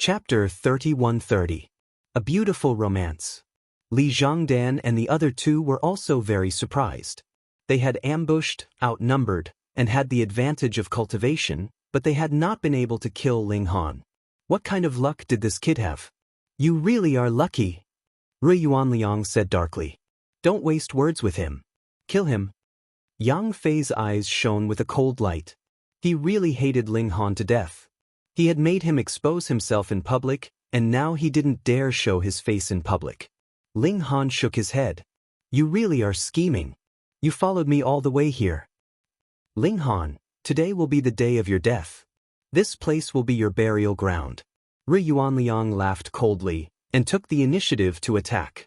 Chapter 3130. A Beautiful Romance. Li Zhongdan and the other two were also very surprised. They had ambushed, outnumbered, and had the advantage of cultivation, but they had not been able to kill Ling Han. What kind of luck did this kid have? You really are lucky, Rui Yuanliang said darkly. Don't waste words with him. Kill him. Yang Fei's eyes shone with a cold light. He really hated Ling Han to death. He had made him expose himself in public, and now he didn't dare show his face in public. Ling Han shook his head. You really are scheming. You followed me all the way here. Ling Han, today will be the day of your death. This place will be your burial ground. Rui Yuanliang laughed coldly, and took the initiative to attack.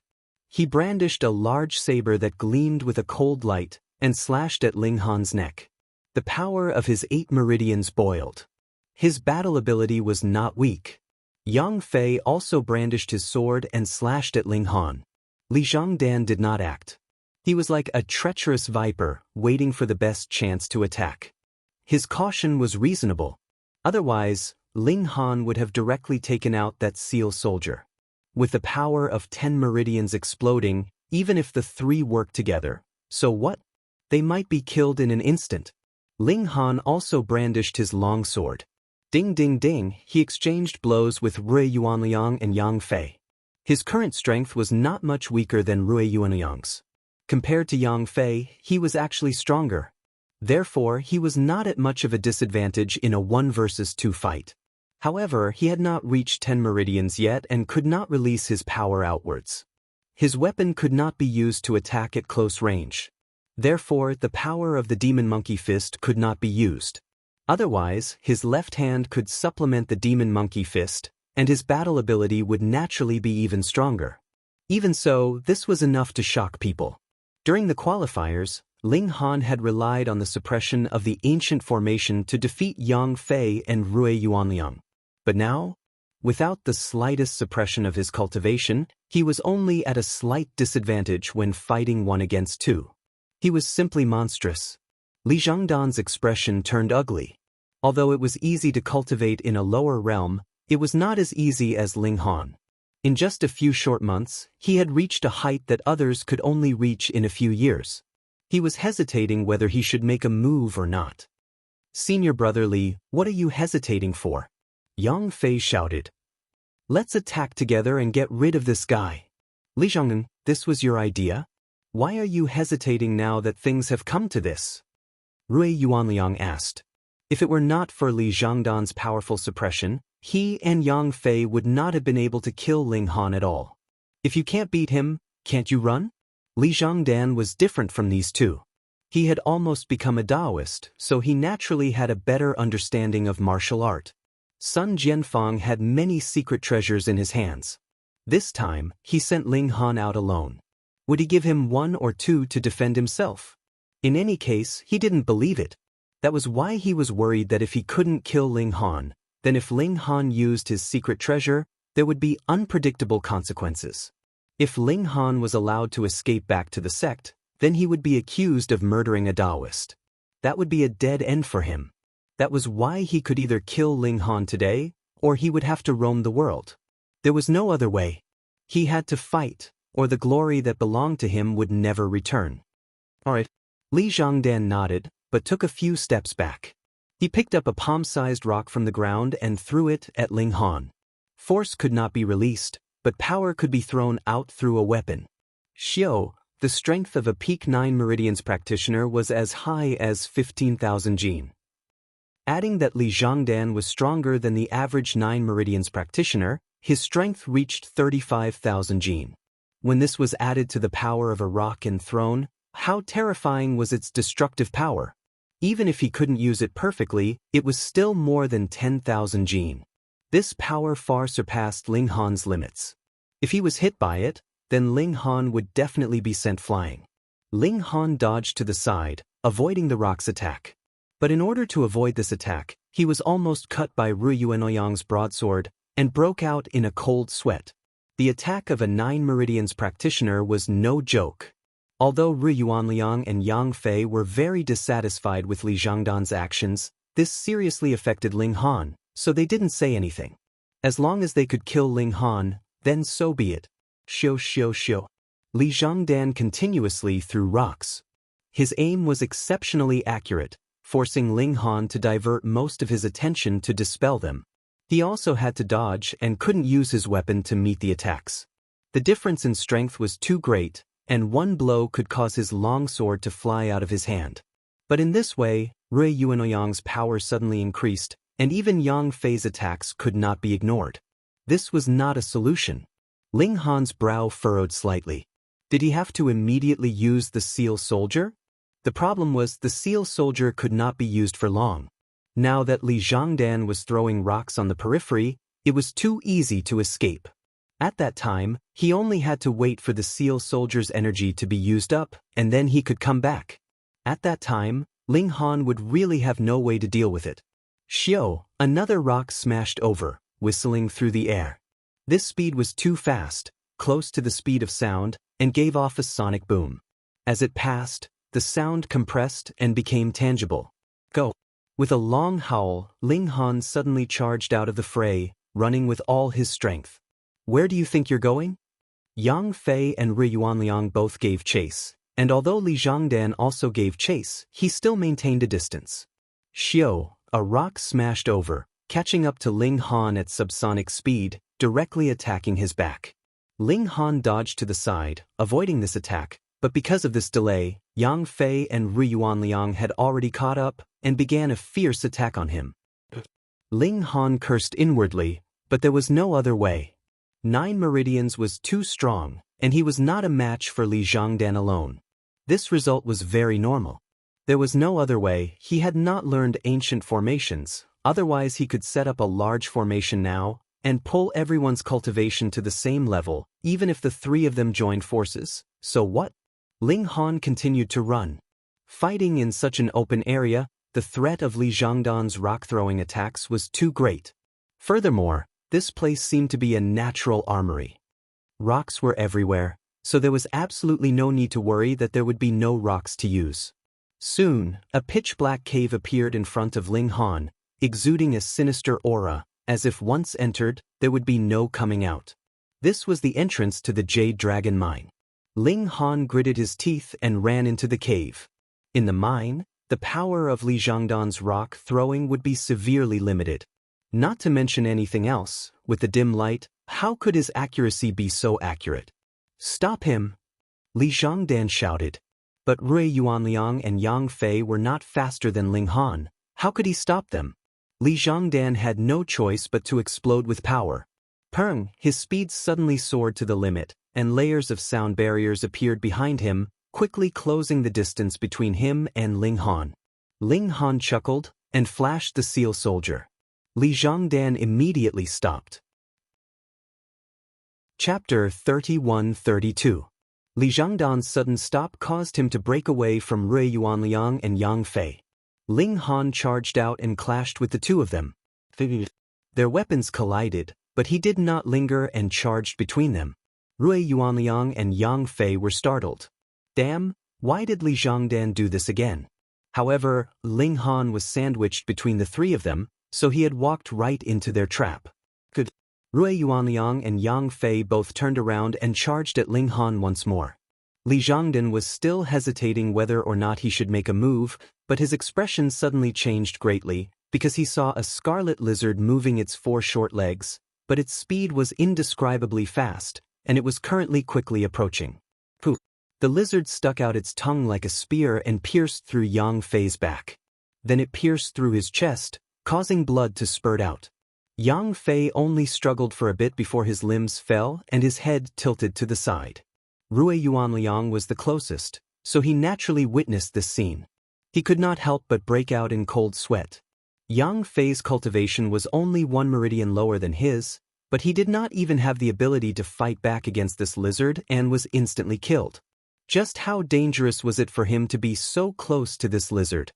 He brandished a large saber that gleamed with a cold light, and slashed at Ling Han's neck. The power of his 8 meridians boiled. His battle ability was not weak. Yang Fei also brandished his sword and slashed at Ling Han. Li Zhongdan did not act. He was like a treacherous viper, waiting for the best chance to attack. His caution was reasonable. Otherwise, Ling Han would have directly taken out that seal soldier. With the power of 10 meridians exploding, even if the 3 worked together, so what? They might be killed in an instant. Ling Han also brandished his longsword. Ding ding ding, he exchanged blows with Rui Yuanliang and Yang Fei. His current strength was not much weaker than Rui Yuanliang's. Compared to Yang Fei, he was actually stronger. Therefore, he was not at much of a disadvantage in a 1 versus 2 fight. However, he had not reached 10 meridians yet and could not release his power outwards. His weapon could not be used to attack at close range. Therefore, the power of the demon monkey fist could not be used. Otherwise, his left hand could supplement the demon monkey fist, and his battle ability would naturally be even stronger. Even so, this was enough to shock people. During the qualifiers, Ling Han had relied on the suppression of the ancient formation to defeat Yang Fei and Rui Yuanliang. But now, without the slightest suppression of his cultivation, he was only at a slight disadvantage when fighting 1 against 2. He was simply monstrous. Li Zhongdan's expression turned ugly. Although it was easy to cultivate in a lower realm, it was not as easy as Ling Han. In just a few short months, he had reached a height that others could only reach in a few years. He was hesitating whether he should make a move or not. Senior brother Li, what are you hesitating for? Yang Fei shouted. Let's attack together and get rid of this guy. Li Zhongdan, this was your idea? Why are you hesitating now that things have come to this? Rui Yuanliang asked. If it were not for Li Zhongdan's powerful suppression, he and Yang Fei would not have been able to kill Ling Han at all. If you can't beat him, can't you run? Li Zhongdan was different from these two. He had almost become a Taoist, so he naturally had a better understanding of martial art. Sun Jianfang had many secret treasures in his hands. This time, he sent Ling Han out alone. Would he give him 1 or 2 to defend himself? In any case, he didn't believe it. That was why he was worried that if he couldn't kill Ling Han, then if Ling Han used his secret treasure, there would be unpredictable consequences. If Ling Han was allowed to escape back to the sect, then he would be accused of murdering a Taoist. That would be a dead end for him. That was why he could either kill Ling Han today, or he would have to roam the world. There was no other way. He had to fight, or the glory that belonged to him would never return. All right. Li Zhongdan nodded, but took a few steps back. He picked up a palm-sized rock from the ground and threw it at Ling Han. Force could not be released, but power could be thrown out through a weapon. Xiao, the strength of a peak 9 meridians practitioner was as high as 15,000 jin. Adding that Li Zhongdan was stronger than the average 9 meridians practitioner, his strength reached 35,000 jin. When this was added to the power of a rock and thrown, how terrifying was its destructive power? Even if he couldn't use it perfectly, it was still more than 10,000 jin. This power far surpassed Ling Han's limits. If he was hit by it, then Ling Han would definitely be sent flying. Ling Han dodged to the side, avoiding the rock's attack. But in order to avoid this attack, he was almost cut by Rui Yuanliang's broadsword and broke out in a cold sweat. The attack of a 9 meridians practitioner was no joke. Although Rui Yuanliang and Yang Fei were very dissatisfied with Li Zhongdan's actions, this seriously affected Ling Han, so they didn't say anything. As long as they could kill Ling Han, then so be it. Xiu xiu xiu. Li Zhongdan continuously threw rocks. His aim was exceptionally accurate, forcing Ling Han to divert most of his attention to dispel them. He also had to dodge and couldn't use his weapon to meet the attacks. The difference in strength was too great, and one blow could cause his long sword to fly out of his hand. But in this way, Rui Yuanoyang's power suddenly increased, and even Yang Fei's attacks could not be ignored. This was not a solution. Ling Han's brow furrowed slightly. Did he have to immediately use the seal soldier? The problem was the seal soldier could not be used for long. Now that Li Zhongdan was throwing rocks on the periphery, it was too easy to escape. At that time, he only had to wait for the seal soldier's energy to be used up, and then he could come back. At that time, Ling Han would really have no way to deal with it. Xiu, another rock smashed over, whistling through the air. This speed was too fast, close to the speed of sound, and gave off a sonic boom. As it passed, the sound compressed and became tangible. Go! With a long howl, Ling Han suddenly charged out of the fray, running with all his strength. Where do you think you're going? Yang Fei and Rui Yuanliang both gave chase, and although Li Zhongdan also gave chase, he still maintained a distance. Xiu, a rock smashed over, catching up to Ling Han at subsonic speed, directly attacking his back. Ling Han dodged to the side, avoiding this attack, but because of this delay, Yang Fei and Rui Yuanliang had already caught up and began a fierce attack on him. Ling Han cursed inwardly, but there was no other way. 9 meridians was too strong, and he was not a match for Li Zhongdan alone. This result was very normal. There was no other way. He had not learned ancient formations, otherwise he could set up a large formation now and pull everyone's cultivation to the same level, even if the 3 of them joined forces. So what? Ling Han continued to run. Fighting in such an open area, the threat of Li Zhongdan's rock-throwing attacks was too great. Furthermore, this place seemed to be a natural armory. Rocks were everywhere, so there was absolutely no need to worry that there would be no rocks to use. Soon, a pitch-black cave appeared in front of Ling Han, exuding a sinister aura, as if once entered, there would be no coming out. This was the entrance to the Jade Dragon Mine. Ling Han gritted his teeth and ran into the cave. In the mine, the power of Li Zhongdan's rock throwing would be severely limited. Not to mention anything else, with the dim light, how could his accuracy be so accurate? Stop him! Li Zhongdan shouted. But Rui Yuanliang and Yang Fei were not faster than Ling Han. How could he stop them? Li Zhongdan had no choice but to explode with power. Peng, his speed suddenly soared to the limit, and layers of sound barriers appeared behind him, quickly closing the distance between him and Ling Han. Ling Han chuckled and flashed the seal soldier. Li Zhongdan immediately stopped. Chapter 31-32. Li Zhongdan's sudden stop caused him to break away from Rui Yuanliang and Yang Fei. Ling Han charged out and clashed with the 2 of them. Their weapons collided, but he did not linger and charged between them. Rui Yuanliang and Yang Fei were startled. Damn, why did Li Zhongdan do this again? However, Ling Han was sandwiched between the 3 of them, so he had walked right into their trap. Good. Rui Yuanliang and Yang Fei both turned around and charged at Ling Han once more. Li Zhongdan was still hesitating whether or not he should make a move, but his expression suddenly changed greatly, because he saw a scarlet lizard moving its 4 short legs, but its speed was indescribably fast, and it was currently quickly approaching. Pooh! The lizard stuck out its tongue like a spear and pierced through Yang Fei's back. Then it pierced through his chest, causing blood to spurt out. Yang Fei only struggled for a bit before his limbs fell and his head tilted to the side. Rui Yuanliang was the closest, so he naturally witnessed this scene. He could not help but break out in cold sweat. Yang Fei's cultivation was only 1 meridian lower than his, but he did not even have the ability to fight back against this lizard and was instantly killed. Just how dangerous was it for him to be so close to this lizard?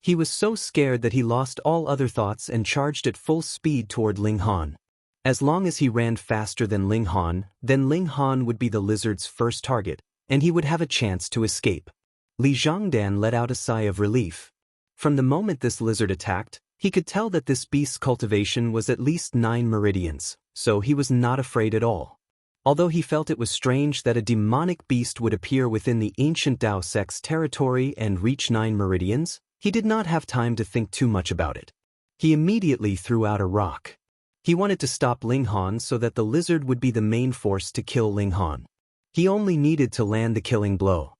He was so scared that he lost all other thoughts and charged at full speed toward Ling Han. As long as he ran faster than Ling Han, then Ling Han would be the lizard's first target, and he would have a chance to escape. Li Zhongdan let out a sigh of relief. From the moment this lizard attacked, He could tell that this beast's cultivation was at least 9 meridians, so he was not afraid at all. Although he felt it was strange that a demonic beast would appear within the ancient Dao sect's territory and reach 9 meridians, he did not have time to think too much about it. He immediately threw out a rock. He wanted to stop Ling Han so that the lizard would be the main force to kill Ling Han. He only needed to land the killing blow.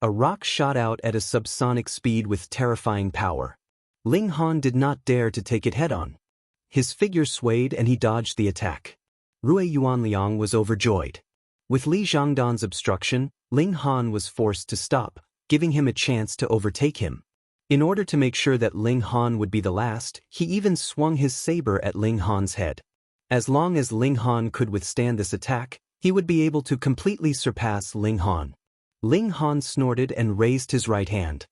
A rock shot out at a subsonic speed with terrifying power. Ling Han did not dare to take it head-on. His figure swayed and he dodged the attack. Rui Yuanliang was overjoyed. With Li Zhangdan's obstruction, Ling Han was forced to stop, giving him a chance to overtake him. In order to make sure that Ling Han would be the last, he even swung his saber at Ling Han's head. As long as Ling Han could withstand this attack, he would be able to completely surpass Ling Han. Ling Han snorted and raised his right hand.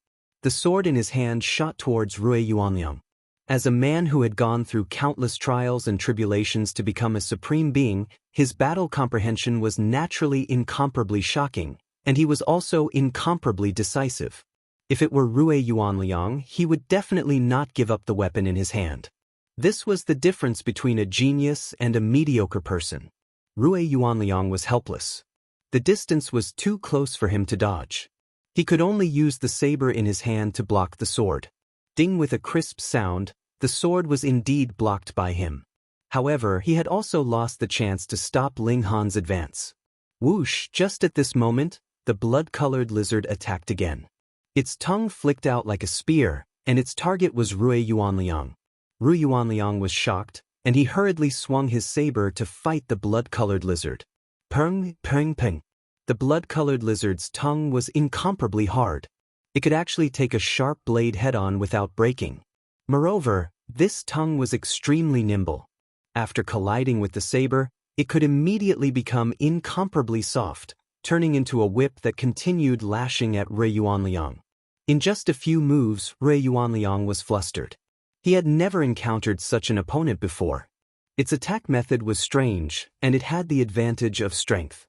The sword in his hand shot towards Rui Yuanliang. As a man who had gone through countless trials and tribulations to become a supreme being, his battle comprehension was naturally incomparably shocking, and he was also incomparably decisive. If it were Rui Yuanliang, he would definitely not give up the weapon in his hand. This was the difference between a genius and a mediocre person. Rui Yuanliang was helpless. The distance was too close for him to dodge. He could only use the saber in his hand to block the sword. Ding, with a crisp sound, the sword was indeed blocked by him. However, he had also lost the chance to stop Ling Han's advance. Whoosh! Just at this moment, the blood-colored lizard attacked again. Its tongue flicked out like a spear, and its target was Rui Yuanliang. Rui Yuanliang was shocked, and he hurriedly swung his saber to fight the blood-colored lizard. Peng, peng, peng. The blood-colored lizard's tongue was incomparably hard. It could actually take a sharp blade head-on without breaking. Moreover, this tongue was extremely nimble. After colliding with the saber, it could immediately become incomparably soft, turning into a whip that continued lashing at Rui Yuanliang. In just a few moves, Rui Yuanliang was flustered. He had never encountered such an opponent before. Its attack method was strange, and it had the advantage of strength.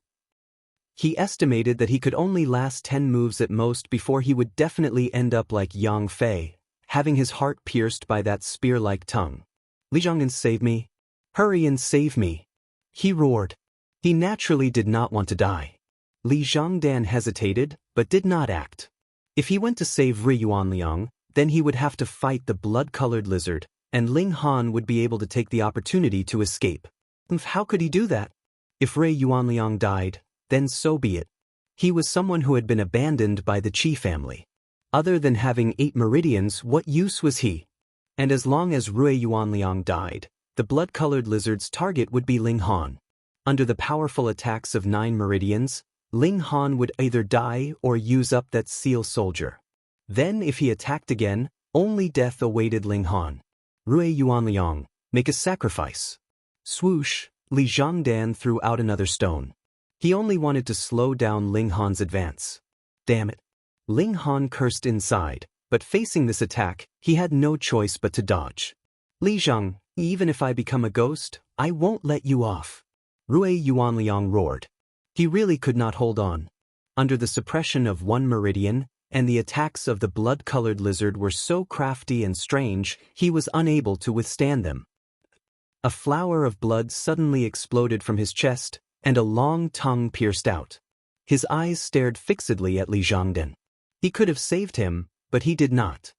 He estimated that he could only last 10 moves at most before he would definitely end up like Yang Fei, having his heart pierced by that spear-like tongue. Li Zhangdan, save me! Hurry and save me! He roared. He naturally did not want to die. Li Zhangdan hesitated, but did not act. If he went to save Rui Yuanliang, then he would have to fight the blood-colored lizard, and Ling Han would be able to take the opportunity to escape. How could he do that? If Rui Yuanliang died, then so be it. He was someone who had been abandoned by the Qi family. Other than having 8 meridians, what use was he? And as long as Rui Yuanliang died, the blood-colored lizard's target would be Ling Han. Under the powerful attacks of 9 meridians, Ling Han would either die or use up that seal soldier. Then if he attacked again, only death awaited Ling Han. Rui Yuanliang, make a sacrifice. Swoosh! Li Zhangdan threw out another stone. He only wanted to slow down Ling Han's advance. Damn it! Ling Han cursed inside, but facing this attack, he had no choice but to dodge. Li Zhang, even if I become a ghost, I won't let you off. Rui Yuanliang roared. He really could not hold on. Under the suppression of 1 meridian, and the attacks of the blood-colored lizard were so crafty and strange, he was unable to withstand them. A flower of blood suddenly exploded from his chest, and a long tongue pierced out. His eyes stared fixedly at Li Zhangdan. He could have saved him, but he did not.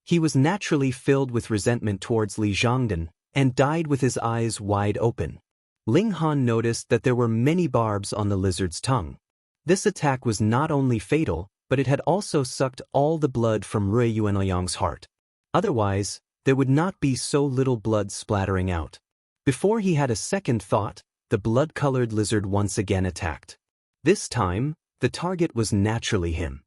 He was naturally filled with resentment towards Li Zhangdan, and died with his eyes wide open. Ling Han noticed that there were many barbs on the lizard's tongue. This attack was not only fatal, but it had also sucked all the blood from Rui Yuanliang's heart. Otherwise, there would not be so little blood splattering out. Before he had a second thought, the blood-colored lizard once again attacked. This time, the target was naturally him.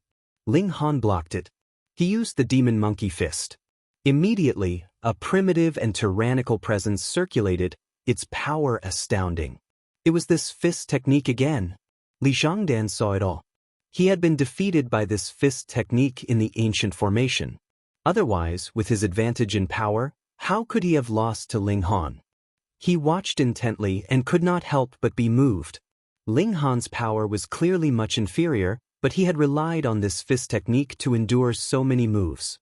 Ling Han blocked it. He used the demon monkey fist. Immediately, a primitive and tyrannical presence circulated, its power astounding. It was this fist technique again. Li Zhangdan saw it all. He had been defeated by this fist technique in the ancient formation. Otherwise, with his advantage in power, how could he have lost to Ling Han? He watched intently and could not help but be moved. Ling Han's power was clearly much inferior, but he had relied on this fist technique to endure so many moves.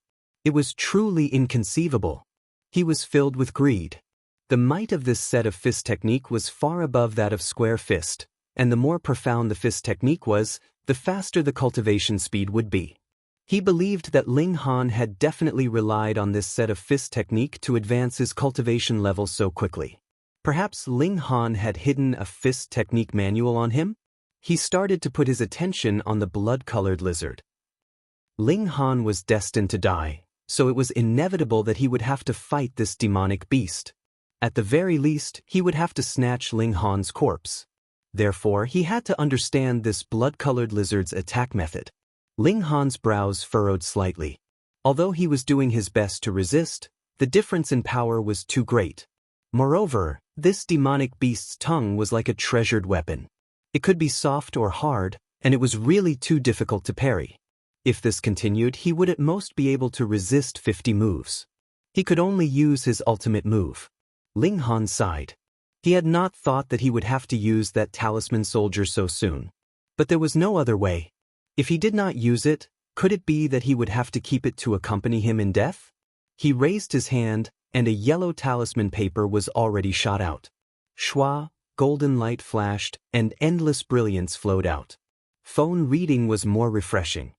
It was truly inconceivable. He was filled with greed. The might of this set of fist technique was far above that of square fist, and the more profound the fist technique was, the faster the cultivation speed would be. He believed that Ling Han had definitely relied on this set of fist technique to advance his cultivation level so quickly. Perhaps Ling Han had hidden a fist technique manual on him? He started to put his attention on the blood-colored lizard. Ling Han was destined to die, so it was inevitable that he would have to fight this demonic beast. At the very least, he would have to snatch Ling Han's corpse. Therefore, he had to understand this blood-colored lizard's attack method. Ling Han's brows furrowed slightly. Although he was doing his best to resist, the difference in power was too great. Moreover, this demonic beast's tongue was like a treasured weapon. It could be soft or hard, and it was really too difficult to parry. If this continued, he would at most be able to resist 50 moves. He could only use his ultimate move. Ling Han sighed. He had not thought that he would have to use that talisman soldier so soon. But there was no other way. If he did not use it, could it be that he would have to keep it to accompany him in death? He raised his hand, and a yellow talisman paper was already shot out. Shwa, golden light flashed, and endless brilliance flowed out. Phone reading was more refreshing.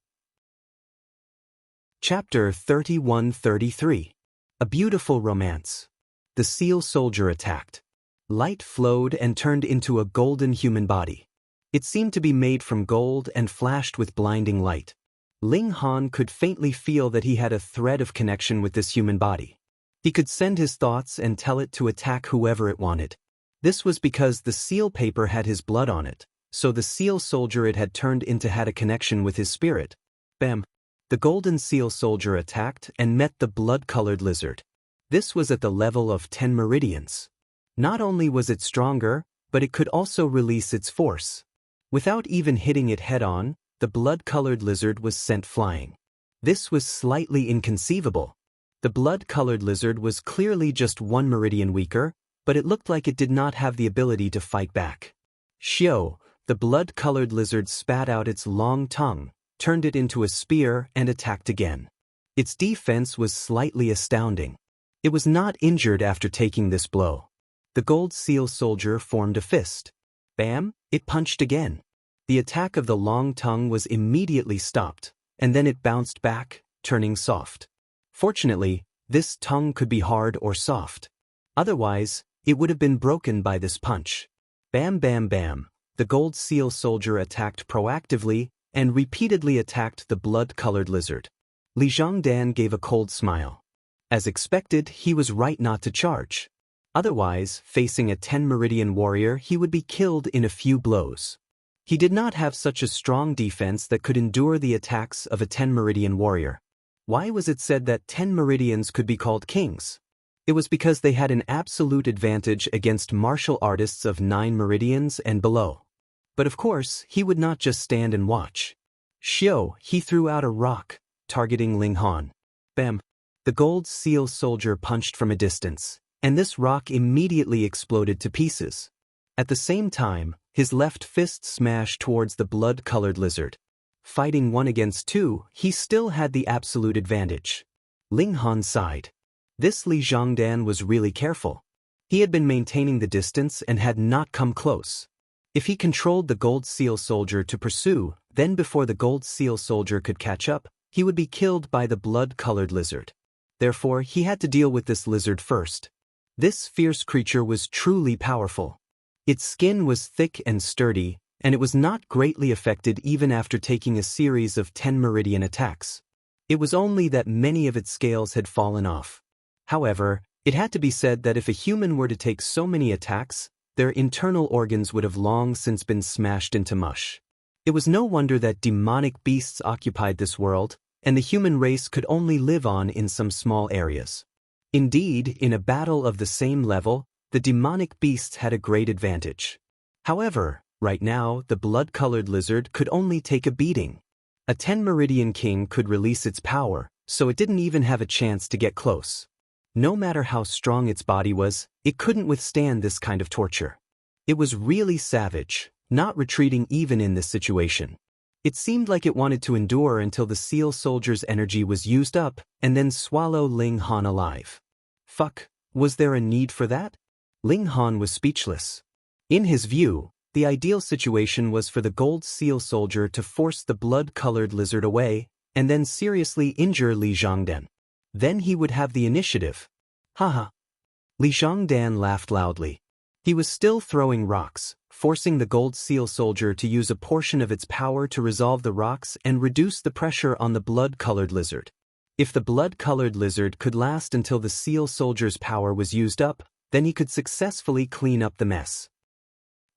Chapter 31-33. A Beautiful Romance. The seal soldier attacked. Light flowed and turned into a golden human body. It seemed to be made from gold and flashed with blinding light. Ling Han could faintly feel that he had a thread of connection with this human body. He could send his thoughts and tell it to attack whoever it wanted. This was because the seal paper had his blood on it, so the seal soldier it had turned into had a connection with his spirit. Bam! The golden seal soldier attacked and met the blood-colored lizard. This was at the level of 10 meridians. Not only was it stronger, but it could also release its force. Without even hitting it head-on, the blood-colored lizard was sent flying. This was slightly inconceivable. The blood-colored lizard was clearly just 1 meridian weaker, but it looked like it did not have the ability to fight back. Xiao, the blood-colored lizard spat out its long tongue, turned it into a spear and attacked again. Its defense was slightly astounding. It was not injured after taking this blow. The gold seal soldier formed a fist. Bam! It punched again. The attack of the long tongue was immediately stopped, and then it bounced back, turning soft. Fortunately, this tongue could be hard or soft. Otherwise, it would have been broken by this punch. Bam bam bam, the gold seal soldier attacked proactively and repeatedly attacked the blood-colored lizard. Li Zhongdan gave a cold smile. As expected, he was right not to charge. Otherwise, facing a 10-meridian warrior, he would be killed in a few blows. He did not have such a strong defense that could endure the attacks of a 10-meridian warrior. Why was it said that 10 meridians could be called kings? It was because they had an absolute advantage against martial artists of 9 meridians and below. But of course, he would not just stand and watch. Xiao, he threw out a rock, targeting Ling Han. Bam! The gold seal soldier punched from a distance, and this rock immediately exploded to pieces. At the same time, his left fist smashed towards the blood-colored lizard. Fighting 1 against 2, he still had the absolute advantage. Ling Han sighed. This Li Zhongdan was really careful. He had been maintaining the distance and had not come close. If he controlled the gold seal soldier to pursue, then before the gold seal soldier could catch up, he would be killed by the blood-colored lizard. Therefore, he had to deal with this lizard first. This fierce creature was truly powerful. Its skin was thick and sturdy, and it was not greatly affected even after taking a series of 10-meridian attacks. It was only that many of its scales had fallen off. However, it had to be said that if a human were to take so many attacks, their internal organs would have long since been smashed into mush. It was no wonder that demonic beasts occupied this world, and the human race could only live on in some small areas. Indeed, in a battle of the same level, the demonic beasts had a great advantage. However, right now, the blood-colored lizard could only take a beating. A 10-meridian king could release its power, so it didn't even have a chance to get close. No matter how strong its body was, it couldn't withstand this kind of torture. It was really savage, not retreating even in this situation. It seemed like it wanted to endure until the seal soldier's energy was used up and then swallow Ling Han alive. Fuck, was there a need for that? Ling Han was speechless. In his view, the ideal situation was for the gold seal soldier to force the blood-colored lizard away and then seriously injure Li Zhongdan. Then he would have the initiative. Haha. Li Zhongdan laughed loudly. He was still throwing rocks, forcing the gold seal soldier to use a portion of its power to resolve the rocks and reduce the pressure on the blood-colored lizard. If the blood-colored lizard could last until the seal soldier's power was used up, then he could successfully clean up the mess.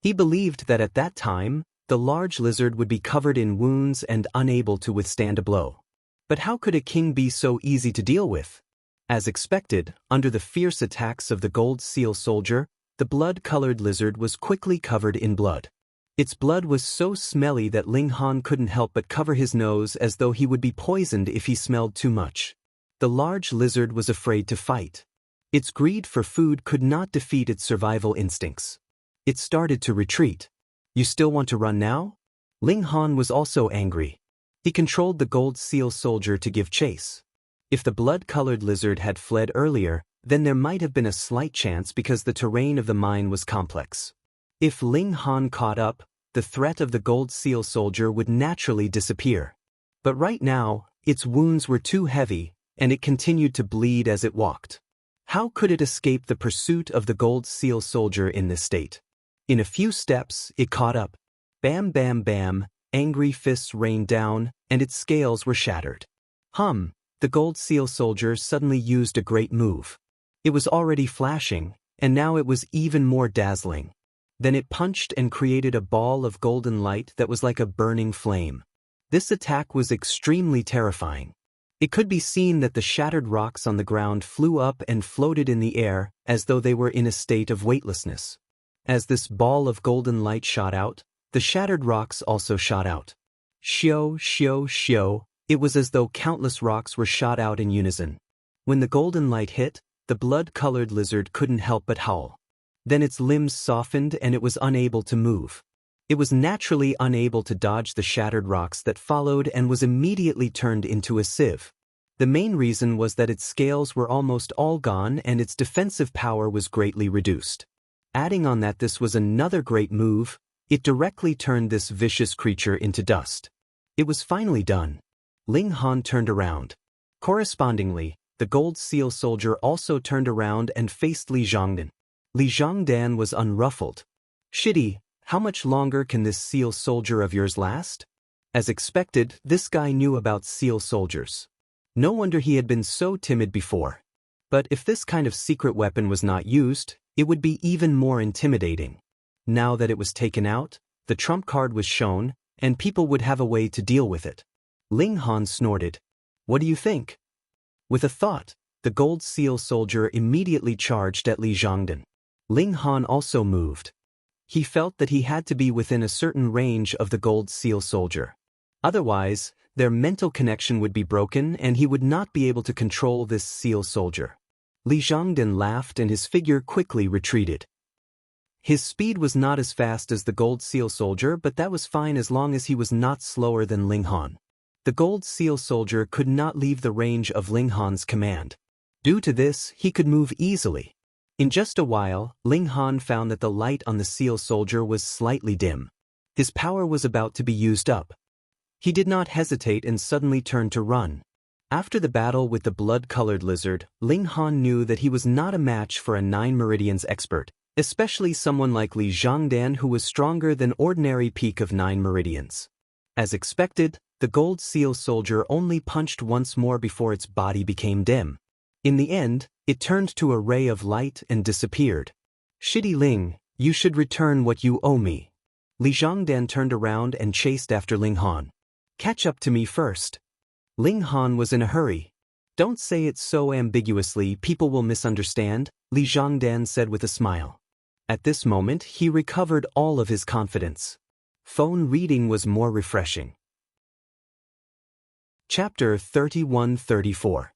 He believed that at that time, the large lizard would be covered in wounds and unable to withstand a blow. But how could a king be so easy to deal with? As expected, under the fierce attacks of the gold seal soldier, the blood-colored lizard was quickly covered in blood. Its blood was so smelly that Ling Han couldn't help but cover his nose as though he would be poisoned if he smelled too much. The large lizard was afraid to fight. Its greed for food could not defeat its survival instincts. It started to retreat. You still want to run now? Ling Han was also angry. He controlled the gold seal soldier to give chase. If the blood-colored lizard had fled earlier, then there might have been a slight chance because the terrain of the mine was complex. If Ling Han caught up, the threat of the gold seal soldier would naturally disappear. But right now, its wounds were too heavy, and it continued to bleed as it walked. How could it escape the pursuit of the gold seal soldier in this state? In a few steps, it caught up. Bam bam bam, angry fists rained down, and its scales were shattered. The gold seal soldier suddenly used a great move. It was already flashing, and now it was even more dazzling. Then it punched and created a ball of golden light that was like a burning flame. This attack was extremely terrifying. It could be seen that the shattered rocks on the ground flew up and floated in the air as though they were in a state of weightlessness. As this ball of golden light shot out, the shattered rocks also shot out. Shio, shio, shio, it was as though countless rocks were shot out in unison. When the golden light hit, the blood-colored lizard couldn't help but howl. Then its limbs softened and it was unable to move. It was naturally unable to dodge the shattered rocks that followed and was immediately turned into a sieve. The main reason was that its scales were almost all gone and its defensive power was greatly reduced. Adding on that this was another great move, it directly turned this vicious creature into dust. It was finally done. Ling Han turned around. Correspondingly, the gold seal soldier also turned around and faced Li Zhongdan. Li Zhongdan was unruffled. Shitty, how much longer can this seal soldier of yours last? As expected, this guy knew about seal soldiers. No wonder he had been so timid before. But if this kind of secret weapon was not used, it would be even more intimidating. Now that it was taken out, the trump card was shown, and people would have a way to deal with it. Ling Han snorted. What do you think? With a thought, the gold seal soldier immediately charged at Li Zhongdan. Ling Han also moved. He felt that he had to be within a certain range of the gold seal soldier. Otherwise, their mental connection would be broken and he would not be able to control this seal soldier. Li Zhongdan laughed and his figure quickly retreated. His speed was not as fast as the gold seal soldier, but that was fine as long as he was not slower than Ling Han. The gold seal soldier could not leave the range of Ling Han's command. Due to this, he could move easily. In just a while, Ling Han found that the light on the seal soldier was slightly dim. His power was about to be used up. He did not hesitate and suddenly turned to run. After the battle with the blood-colored lizard, Ling Han knew that he was not a match for a 9 meridians expert, especially someone like Li Zhongdan who was stronger than ordinary peak of 9 meridians. As expected, the gold seal soldier only punched once more before its body became dim. In the end, it turned to a ray of light and disappeared. Shitty Ling, you should return what you owe me. Li Zhongdan turned around and chased after Ling Han. Catch up to me first. Ling Han was in a hurry. Don't say it so ambiguously, people will misunderstand, Li Zhongdan said with a smile. At this moment, he recovered all of his confidence. Phone reading was more refreshing. Chapter 31-34.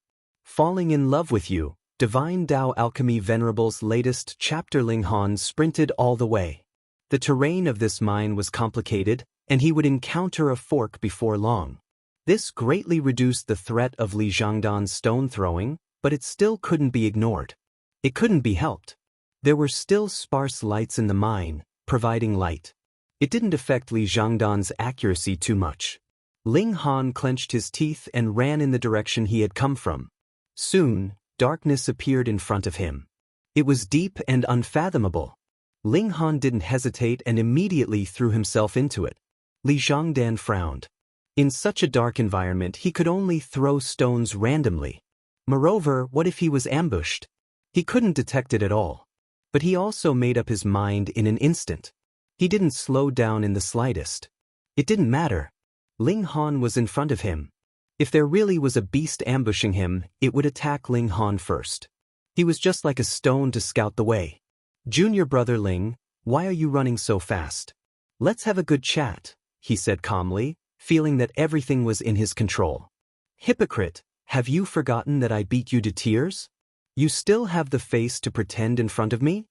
Falling in Love with You, Divine Tao Alchemy Venerable's latest chapter. Ling Han sprinted all the way. The terrain of this mine was complicated, and he would encounter a fork before long. This greatly reduced the threat of Li Zhangdan's stone throwing, but it still couldn't be ignored. It couldn't be helped. There were still sparse lights in the mine, providing light. It didn't affect Li Zhangdan's accuracy too much. Ling Han clenched his teeth and ran in the direction he had come from. Soon, darkness appeared in front of him. It was deep and unfathomable. Ling Han didn't hesitate and immediately threw himself into it. Li Zhangdan frowned. In such a dark environment he could only throw stones randomly. Moreover, what if he was ambushed? He couldn't detect it at all. But he also made up his mind in an instant. He didn't slow down in the slightest. It didn't matter. Ling Han was in front of him. If there really was a beast ambushing him, it would attack Ling Han first. He was just like a stone to scout the way. "Junior brother Ling, why are you running so fast? Let's have a good chat," he said calmly, feeling that everything was in his control. "Hypocrite, have you forgotten that I beat you to tears? You still have the face to pretend in front of me?"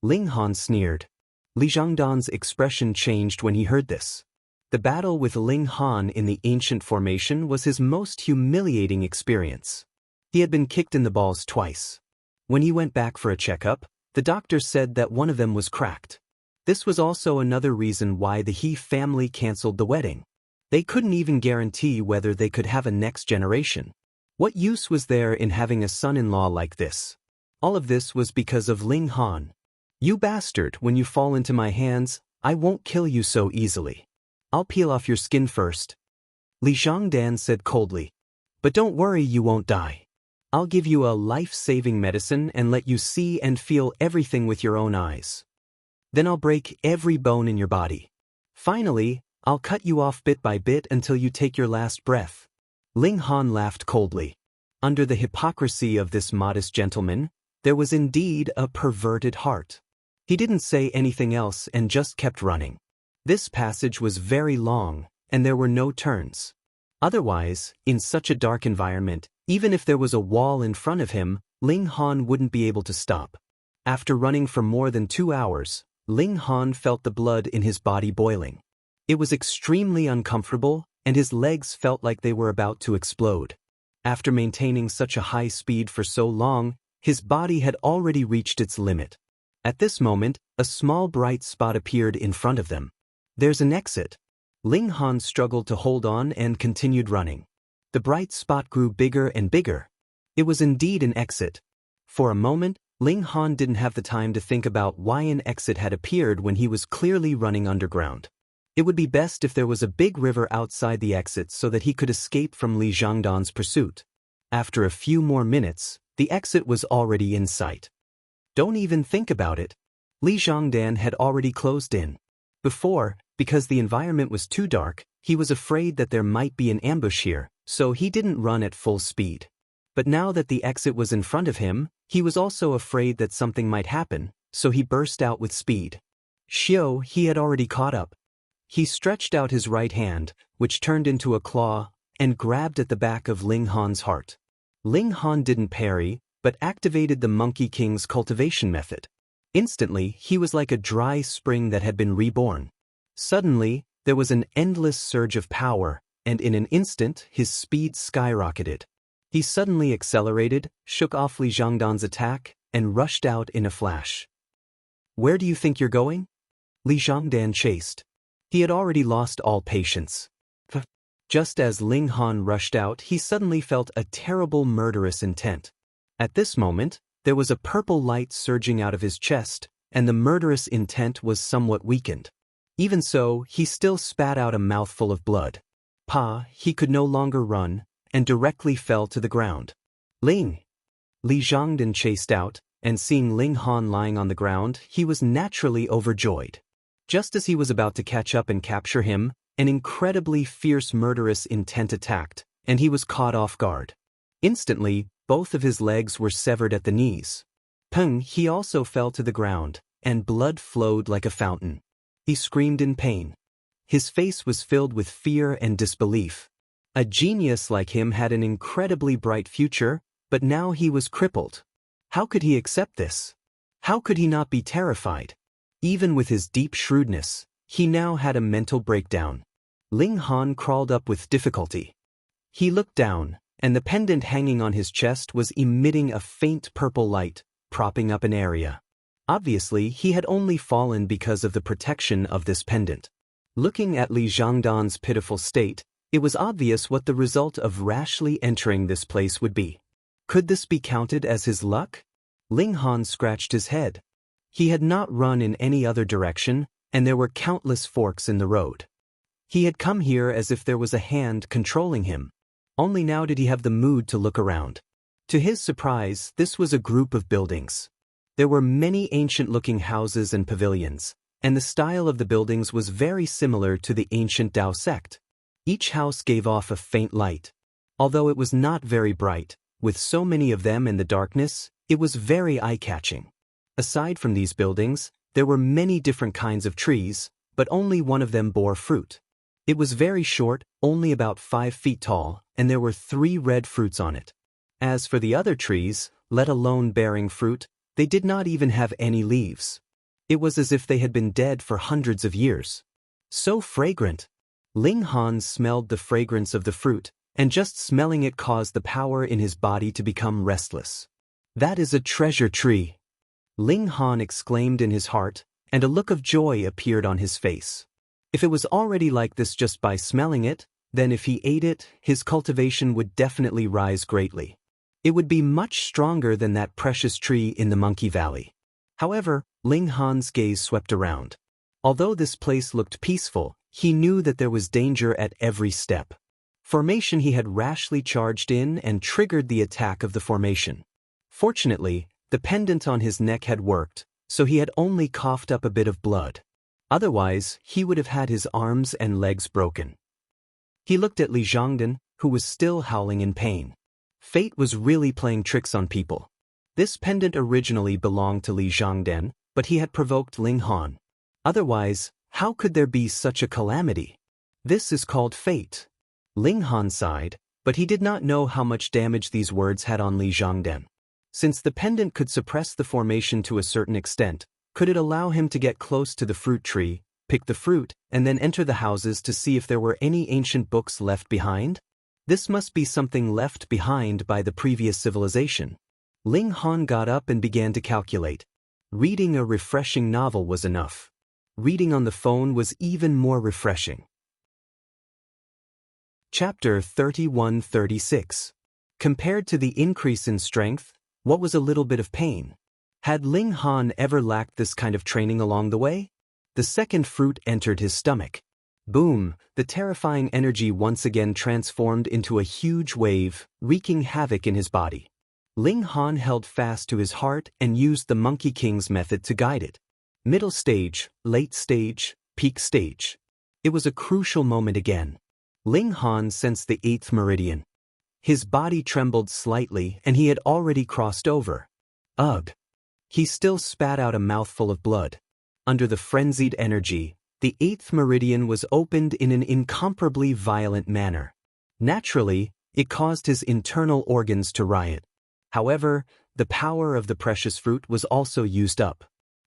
Ling Han sneered. Li Zhangdan's expression changed when he heard this. The battle with Ling Han in the ancient formation was his most humiliating experience. He had been kicked in the balls twice. When he went back for a checkup, the doctor said that one of them was cracked. This was also another reason why the He family canceled the wedding. They couldn't even guarantee whether they could have a next generation. What use was there in having a son-in-law like this? All of this was because of Ling Han. "You bastard, when you fall into my hands, I won't kill you so easily. I'll peel off your skin first," Li Zhangdan said coldly. "But don't worry, you won't die. I'll give you a life-saving medicine and let you see and feel everything with your own eyes. Then I'll break every bone in your body. Finally, I'll cut you off bit by bit until you take your last breath." Ling Han laughed coldly. Under the hypocrisy of this modest gentleman, there was indeed a perverted heart. He didn't say anything else and just kept running. This passage was very long, and there were no turns. Otherwise, in such a dark environment, even if there was a wall in front of him, Ling Han wouldn't be able to stop. After running for more than 2 hours, Ling Han felt the blood in his body boiling. It was extremely uncomfortable, and his legs felt like they were about to explode. After maintaining such a high speed for so long, his body had already reached its limit. At this moment, a small bright spot appeared in front of them. "There's an exit." Ling Han struggled to hold on and continued running. The bright spot grew bigger and bigger. It was indeed an exit. For a moment, Ling Han didn't have the time to think about why an exit had appeared when he was clearly running underground. It would be best if there was a big river outside the exit so that he could escape from Li Zhangdan's pursuit. After a few more minutes, the exit was already in sight. "Don't even think about it." Li Zhangdan had already closed in. Before, because the environment was too dark, he was afraid that there might be an ambush here, so he didn't run at full speed. But now that the exit was in front of him, he was also afraid that something might happen, so he burst out with speed. Xiao, he had already caught up. He stretched out his right hand, which turned into a claw, and grabbed at the back of Ling Han's heart. Ling Han didn't parry, but activated the Monkey King's cultivation method. Instantly, he was like a dry spring that had been reborn. Suddenly, there was an endless surge of power, and in an instant, his speed skyrocketed. He suddenly accelerated, shook off Li Zhangdan's attack, and rushed out in a flash. "Where do you think you're going?" Li Zhangdan chased. He had already lost all patience. Just as Ling Han rushed out, he suddenly felt a terrible murderous intent. At this moment, there was a purple light surging out of his chest, and the murderous intent was somewhat weakened. Even so, he still spat out a mouthful of blood. He could no longer run, and directly fell to the ground. "Ling!" Li Zhangdan chased out, and seeing Ling Han lying on the ground, he was naturally overjoyed. Just as he was about to catch up and capture him, an incredibly fierce murderous intent attacked, and he was caught off guard. Instantly, both of his legs were severed at the knees. He also fell to the ground, and blood flowed like a fountain. He screamed in pain. His face was filled with fear and disbelief. A genius like him had an incredibly bright future, but now he was crippled. How could he accept this? How could he not be terrified? Even with his deep shrewdness, he now had a mental breakdown. Ling Han crawled up with difficulty. He looked down, and the pendant hanging on his chest was emitting a faint purple light, propping up an area. Obviously, he had only fallen because of the protection of this pendant. Looking at Li Zhangdan's pitiful state, it was obvious what the result of rashly entering this place would be. Could this be counted as his luck? Ling Han scratched his head. He had not run in any other direction, and there were countless forks in the road. He had come here as if there was a hand controlling him. Only now did he have the mood to look around. To his surprise, this was a group of buildings. There were many ancient-looking houses and pavilions, and the style of the buildings was very similar to the ancient Dao sect. Each house gave off a faint light. Although it was not very bright, with so many of them in the darkness, it was very eye-catching. Aside from these buildings, there were many different kinds of trees, but only one of them bore fruit. It was very short, only about 5 feet tall, and there were 3 red fruits on it. As for the other trees, let alone bearing fruit, they did not even have any leaves. It was as if they had been dead for hundreds of years. So fragrant! Ling Han smelled the fragrance of the fruit, and just smelling it caused the power in his body to become restless. That is a treasure tree! Ling Han exclaimed in his heart, and a look of joy appeared on his face. If it was already like this just by smelling it, then if he ate it, his cultivation would definitely rise greatly. It would be much stronger than that precious tree in the Monkey Valley. However, Ling Han's gaze swept around. Although this place looked peaceful, he knew that there was danger at every step. Formation he had rashly charged in and triggered the attack of the formation. Fortunately, the pendant on his neck had worked, so he had only coughed up a bit of blood. Otherwise, he would have had his arms and legs broken. He looked at Li Zhangdan, who was still howling in pain. Fate was really playing tricks on people. This pendant originally belonged to Li Zhangdan, but he had provoked Ling Han. Otherwise, how could there be such a calamity? This is called fate. Ling Han sighed, but he did not know how much damage these words had on Li Zhangdan. Since the pendant could suppress the formation to a certain extent, could it allow him to get close to the fruit tree, pick the fruit, and then enter the houses to see if there were any ancient books left behind? This must be something left behind by the previous civilization. Ling Han got up and began to calculate. Reading a refreshing novel was enough. Reading on the phone was even more refreshing. Chapter 31-36. Compared to the increase in strength, what was a little bit of pain? Had Ling Han ever lacked this kind of training along the way? The second fruit entered his stomach. Boom! The terrifying energy once again transformed into a huge wave, wreaking havoc in his body. Ling Han held fast to his heart and used the Monkey King's method to guide it. Middle stage, late stage, peak stage. It was a crucial moment again. Ling Han sensed the 8th meridian. His body trembled slightly and he had already crossed over. Ugh! He still spat out a mouthful of blood. Under the frenzied energy, the 8th meridian was opened in an incomparably violent manner. Naturally, it caused his internal organs to riot. However, the power of the precious fruit was also used up.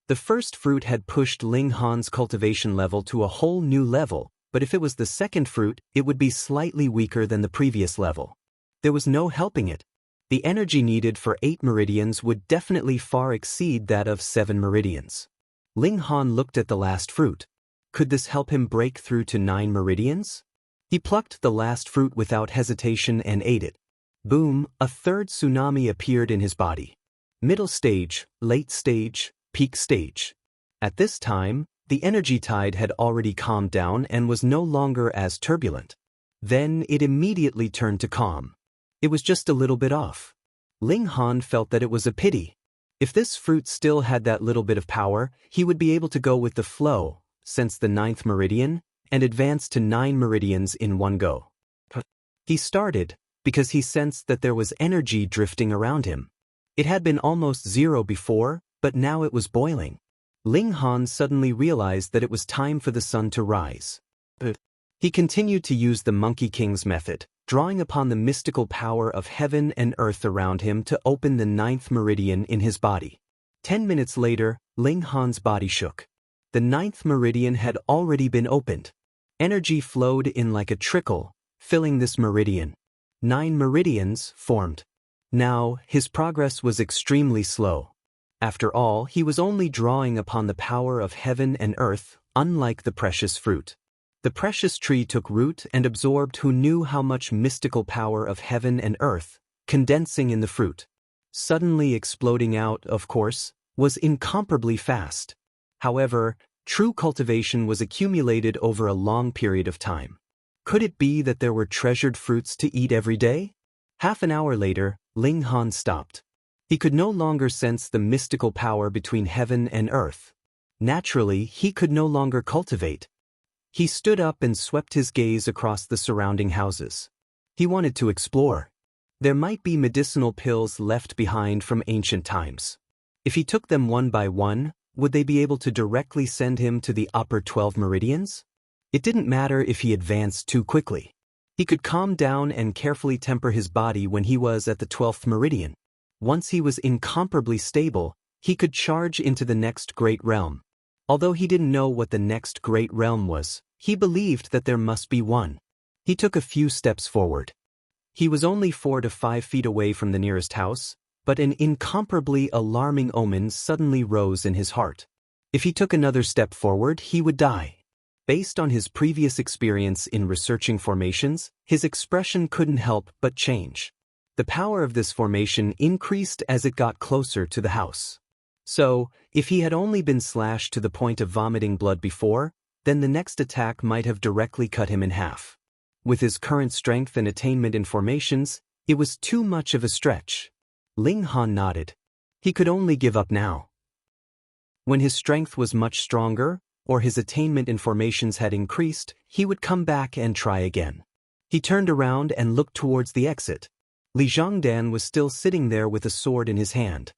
The first fruit had pushed Ling Han's cultivation level to a whole new level, but if it was the second fruit, it would be slightly weaker than the previous level. There was no helping it. The energy needed for 8 meridians would definitely far exceed that of 7 meridians. Ling Han looked at the last fruit. Could this help him break through to 9 meridians? He plucked the last fruit without hesitation and ate it. Boom! A third tsunami appeared in his body. Middle stage, late stage, peak stage. At this time, the energy tide had already calmed down and was no longer as turbulent. Then it immediately turned to calm. It was just a little bit off. Ling Han felt that it was a pity. If this fruit still had that little bit of power, he would be able to go with the flow, sense the 9th meridian, and advance to 9 meridians in one go. He started, because he sensed that there was energy drifting around him. It had been almost 0 before, but now it was boiling. Ling Han suddenly realized that it was time for the sun to rise. He continued to use the Monkey King's method, drawing upon the mystical power of heaven and earth around him to open the 9th meridian in his body. 10 minutes later, Ling Han's body shook. The 9th meridian had already been opened. Energy flowed in like a trickle, filling this meridian. 9 meridians formed. Now, his progress was extremely slow. After all, he was only drawing upon the power of heaven and earth, unlike the precious fruit. The precious tree took root and absorbed who knew how much mystical power of heaven and earth, condensing in the fruit. Suddenly exploding out, of course, was incomparably fast. However, true cultivation was accumulated over a long period of time. Could it be that there were treasured fruits to eat every day? Half an hour later, Ling Han stopped. He could no longer sense the mystical power between heaven and earth. Naturally, he could no longer cultivate. He stood up and swept his gaze across the surrounding houses. He wanted to explore. There might be medicinal pills left behind from ancient times. If he took them one by one, would they be able to directly send him to the upper 12 meridians? It didn't matter if he advanced too quickly. He could calm down and carefully temper his body when he was at the 12th meridian. Once he was incomparably stable, he could charge into the next great realm. Although he didn't know what the next great realm was, he believed that there must be one. He took a few steps forward. He was only 4 to 5 feet away from the nearest house, but an incomparably alarming omen suddenly rose in his heart. If he took another step forward, he would die. Based on his previous experience in researching formations, his expression couldn't help but change. The power of this formation increased as it got closer to the house. So, if he had only been slashed to the point of vomiting blood before, then the next attack might have directly cut him in half. With his current strength and attainment in formations, it was too much of a stretch. Ling Han nodded. He could only give up now. When his strength was much stronger, or his attainment in formations had increased, he would come back and try again. He turned around and looked towards the exit. Li Zhongdan was still sitting there with a sword in his hand.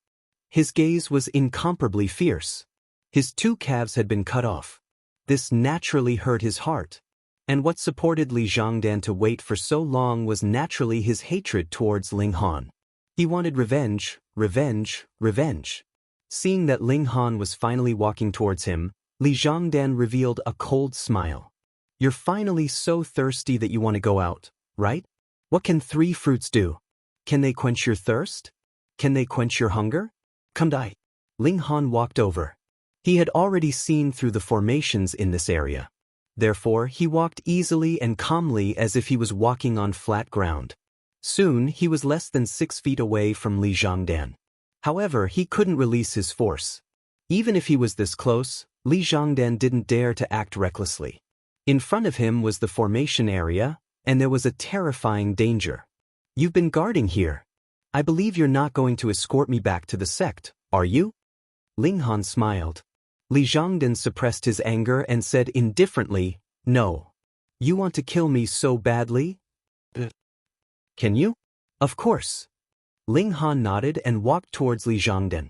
His gaze was incomparably fierce. His 2 calves had been cut off. This naturally hurt his heart. And what supported Li Zhongdan to wait for so long was naturally his hatred towards Ling Han. He wanted revenge, revenge, revenge. Seeing that Ling Han was finally walking towards him, Li Zhongdan revealed a cold smile. You're finally so thirsty that you want to go out, right? What can 3 fruits do? Can they quench your thirst? Can they quench your hunger? Come die. Ling Han walked over. He had already seen through the formations in this area. Therefore, he walked easily and calmly as if he was walking on flat ground. Soon, he was less than 6 feet away from Li Zhongdan. However, he couldn't release his force. Even if he was this close, Li Zhongdan didn't dare to act recklessly. In front of him was the formation area, and there was a terrifying danger. You've been guarding here. I believe you're not going to escort me back to the sect, are you? Ling Han smiled. Li Zhongdan suppressed his anger and said indifferently, No. You want to kill me so badly? Can you? Of course. Ling Han nodded and walked towards Li Zhongdan.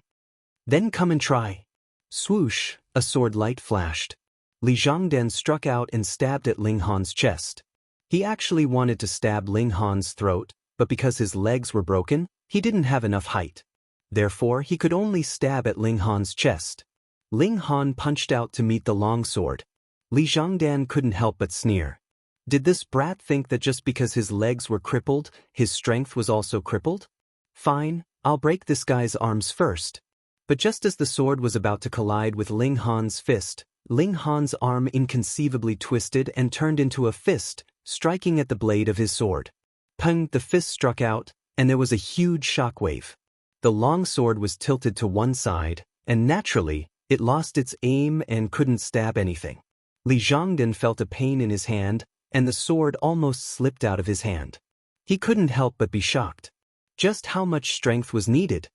Then come and try. Swoosh, a sword light flashed. Li Zhongdan struck out and stabbed at Ling Han's chest. He actually wanted to stab Ling Han's throat, but because his legs were broken, he didn't have enough height. Therefore, he could only stab at Ling Han's chest. Ling Han punched out to meet the longsword. Li Zhongdan couldn't help but sneer. Did this brat think that just because his legs were crippled, his strength was also crippled? Fine, I'll break this guy's arms first. But just as the sword was about to collide with Ling Han's fist, Ling Han's arm inconceivably twisted and turned into a fist, striking at the blade of his sword. Pung! The fist struck out, and there was a huge shockwave. The long sword was tilted to one side, and naturally, it lost its aim and couldn't stab anything. Li Zhongdan felt a pain in his hand, and the sword almost slipped out of his hand. He couldn't help but be shocked. Just how much strength was needed?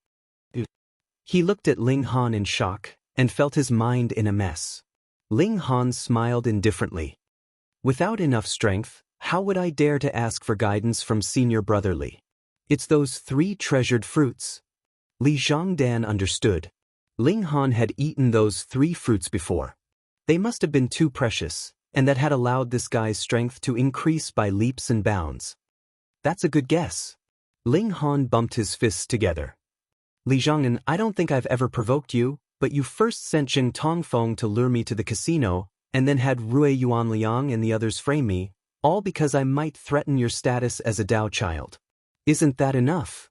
He looked at Ling Han in shock, and felt his mind in a mess. Ling Han smiled indifferently. Without enough strength, how would I dare to ask for guidance from senior brother Li? It's those 3 treasured fruits. Li Zhongdan understood. Ling Han had eaten those 3 fruits before. They must have been too precious, and that had allowed this guy's strength to increase by leaps and bounds. That's a good guess. Ling Han bumped his fists together. Li Zhongdan, I don't think I've ever provoked you, But you first sent Jing Tongfeng to lure me to the casino, and then had Rui Yuanliang and the others frame me, all because I might threaten your status as a Dao child. Isn't that enough?"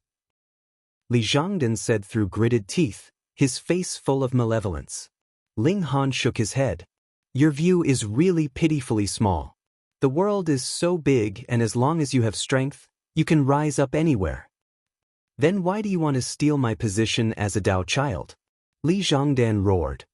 Li Zhangdan said through gritted teeth, his face full of malevolence. Ling Han shook his head. "Your view is really pitifully small. The world is so big, and as long as you have strength, you can rise up anywhere. Then why do you want to steal my position as a Dao child?" Li Zhangdan roared.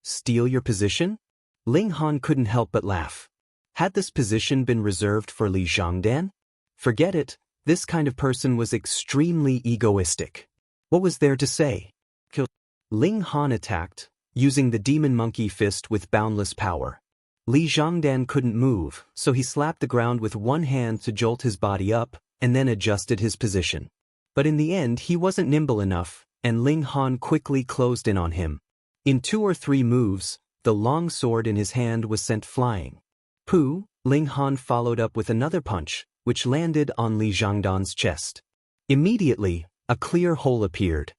"Steal your position?" Ling Han couldn't help but laugh. Had this position been reserved for Li Zhangdan? Forget it, this kind of person was extremely egoistic. What was there to say? Kill. Ling Han attacked, using the demon monkey fist with boundless power. Li Zhangdan couldn't move, so he slapped the ground with one hand to jolt his body up, and then adjusted his position. But in the end he wasn't nimble enough, and Ling Han quickly closed in on him. In 2 or 3 moves, the long sword in his hand was sent flying. Pooh! Ling Han followed up with another punch, which landed on Li Zhangdan's chest. Immediately, a clear hole appeared.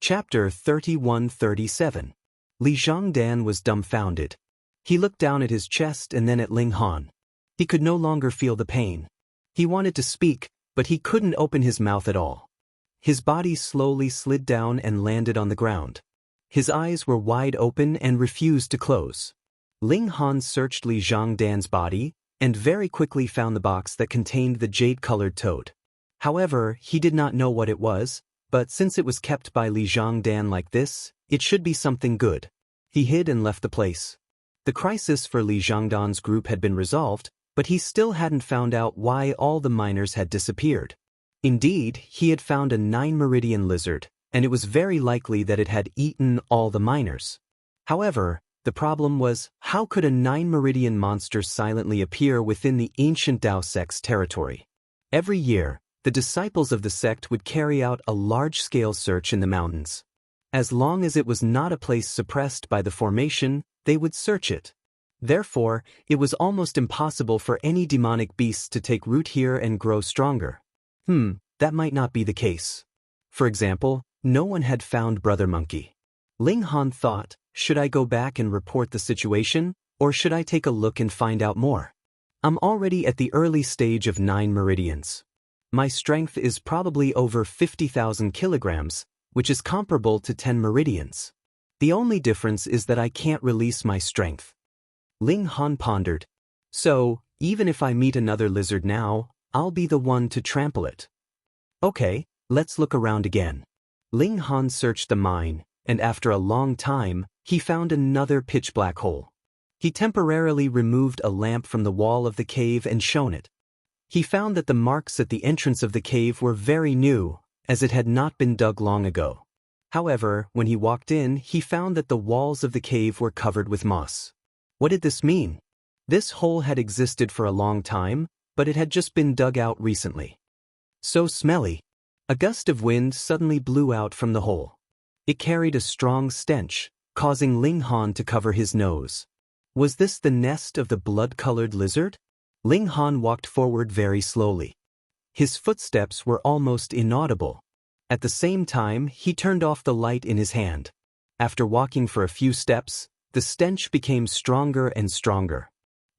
Chapter 31-37. Li Zhangdan was dumbfounded. He looked down at his chest and then at Ling Han. He could no longer feel the pain. He wanted to speak, but he couldn't open his mouth at all. His body slowly slid down and landed on the ground. His eyes were wide open and refused to close. Ling Han searched Li Zhangdan's body, and very quickly found the box that contained the jade-colored toad. However, he did not know what it was, but since it was kept by Li Zhangdan like this, it should be something good. He hid and left the place. The crisis for Li Zhangdan's group had been resolved, but he still hadn't found out why all the miners had disappeared. Indeed, he had found a 9-meridian lizard, and it was very likely that it had eaten all the miners. However, the problem was, how could a 9-meridian monster silently appear within the ancient Dao sect's territory? Every year, the disciples of the sect would carry out a large-scale search in the mountains. As long as it was not a place suppressed by the formation, they would search it. Therefore, it was almost impossible for any demonic beasts to take root here and grow stronger. That might not be the case. For example, no one had found Brother Monkey. Ling Han thought, should I go back and report the situation, or should I take a look and find out more? I'm already at the early stage of 9 meridians. My strength is probably over 50,000 kilograms, which is comparable to 10 meridians. The only difference is that I can't release my strength. Ling Han pondered. So, even if I meet another lizard now, I'll be the one to trample it. Okay, let's look around again. Ling Han searched the mine, and after a long time, he found another pitch-black hole. He temporarily removed a lamp from the wall of the cave and shone it. He found that the marks at the entrance of the cave were very new, as it had not been dug long ago. However, when he walked in, he found that the walls of the cave were covered with moss. What did this mean? This hole had existed for a long time, but it had just been dug out recently. So smelly. A gust of wind suddenly blew out from the hole. It carried a strong stench, causing Ling Han to cover his nose. Was this the nest of the blood-colored lizard? Ling Han walked forward very slowly. His footsteps were almost inaudible. At the same time, he turned off the light in his hand. After walking for a few steps, the stench became stronger and stronger.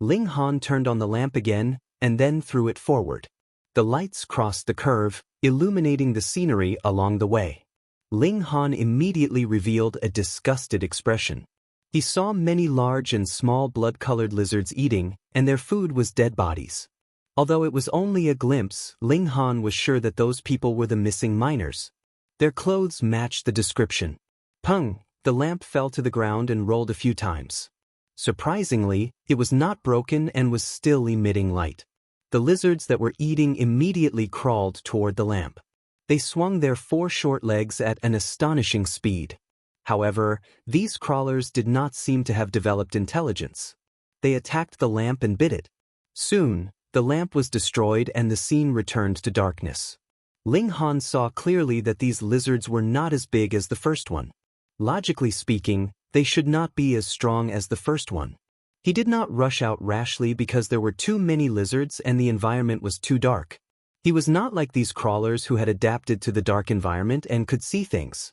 Ling Han turned on the lamp again, and then threw it forward. The lights crossed the curve, illuminating the scenery along the way. Ling Han immediately revealed a disgusted expression. He saw many large and small blood-colored lizards eating, and their food was dead bodies. Although it was only a glimpse, Ling Han was sure that those people were the missing miners. Their clothes matched the description. Pung! The lamp fell to the ground and rolled a few times. Surprisingly, it was not broken and was still emitting light. The lizards that were eating immediately crawled toward the lamp. They swung their 4 short legs at an astonishing speed. However, these crawlers did not seem to have developed intelligence. They attacked the lamp and bit it. Soon, the lamp was destroyed and the scene returned to darkness. Ling Han saw clearly that these lizards were not as big as the first one. Logically speaking, they should not be as strong as the first one. He did not rush out rashly because there were too many lizards and the environment was too dark. He was not like these crawlers who had adapted to the dark environment and could see things.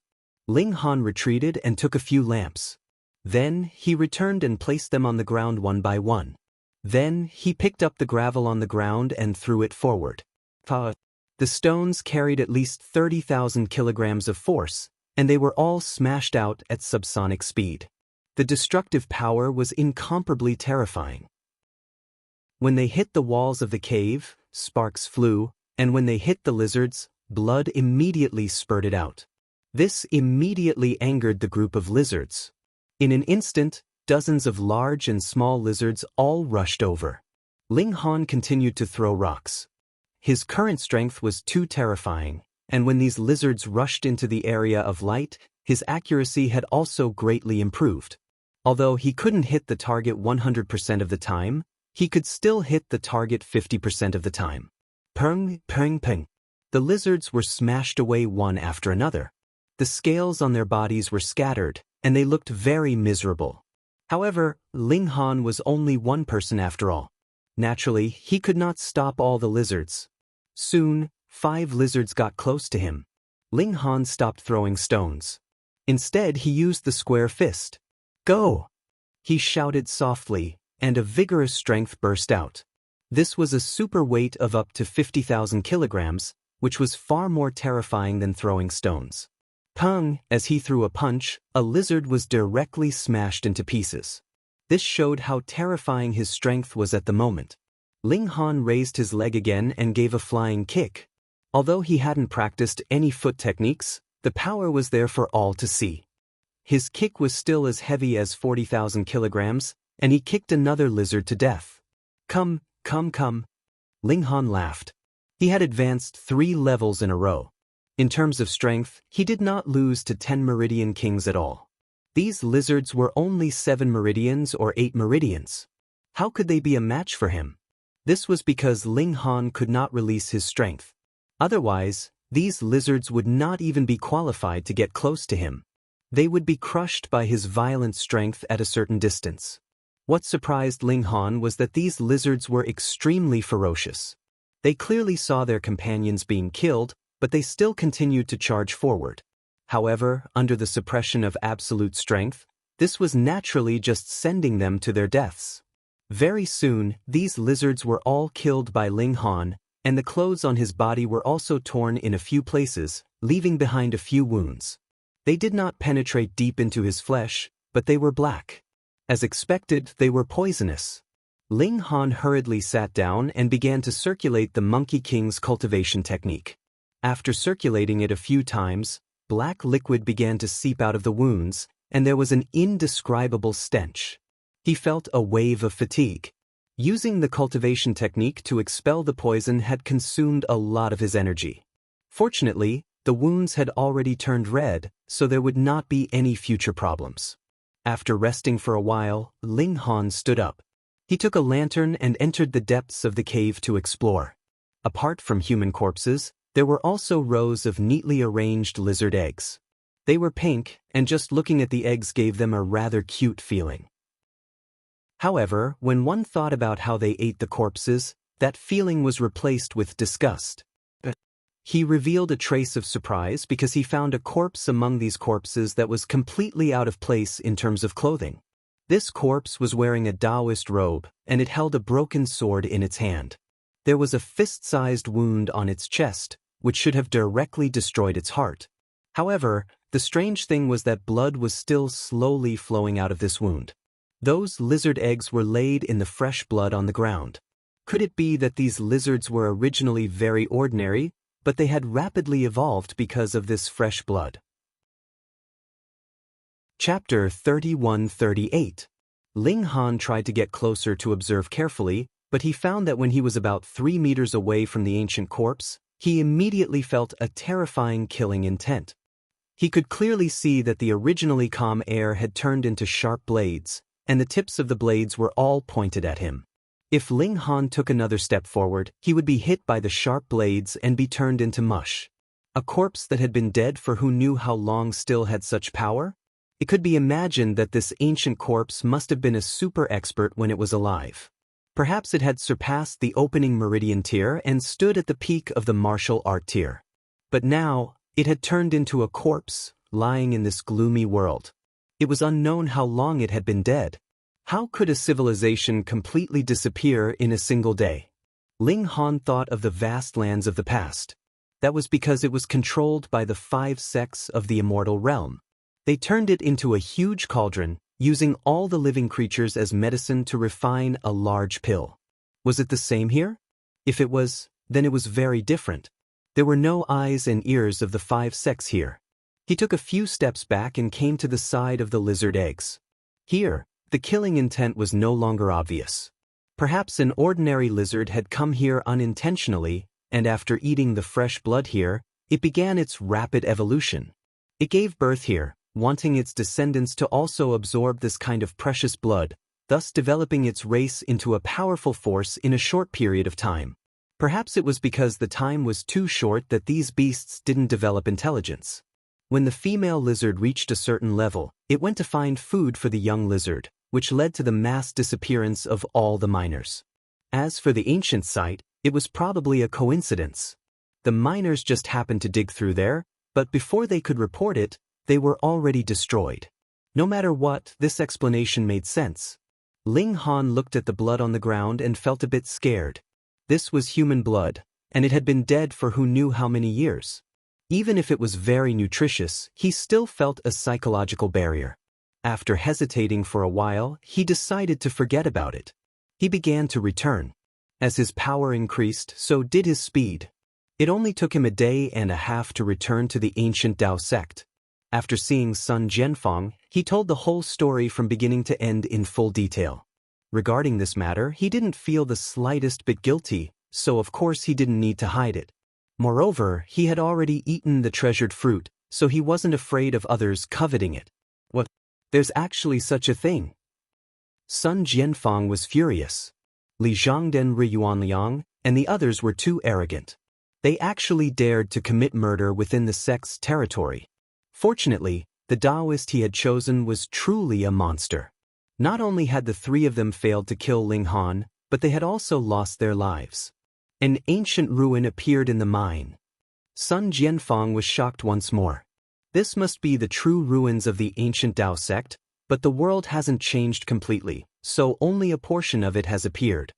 Ling Han retreated and took a few lamps. Then, he returned and placed them on the ground one by one. Then, he picked up the gravel on the ground and threw it forward. The stones carried at least 30,000 kilograms of force, and they were all smashed out at subsonic speed. The destructive power was incomparably terrifying. When they hit the walls of the cave, sparks flew, and when they hit the lizards, blood immediately spurted out. This immediately angered the group of lizards. In an instant, dozens of large and small lizards all rushed over. Ling Han continued to throw rocks. His current strength was too terrifying, and when these lizards rushed into the area of light, his accuracy had also greatly improved. Although he couldn't hit the target 100% of the time, he could still hit the target 50% of the time. Peng, peng, peng. The lizards were smashed away one after another. The scales on their bodies were scattered, and they looked very miserable. However, Ling Han was only one person after all. Naturally, he could not stop all the lizards. Soon, 5 lizards got close to him. Ling Han stopped throwing stones. Instead, he used the square fist. Go! He shouted softly, and a vigorous strength burst out. This was a super weight of up to 50,000 kilograms, which was far more terrifying than throwing stones. Pung! As he threw a punch, a lizard was directly smashed into pieces. This showed how terrifying his strength was at the moment. Ling Han raised his leg again and gave a flying kick. Although he hadn't practiced any foot techniques, the power was there for all to see. His kick was still as heavy as 40,000 kilograms, and he kicked another lizard to death. Come, come, come. Ling Han laughed. He had advanced 3 levels in a row. In terms of strength, he did not lose to 10 Meridian Kings at all. These lizards were only 7 meridians or 8 meridians. How could they be a match for him? This was because Ling Han could not release his strength. Otherwise, these lizards would not even be qualified to get close to him. They would be crushed by his violent strength at a certain distance. What surprised Ling Han was that these lizards were extremely ferocious. They clearly saw their companions being killed, but they still continued to charge forward. However, under the suppression of absolute strength, this was naturally just sending them to their deaths. Very soon, these lizards were all killed by Ling Han, and the clothes on his body were also torn in a few places, leaving behind a few wounds. They did not penetrate deep into his flesh, but they were black. As expected, they were poisonous. Ling Han hurriedly sat down and began to circulate the Monkey King's cultivation technique. After circulating it a few times, black liquid began to seep out of the wounds, and there was an indescribable stench. He felt a wave of fatigue. Using the cultivation technique to expel the poison had consumed a lot of his energy. Fortunately, the wounds had already turned red, so there would not be any future problems. After resting for a while, Ling Han stood up. He took a lantern and entered the depths of the cave to explore. Apart from human corpses, there were also rows of neatly arranged lizard eggs. They were pink, and just looking at the eggs gave them a rather cute feeling. However, when one thought about how they ate the corpses, that feeling was replaced with disgust. He revealed a trace of surprise because he found a corpse among these corpses that was completely out of place in terms of clothing. This corpse was wearing a Taoist robe, and it held a broken sword in its hand. There was a fist-sized wound on its chest, which should have directly destroyed its heart. However, the strange thing was that blood was still slowly flowing out of this wound. Those lizard eggs were laid in the fresh blood on the ground. Could it be that these lizards were originally very ordinary, but they had rapidly evolved because of this fresh blood? Chapter 31-38. Ling Han tried to get closer to observe carefully, but he found that when he was about 3 meters away from the ancient corpse, he immediately felt a terrifying killing intent. He could clearly see that the originally calm air had turned into sharp blades, and the tips of the blades were all pointed at him. If Ling Han took another step forward, he would be hit by the sharp blades and be turned into mush. A corpse that had been dead for who knew how long still had such power? It could be imagined that this ancient corpse must have been a super expert when it was alive. Perhaps it had surpassed the opening meridian tier and stood at the peak of the martial art tier. But now, it had turned into a corpse, lying in this gloomy world. It was unknown how long it had been dead. How could a civilization completely disappear in a single day? Ling Han thought of the vast lands of the past. That was because it was controlled by the 5 sects of the immortal realm. They turned it into a huge cauldron, using all the living creatures as medicine to refine a large pill. Was it the same here? If it was, then it was very different. There were no eyes and ears of the 5 sects here. He took a few steps back and came to the side of the lizard eggs. Here, the killing intent was no longer obvious. Perhaps an ordinary lizard had come here unintentionally, and after eating the fresh blood here, it began its rapid evolution. It gave birth here, wanting its descendants to also absorb this kind of precious blood, thus developing its race into a powerful force in a short period of time. Perhaps it was because the time was too short that these beasts didn't develop intelligence. When the female lizard reached a certain level, it went to find food for the young lizard, which led to the mass disappearance of all the miners. As for the ancient site, it was probably a coincidence. The miners just happened to dig through there, but before they could report it, they were already destroyed. No matter what, this explanation made sense. Ling Han looked at the blood on the ground and felt a bit scared. This was human blood, and it had been dead for who knew how many years. Even if it was very nutritious, he still felt a psychological barrier. After hesitating for a while, he decided to forget about it. He began to return. As his power increased, so did his speed. It only took him a day and a half to return to the ancient Tao sect. After seeing Sun Jianfang, he told the whole story from beginning to end in full detail. Regarding this matter, he didn't feel the slightest bit guilty, so of course he didn't need to hide it. Moreover, he had already eaten the treasured fruit, so he wasn't afraid of others coveting it. What? There's actually such a thing. Sun Jianfang was furious. Li Zhangden, Ri Yuanliang, and the others were too arrogant. They actually dared to commit murder within the sect's territory. Fortunately, the Taoist he had chosen was truly a monster. Not only had the 3 of them failed to kill Ling Han, but they had also lost their lives. An ancient ruin appeared in the mine. Sun Jianfang was shocked once more. This must be the true ruins of the ancient Tao sect, but the world hasn't changed completely, so only a portion of it has appeared.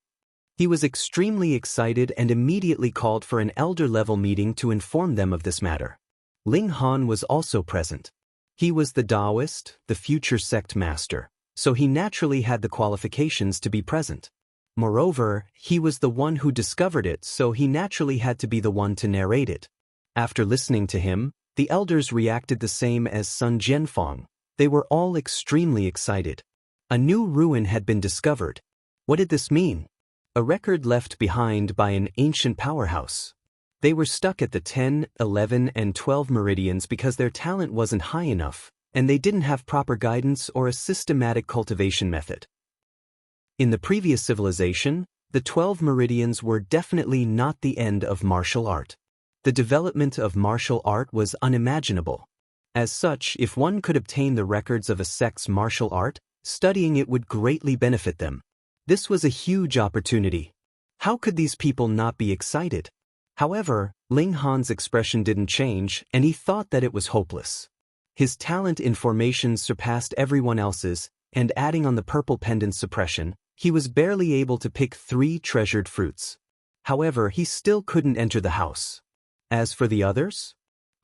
He was extremely excited and immediately called for an elder-level meeting to inform them of this matter. Ling Han was also present. He was the Taoist, the future sect master, so he naturally had the qualifications to be present. Moreover, he was the one who discovered it, so he naturally had to be the one to narrate it. After listening to him, the elders reacted the same as Sun Jianfang. They were all extremely excited. A new ruin had been discovered. What did this mean? A record left behind by an ancient powerhouse. They were stuck at the 10, 11, and 12 meridians because their talent wasn't high enough, and they didn't have proper guidance or a systematic cultivation method. In the previous civilization, the 12 meridians were definitely not the end of martial art. The development of martial art was unimaginable. As such, if one could obtain the records of a sect's martial art, studying it would greatly benefit them. This was a huge opportunity. How could these people not be excited? However, Ling Han's expression didn't change, and he thought that it was hopeless. His talent in formations surpassed everyone else's, and adding on the purple pendant suppression, he was barely able to pick 3 treasured fruits. However, he still couldn't enter the house. As for the others?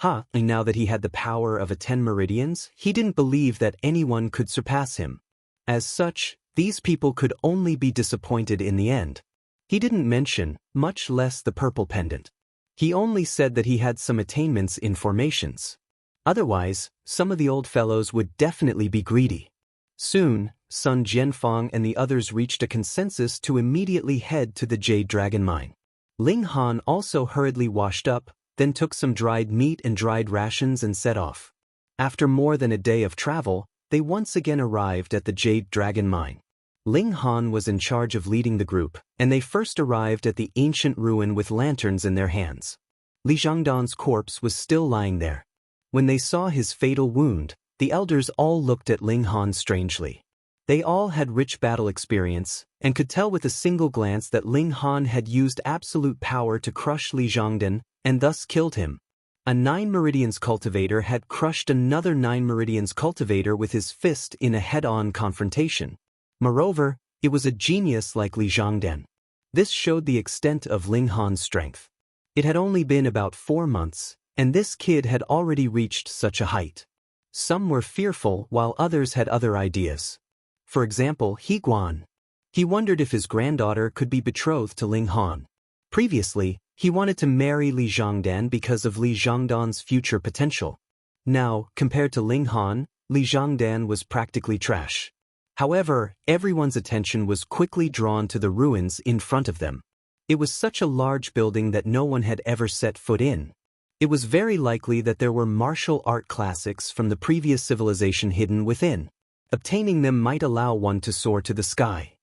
Now that he had the power of a 10 meridians, he didn't believe that anyone could surpass him. As such, these people could only be disappointed in the end. He didn't mention, much less the purple pendant. He only said that he had some attainments in formations. Otherwise, some of the old fellows would definitely be greedy. Soon, Sun Jianfang and the others reached a consensus to immediately head to the Jade Dragon Mine. Ling Han also hurriedly washed up, then took some dried meat and dried rations and set off. After more than a day of travel, they once again arrived at the Jade Dragon Mine. Ling Han was in charge of leading the group, and they first arrived at the ancient ruin with lanterns in their hands. Li Zhangdan's corpse was still lying there. When they saw his fatal wound, the elders all looked at Ling Han strangely. They all had rich battle experience, and could tell with a single glance that Ling Han had used absolute power to crush Li Zhangdan, and thus killed him. A 9 Meridians cultivator had crushed another 9 Meridians cultivator with his fist in a head-on confrontation. Moreover, it was a genius like Li Zhongdan. This showed the extent of Ling Han's strength. It had only been about 4 months, and this kid had already reached such a height. Some were fearful while others had other ideas. For example, He Guan. He wondered if his granddaughter could be betrothed to Ling Han. Previously, he wanted to marry Li Zhongdan because of Li Zhongdan's future potential. Now, compared to Ling Han, Li Zhongdan was practically trash. However, everyone's attention was quickly drawn to the ruins in front of them. It was such a large building that no one had ever set foot in. It was very likely that there were martial art classics from the previous civilization hidden within. Obtaining them might allow one to soar to the sky.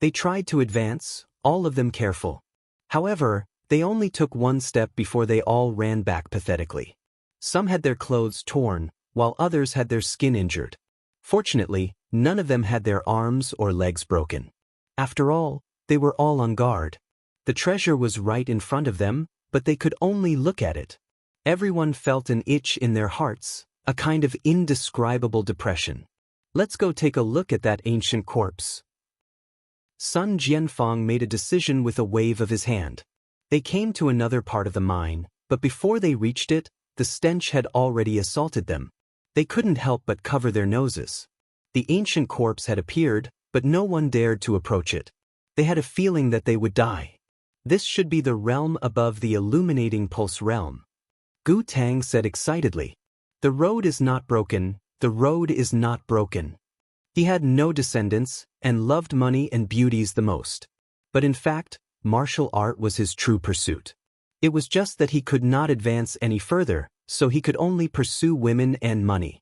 They tried to advance, all of them careful. However, they only took one step before they all ran back pathetically. Some had their clothes torn, while others had their skin injured. Fortunately, none of them had their arms or legs broken. After all, they were all on guard. The treasure was right in front of them, but they could only look at it. Everyone felt an itch in their hearts, a kind of indescribable depression. Let's go take a look at that ancient corpse. Sun Jianfang made a decision with a wave of his hand. They came to another part of the mine, but before they reached it, the stench had already assaulted them. They couldn't help but cover their noses. The ancient corpse had appeared, but no one dared to approach it. They had a feeling that they would die. This should be the realm above the illuminating pulse realm. Gu Tang said excitedly. The road is not broken, the road is not broken. He had no descendants, and loved money and beauties the most. But in fact, martial art was his true pursuit. It was just that he could not advance any further, so he could only pursue women and money.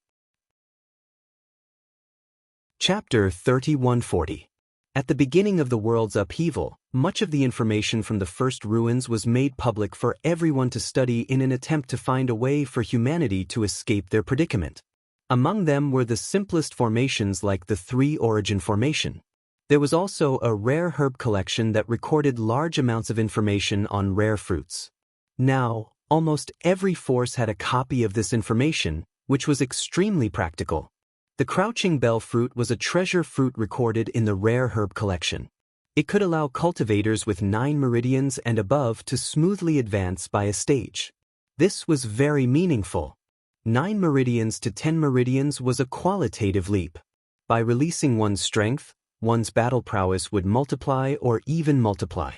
Chapter 3140. At the beginning of the world's upheaval, much of the information from the first ruins was made public for everyone to study in an attempt to find a way for humanity to escape their predicament. Among them were the simplest formations like the 3 Origin Formation. There was also a rare herb collection that recorded large amounts of information on rare fruits. Now, almost every force had a copy of this information, which was extremely practical. The crouching bell fruit was a treasure fruit recorded in the rare herb collection. It could allow cultivators with 9 meridians and above to smoothly advance by a stage. This was very meaningful. 9 meridians to 10 meridians was a qualitative leap. By releasing one's strength, one's battle prowess would multiply or even multiply.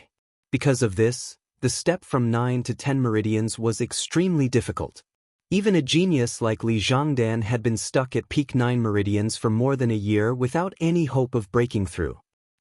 Because of this, the step from 9 to 10 meridians was extremely difficult. Even a genius like Li Zhongdan had been stuck at peak 9 meridians for more than a year without any hope of breaking through.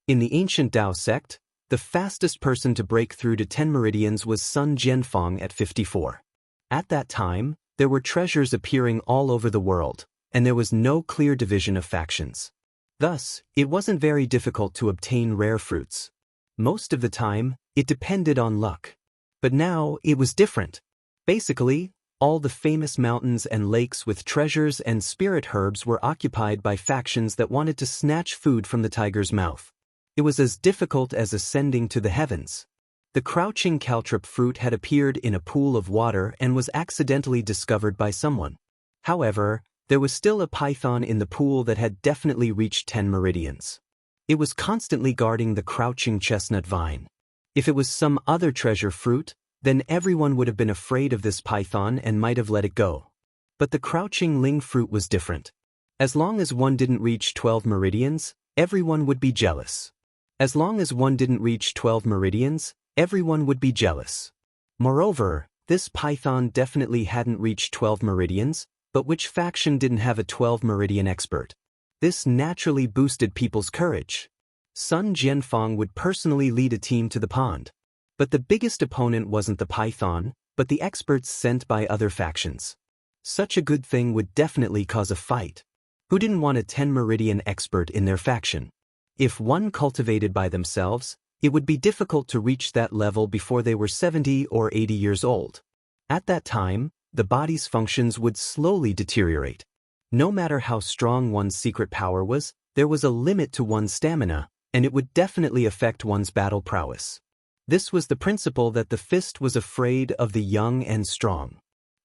In the ancient Tao sect, the fastest person to break through to 10 meridians was Sun Jianfang at 54. At that time, there were treasures appearing all over the world, and there was no clear division of factions. Thus, it wasn't very difficult to obtain rare fruits. Most of the time, it depended on luck. But now, it was different. Basically, all the famous mountains and lakes with treasures and spirit herbs were occupied by factions that wanted to snatch food from the tiger's mouth. It was as difficult as ascending to the heavens. The crouching caltrop fruit had appeared in a pool of water and was accidentally discovered by someone. However, there was still a python in the pool that had definitely reached 10 meridians. It was constantly guarding the crouching chestnut vine. If it was some other treasure fruit, then everyone would have been afraid of this python and might have let it go. But the crouching ling fruit was different. As long as one didn't reach 12 meridians, everyone would be jealous. As long as one didn't reach 12 meridians, everyone would be jealous. Moreover, this python definitely hadn't reached 12 meridians, but which faction didn't have a 12 meridian expert? This naturally boosted people's courage. Sun Jianfang would personally lead a team to the pond. But the biggest opponent wasn't the python, but the experts sent by other factions. Such a good thing would definitely cause a fight. Who didn't want a 10 meridian expert in their faction? If one cultivated by themselves, it would be difficult to reach that level before they were 70 or 80 years old. At that time, the body's functions would slowly deteriorate. No matter how strong one's secret power was, there was a limit to one's stamina, and it would definitely affect one's battle prowess. This was the principle that the fist was afraid of the young and strong.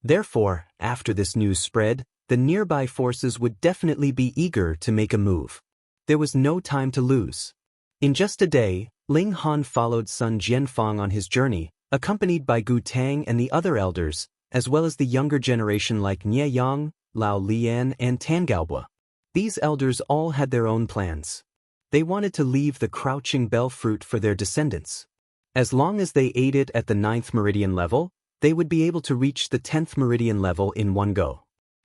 Therefore, after this news spread, the nearby forces would definitely be eager to make a move. There was no time to lose. In just a day, Ling Han followed Sun Jianfang on his journey, accompanied by Gu Tang and the other elders, as well as the younger generation like Nie Yang, Lao Lian and Tan Gaobua. These elders all had their own plans. They wanted to leave the crouching bell fruit for their descendants. As long as they ate it at the 9th meridian level, they would be able to reach the 10th meridian level in one go.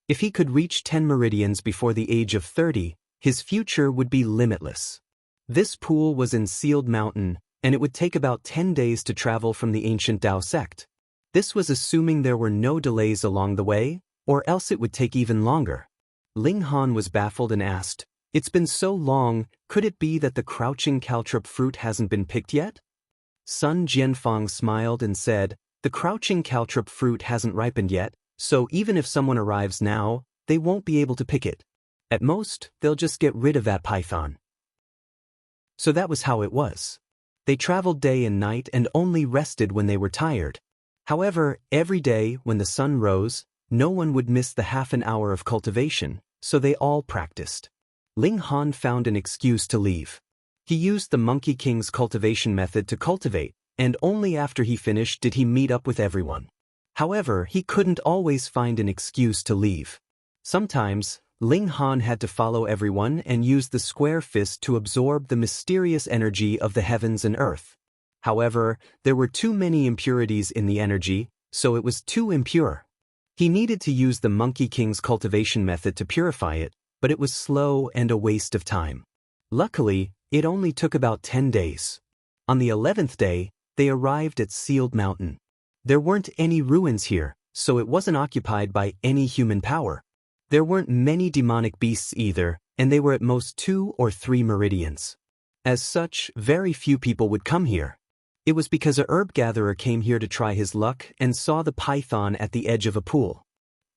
If he could reach 10 meridians before the age of 30, his future would be limitless. This pool was in Sealed Mountain, and it would take about 10 days to travel from the ancient Tao sect. This was assuming there were no delays along the way, or else it would take even longer. Ling Han was baffled and asked, "It's been so long, could it be that the crouching caltrop fruit hasn't been picked yet?" Sun Jianfang smiled and said, "The crouching caltrop fruit hasn't ripened yet, so even if someone arrives now, they won't be able to pick it. At most, they'll just get rid of that python." So that was how it was. They traveled day and night and only rested when they were tired. However, every day, when the sun rose, no one would miss the half an hour of cultivation, so they all practiced. Ling Han found an excuse to leave. He used the Monkey King's cultivation method to cultivate, and only after he finished did he meet up with everyone. However, he couldn't always find an excuse to leave. Sometimes, Ling Han had to follow everyone and use the square fist to absorb the mysterious energy of the heavens and earth. However, there were too many impurities in the energy, so it was too impure. He needed to use the Monkey King's cultivation method to purify it, but it was slow and a waste of time. Luckily, it only took about 10 days. On the 11th day, they arrived at Sealed Mountain. There weren't any ruins here, so it wasn't occupied by any human power. There weren't many demonic beasts either, and they were at most 2 or 3 meridians. As such, very few people would come here. It was because a herb gatherer came here to try his luck and saw the python at the edge of a pool.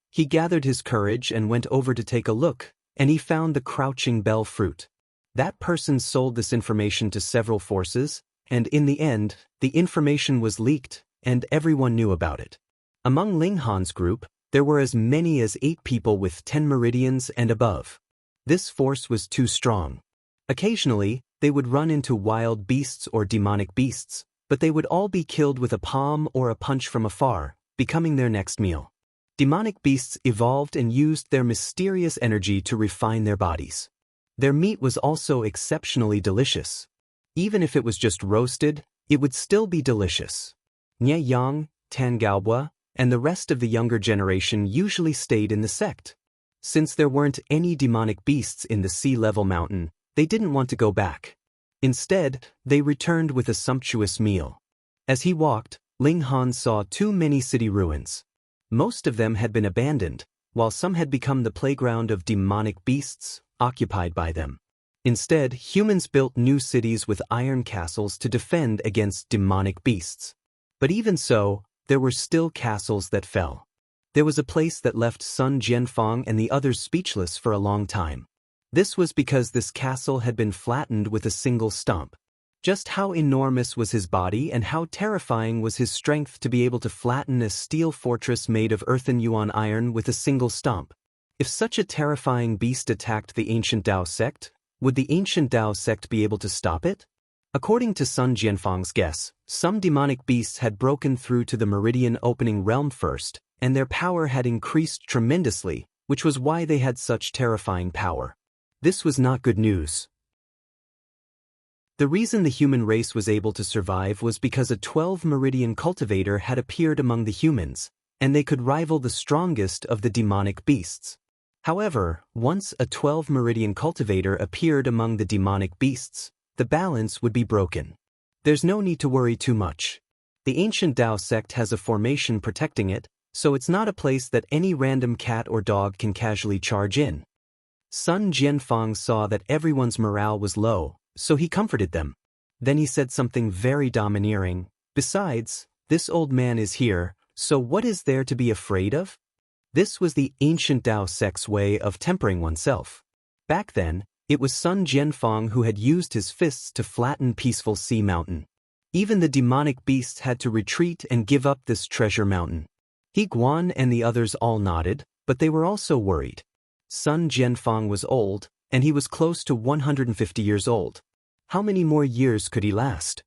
He gathered his courage and went over to take a look, and he found the crouching bell fruit. That person sold this information to several forces, and in the end, the information was leaked, and everyone knew about it. Among Ling Han's group, there were as many as 8 people with 10 meridians and above. This force was too strong. Occasionally, they would run into wild beasts or demonic beasts, but they would all be killed with a palm or a punch from afar, becoming their next meal. Demonic beasts evolved and used their mysterious energy to refine their bodies. Their meat was also exceptionally delicious. Even if it was just roasted, it would still be delicious. Nie Yang, Tan Gaobua, and the rest of the younger generation usually stayed in the sect. Since there weren't any demonic beasts in the sea-level mountain, they didn't want to go back. Instead, they returned with a sumptuous meal. As he walked, Ling Han saw too many city ruins. Most of them had been abandoned, while some had become the playground of demonic beasts, occupied by them. Instead, humans built new cities with iron castles to defend against demonic beasts. But even so, there were still castles that fell. There was a place that left Sun Jianfang and the others speechless for a long time. This was because this castle had been flattened with a single stomp. Just how enormous was his body and how terrifying was his strength to be able to flatten a steel fortress made of earthen yuan iron with a single stomp? If such a terrifying beast attacked the ancient Tao sect, would the ancient Tao sect be able to stop it? According to Sun Jianfang's guess, some demonic beasts had broken through to the meridian opening realm first, and their power had increased tremendously, which was why they had such terrifying power. This was not good news. The reason the human race was able to survive was because a 12-meridian cultivator had appeared among the humans, and they could rival the strongest of the demonic beasts. However, once a 12-meridian cultivator appeared among the demonic beasts, the balance would be broken. There's no need to worry too much. The ancient Tao sect has a formation protecting it, so it's not a place that any random cat or dog can casually charge in. Sun Jianfang saw that everyone's morale was low, so he comforted them. Then he said something very domineering. "Besides, this old man is here, so what is there to be afraid of?" This was the ancient Tao sect's way of tempering oneself. Back then, it was Sun Jianfang who had used his fists to flatten peaceful sea mountain. Even the demonic beasts had to retreat and give up this treasure mountain. He Guan and the others all nodded, but they were also worried. Sun Jianfang was old, and he was close to 150 years old. How many more years could he last?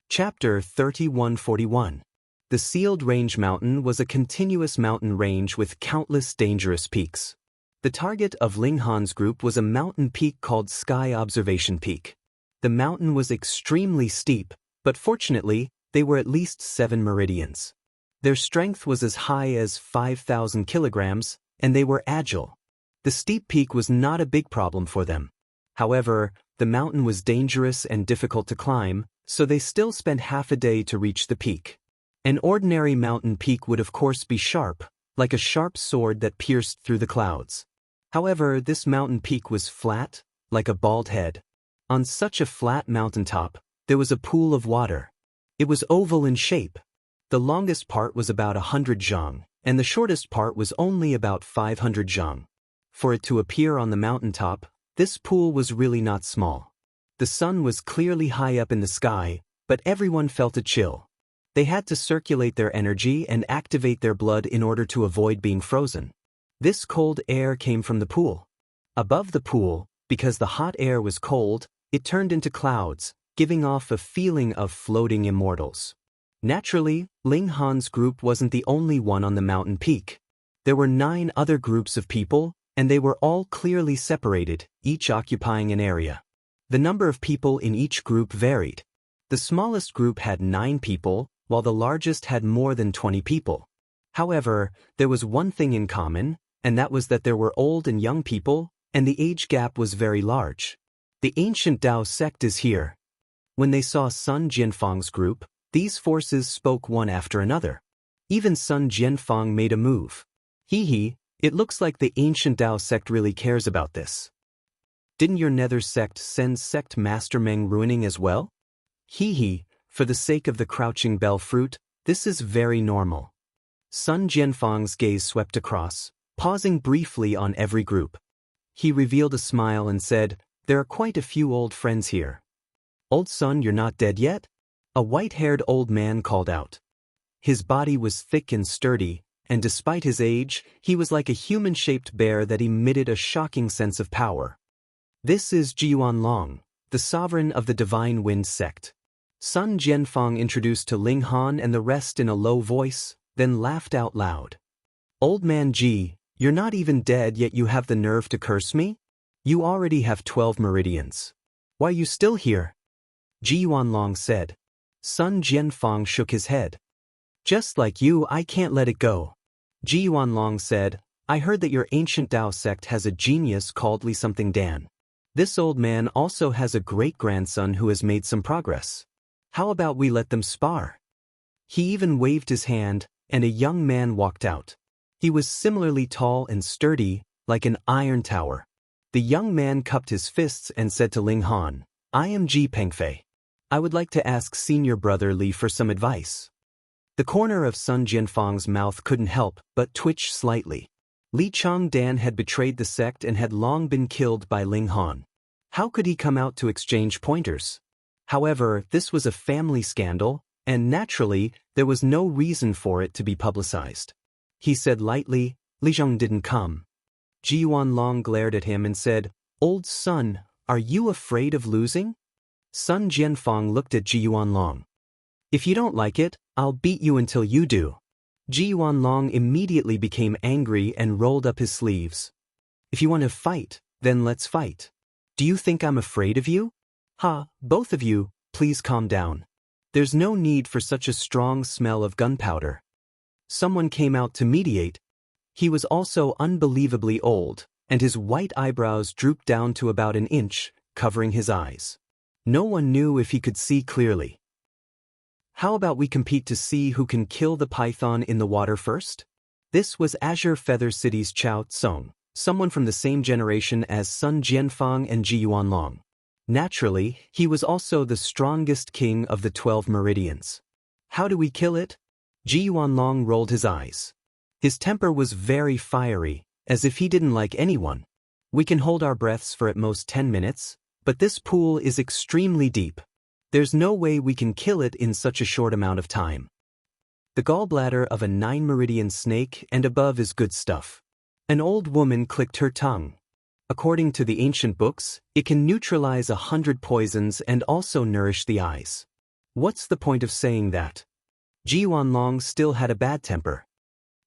Chapter 3141. The Sealed Range Mountain was a continuous mountain range with countless dangerous peaks. The target of Ling Han's group was a mountain peak called Sky Observation Peak. The mountain was extremely steep, but fortunately, they were at least 7 meridians. Their strength was as high as 5,000 kilograms, and they were agile. The steep peak was not a big problem for them. However, the mountain was dangerous and difficult to climb, so they still spent half a day to reach the peak. An ordinary mountain peak would of course be sharp, like a sharp sword that pierced through the clouds. However, this mountain peak was flat, like a bald head. On such a flat mountaintop, there was a pool of water. It was oval in shape. The longest part was about 100 zhang, and the shortest part was only about 500 zhang. For it to appear on the mountaintop, this pool was really not small. The sun was clearly high up in the sky, but everyone felt a chill. They had to circulate their energy and activate their blood in order to avoid being frozen. This cold air came from the pool. Above the pool, because the hot air was cold, it turned into clouds, giving off a feeling of floating immortals. Naturally, Ling Han's group wasn't the only one on the mountain peak. There were 9 other groups of people, and they were all clearly separated, each occupying an area. The number of people in each group varied. The smallest group had 9 people, while the largest had more than 20 people. However, there was one thing in common, and that was that there were old and young people, and the age gap was very large. The ancient Dao sect is here. When they saw Sun Jianfang's group, these forces spoke one after another. Even Sun Jianfang made a move. Hee, it looks like the ancient Dao sect really cares about this. Didn't your nether sect send sect Master Meng ruining as well? Hee, for the sake of the crouching bell fruit, this is very normal. Sun Jianfang's gaze swept across, pausing briefly on every group. He revealed a smile and said, "There are quite a few old friends here." "Old Sun, you're not dead yet?" A white-haired old man called out. His body was thick and sturdy, and despite his age, he was like a human-shaped bear that emitted a shocking sense of power. "This is Jiyuan Long, the sovereign of the Divine Wind sect." Sun Jianfang introduced to Ling Han and the rest in a low voice, then laughed out loud. "Old man Ji, you're not even dead yet you have the nerve to curse me? You already have 12 meridians. Why are you still here?" Jiyuan Long said. Sun Jianfang shook his head. "Just like you, I can't let it go." Jiyuan Long said, "I heard that your ancient Dao sect has a genius called Li something Dan. This old man also has a great-grandson who has made some progress. How about we let them spar?" He even waved his hand, and a young man walked out. He was similarly tall and sturdy, like an iron tower. The young man cupped his fists and said to Ling Han, "I am Ji Pengfei. I would like to ask senior brother Li for some advice." The corner of Sun Jianfang's mouth couldn't help but twitch slightly. Li Changdan had betrayed the sect and had long been killed by Ling Han. How could he come out to exchange pointers? However, this was a family scandal, and naturally, there was no reason for it to be publicized. He said lightly, "Li Zhang didn't come." Jiyuan Long glared at him and said, "Old Sun, are you afraid of losing?" Sun Jianfang looked at Jiyuan Long. "If you don't like it, I'll beat you until you do." Jiyuan Long immediately became angry and rolled up his sleeves. "If you want to fight, then let's fight. Do you think I'm afraid of you? Ha, both of you, please calm down. There's no need for such a strong smell of gunpowder." Someone came out to mediate. He was also unbelievably old, and his white eyebrows drooped down to about an inch, covering his eyes. No one knew if he could see clearly. "How about we compete to see who can kill the python in the water first?" This was Azure Feather City's Chao Tsong, someone from the same generation as Sun Jianfang and Jiyuan Long. Naturally, he was also the strongest king of the 12 meridians. "How do we kill it?" Jiyuan Long rolled his eyes. His temper was very fiery, as if he didn't like anyone. "We can hold our breaths for at most 10 minutes, but this pool is extremely deep. There's no way we can kill it in such a short amount of time. The gallbladder of a 9-meridian snake and above is good stuff. An old woman clicked her tongue. According to the ancient books, it can neutralize 100 poisons and also nourish the eyes. What's the point of saying that? Ji Yuanlong still had a bad temper.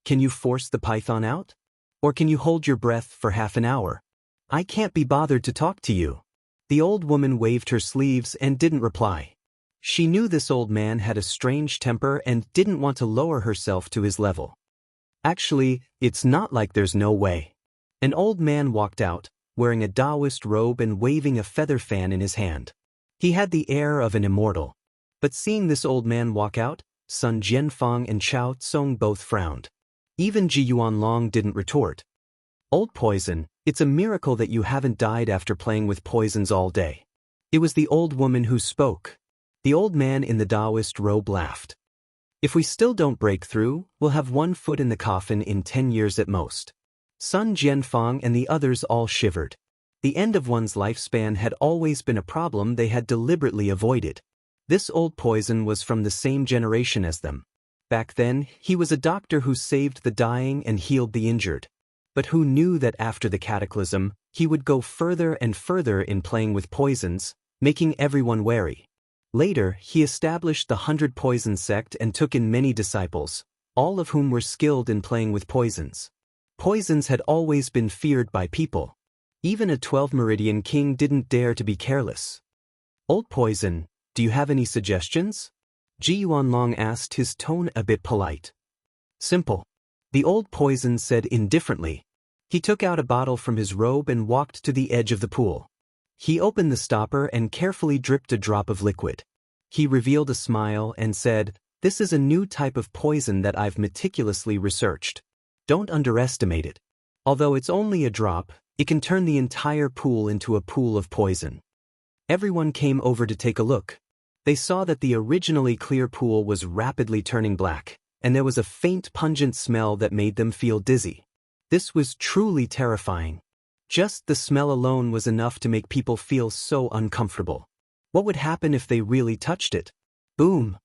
Can you force the python out? Or can you hold your breath for half an hour? I can't be bothered to talk to you. The old woman waved her sleeves and didn't reply. She knew this old man had a strange temper and didn't want to lower herself to his level. Actually, it's not like there's no way. An old man walked out, wearing a Taoist robe and waving a feather fan in his hand. He had the air of an immortal. But seeing this old man walk out, Sun Jianfang and Chao Tsung both frowned. Even Ji Yuanlong didn't retort. Old poison, it's a miracle that you haven't died after playing with poisons all day. It was the old woman who spoke. The old man in the Taoist robe laughed. If we still don't break through, we'll have one foot in the coffin in 10 years at most. Sun Jianfang and the others all shivered. The end of one's lifespan had always been a problem they had deliberately avoided. This old poison was from the same generation as them. Back then, he was a doctor who saved the dying and healed the injured. But who knew that after the cataclysm, he would go further and further in playing with poisons, making everyone wary. Later, he established the 100 Poison sect and took in many disciples, all of whom were skilled in playing with poisons. Poisons had always been feared by people. Even a 12-meridian king didn't dare to be careless. Old poison, do you have any suggestions? Ji Yuanlong asked, his tone a bit polite. Simple. The old poison said indifferently. He took out a bottle from his robe and walked to the edge of the pool. He opened the stopper and carefully dripped a drop of liquid. He revealed a smile and said, "This is a new type of poison that I've meticulously researched. Don't underestimate it. Although it's only a drop, it can turn the entire pool into a pool of poison." Everyone came over to take a look. They saw that the originally clear pool was rapidly turning black, and there was a faint pungent smell that made them feel dizzy. This was truly terrifying. Just the smell alone was enough to make people feel so uncomfortable. What would happen if they really touched it? Boom!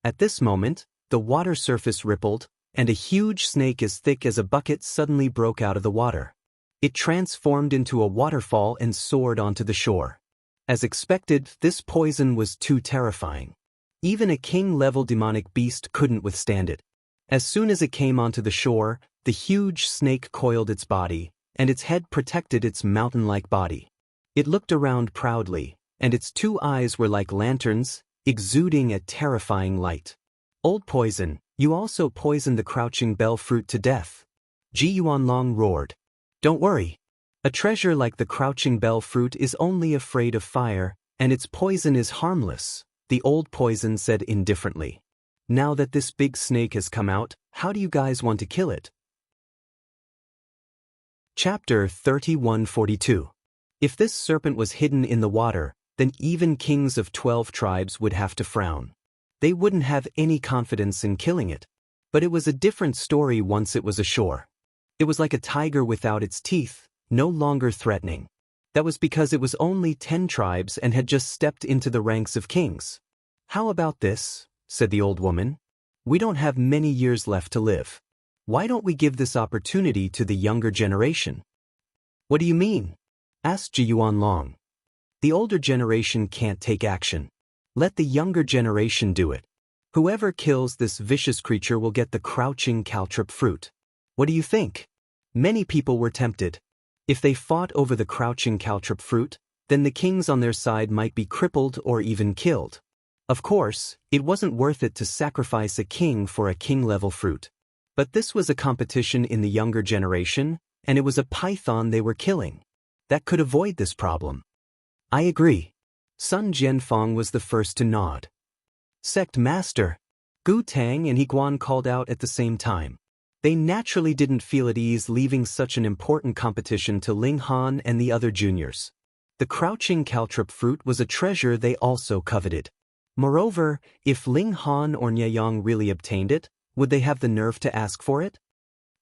At this moment, the water surface rippled, and a huge snake as thick as a bucket suddenly broke out of the water. It transformed into a waterfall and soared onto the shore. As expected, this poison was too terrifying. Even a king-level demonic beast couldn't withstand it. As soon as it came onto the shore, the huge snake coiled its body, and its head protected its mountain-like body. It looked around proudly, and its two eyes were like lanterns, exuding a terrifying light. Old poison, you also poisoned the crouching bell fruit to death. Ji Yuanlong roared. Don't worry. A treasure like the crouching bell fruit is only afraid of fire, and its poison is harmless, the old poison said indifferently. Now that this big snake has come out, how do you guys want to kill it? Chapter 3142. If this serpent was hidden in the water, then even kings of 12 tribes would have to frown. They wouldn't have any confidence in killing it. But it was a different story once it was ashore. It was like a tiger without its teeth, no longer threatening. That was because it was only 10 tribes and had just stepped into the ranks of kings. How about this? Said the old woman. We don't have many years left to live. Why don't we give this opportunity to the younger generation? What do you mean? Asked Ji Yuanlong. The older generation can't take action. Let the younger generation do it. Whoever kills this vicious creature will get the crouching caltrop fruit. What do you think? Many people were tempted. If they fought over the crouching caltrop fruit, then the kings on their side might be crippled or even killed. Of course, it wasn't worth it to sacrifice a king for a king-level fruit. But this was a competition in the younger generation, and it was a python they were killing. That could avoid this problem. I agree. Sun Jianfang was the first to nod. Sect Master. Gu Tang and He Guan called out at the same time. They naturally didn't feel at ease leaving such an important competition to Ling Han and the other juniors. The crouching caltrop fruit was a treasure they also coveted. Moreover, if Ling Han or Nyayang really obtained it, would they have the nerve to ask for it?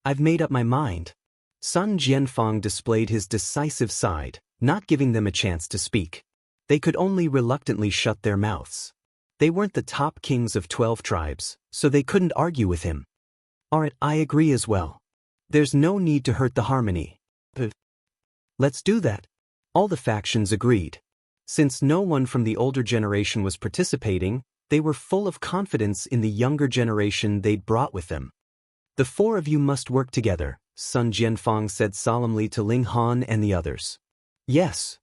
I've made up my mind. Sun Jianfang displayed his decisive side, not giving them a chance to speak. They could only reluctantly shut their mouths. They weren't the top kings of 12 tribes, so they couldn't argue with him. Alright, I agree as well. There's no need to hurt the harmony. Let's do that. All the factions agreed. Since no one from the older generation was participating, they were full of confidence in the younger generation they'd brought with them. The four of you must work together, Sun Jianfang said solemnly to Ling Han and the others. Yes.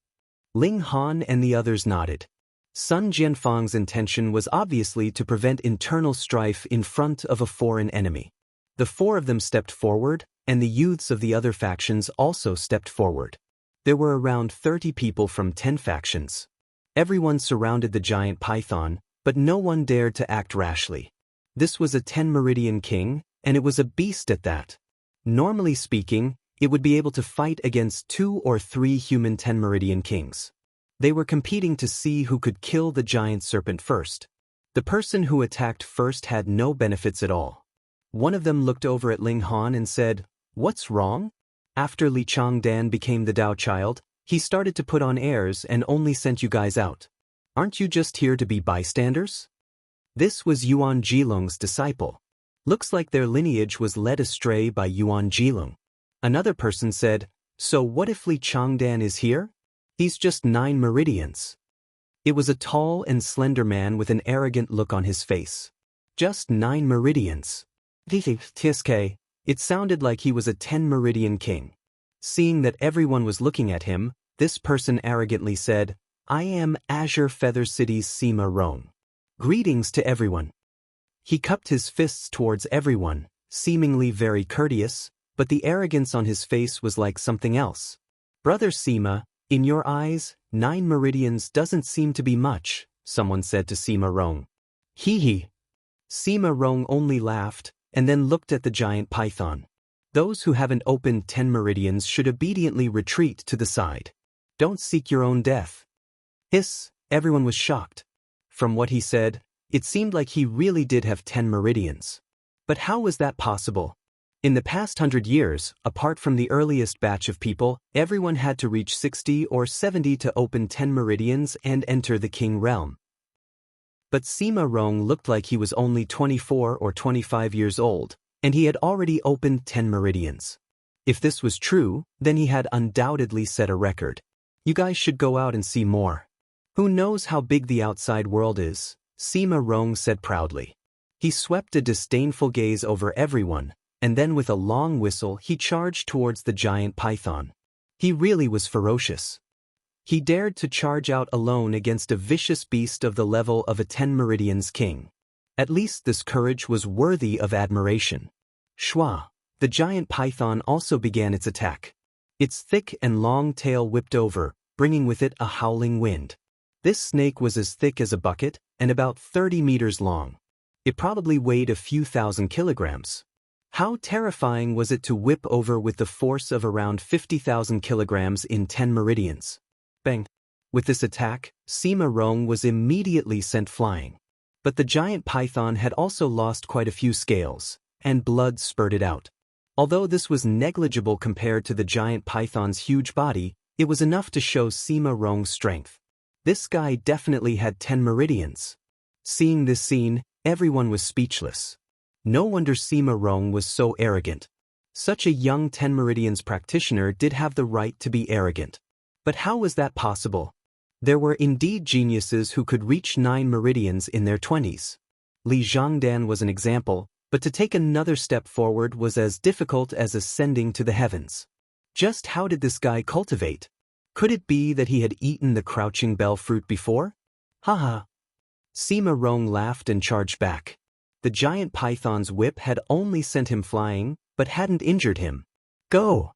Ling Han and the others nodded. Sun Jianfang's intention was obviously to prevent internal strife in front of a foreign enemy. The four of them stepped forward, and the youths of the other factions also stepped forward. There were around 30 people from 10 factions. Everyone surrounded the giant python, but no one dared to act rashly. This was a 10-meridian king, and it was a beast at that. Normally speaking, it would be able to fight against 2 or 3 human 10-meridian kings. They were competing to see who could kill the giant serpent first. The person who attacked first had no benefits at all. One of them looked over at Ling Han and said, "What's wrong?" After Li Changdan became the Dao child, he started to put on airs and only sent you guys out. Aren't you just here to be bystanders? This was Yuan Jilong's disciple. Looks like their lineage was led astray by Yuan Jilong. Another person said, "So what if Li Changdan is here? He's just 9 meridians." It was a tall and slender man with an arrogant look on his face. Just 9 meridians. Tiske, it sounded like he was a 10-meridian king. Seeing that everyone was looking at him, this person arrogantly said, "I am Azure Feather City's Sima Rong. Greetings to everyone." He cupped his fists towards everyone, seemingly very courteous, but the arrogance on his face was like something else. "Brother Sima, in your eyes, 9 meridians doesn't seem to be much," someone said to Sima Rong. Hee. Sima Rong only laughed, and then looked at the giant python. Those who haven't opened 10 meridians should obediently retreat to the side. Don't seek your own death. Hiss, everyone was shocked. From what he said, it seemed like he really did have 10 meridians. But how was that possible? In the past 100 years, apart from the earliest batch of people, everyone had to reach 60 or 70 to open 10 meridians and enter the king realm. But Sima Rong looked like he was only 24 or 25 years old, and he had already opened 10 meridians. If this was true, then he had undoubtedly set a record. You guys should go out and see more. Who knows how big the outside world is, Sima Rong said proudly. He swept a disdainful gaze over everyone, and then with a long whistle he charged towards the giant python. He really was ferocious. He dared to charge out alone against a vicious beast of the level of a 10 meridians king. At least this courage was worthy of admiration. Shwa, the giant python also began its attack. Its thick and long tail whipped over, bringing with it a howling wind. This snake was as thick as a bucket and about 30 meters long. It probably weighed a few thousand kilograms. How terrifying was it to whip over with the force of around 50,000 kilograms in 10 meridians? Bang! With this attack, Sima Rong was immediately sent flying. But the giant python had also lost quite a few scales, and blood spurted out. Although this was negligible compared to the giant python's huge body, it was enough to show Sima Rong's strength. This guy definitely had 10 meridians. Seeing this scene, everyone was speechless. No wonder Sima Rong was so arrogant. Such a young 10 meridians practitioner did have the right to be arrogant. But how was that possible? There were indeed geniuses who could reach 9 meridians in their 20s. Li Zhangdan was an example, but to take another step forward was as difficult as ascending to the heavens. Just how did this guy cultivate? Could it be that he had eaten the crouching bell fruit before? Haha. Sima Rong laughed and charged back. The giant python's whip had only sent him flying, but hadn't injured him. Go!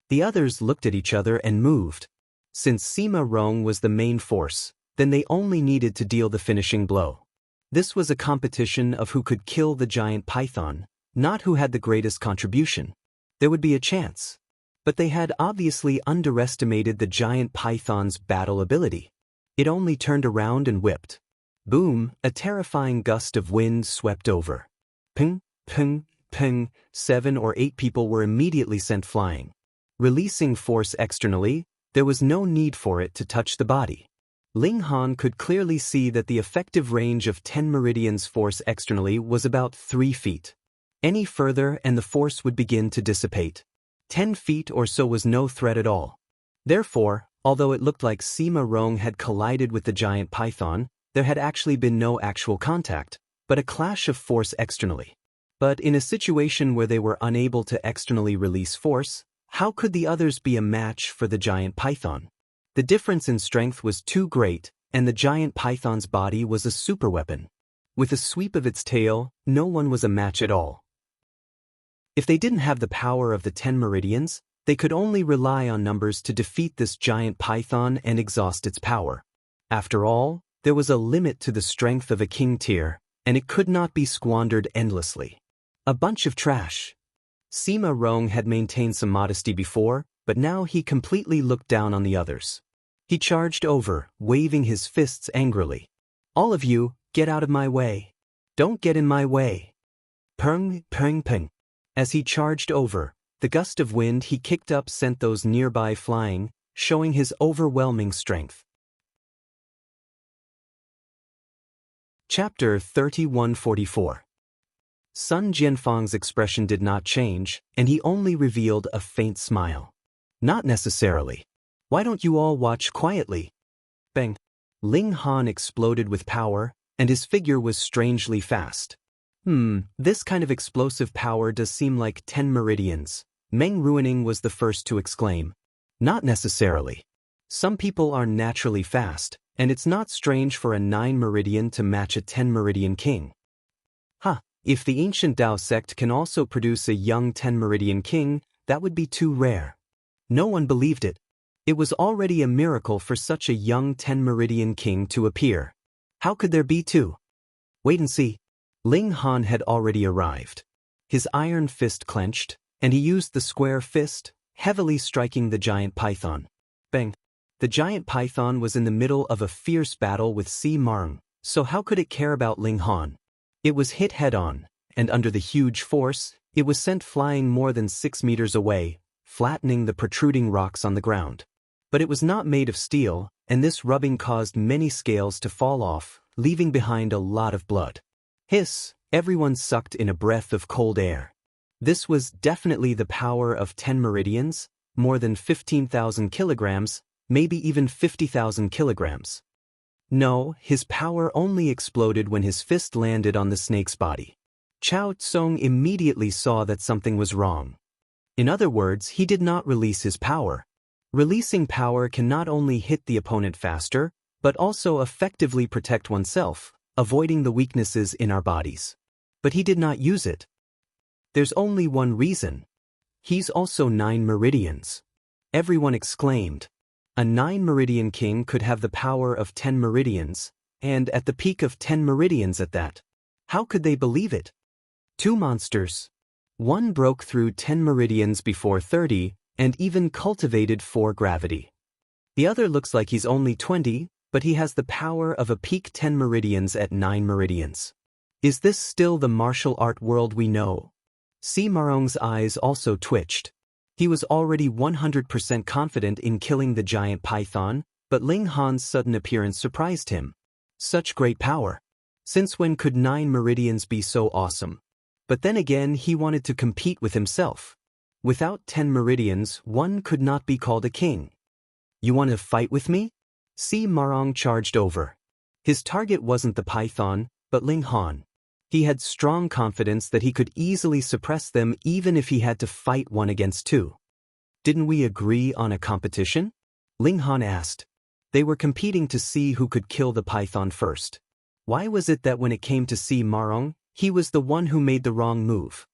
The others looked at each other and moved. Since Sima Rong was the main force, then they only needed to deal the finishing blow. This was a competition of who could kill the giant python, not who had the greatest contribution. There would be a chance. But they had obviously underestimated the giant python's battle ability. It only turned around and whipped. Boom, a terrifying gust of wind swept over. Ping, ping, ping, 7 or 8 people were immediately sent flying. Releasing force externally, there was no need for it to touch the body. Ling Han could clearly see that the effective range of 10 meridians force externally was about 3 feet. Any further and the force would begin to dissipate. 10 feet or so was no threat at all. Therefore, although it looked like Sima Rong had collided with the giant python, there had actually been no actual contact, but a clash of force externally. But in a situation where they were unable to externally release force, how could the others be a match for the giant python? The difference in strength was too great, and the giant python's body was a superweapon. With a sweep of its tail, no one was a match at all. If they didn't have the power of the 10 meridians, they could only rely on numbers to defeat this giant python and exhaust its power. After all, there was a limit to the strength of a king tier, and it could not be squandered endlessly. A bunch of trash. Sima Rong had maintained some modesty before, but now he completely looked down on the others. He charged over, waving his fists angrily. All of you, get out of my way. Don't get in my way. Peng, peng, peng. As he charged over, the gust of wind he kicked up sent those nearby flying, showing his overwhelming strength. Chapter 3144. Sun Jianfang's expression did not change, and he only revealed a faint smile. Not necessarily. Why don't you all watch quietly? Bang. Ling Han exploded with power, and his figure was strangely fast. This kind of explosive power does seem like 10 meridians. Meng Ruining was the first to exclaim. Not necessarily. Some people are naturally fast, and it's not strange for a 9 meridian to match a 10 meridian king. If the ancient Dao sect can also produce a young 10 meridian king, that would be too rare. No one believed it. It was already a miracle for such a young 10 meridian king to appear. How could there be two? Wait and see. Ling Han had already arrived. His iron fist clenched, and he used the square fist, heavily striking the giant python. Bang! The giant python was in the middle of a fierce battle with Sima Rong, so how could it care about Ling Han? It was hit head-on, and under the huge force, it was sent flying more than 6 meters away, flattening the protruding rocks on the ground. But it was not made of steel, and this rubbing caused many scales to fall off, leaving behind a lot of blood. Hiss! Everyone sucked in a breath of cold air. This was definitely the power of 10 meridians, more than 15,000 kilograms, maybe even 50,000 kilograms. No, his power only exploded when his fist landed on the snake's body. Chao Tsung immediately saw that something was wrong. In other words, he did not release his power. Releasing power can not only hit the opponent faster, but also effectively protect oneself, avoiding the weaknesses in our bodies. But he did not use it. There's only one reason. He's also 9 meridians. Everyone exclaimed. A 9 meridian king could have the power of 10 meridians, and at the peak of 10 meridians at that. How could they believe it? 2 monsters. One broke through 10 meridians before 30, and even cultivated 4 gravity. The other looks like he's only 20, but he has the power of a peak 10 meridians at 9 meridians. Is this still the martial art world we know? Sima Rong's eyes also twitched. He was already 100% confident in killing the giant python, but Ling Han's sudden appearance surprised him. Such great power. Since when could 9 meridians be so awesome? But then again, he wanted to compete with himself. Without 10 meridians, one could not be called a king. You want to fight with me? Sima Rong charged over. His target wasn't the python, but Ling Han. He had strong confidence that he could easily suppress them even if he had to fight 1 against 2. Didn't we agree on a competition? Ling Han asked. They were competing to see who could kill the python first. Why was it that when it came to Sima Rong, he was the one who made the wrong move?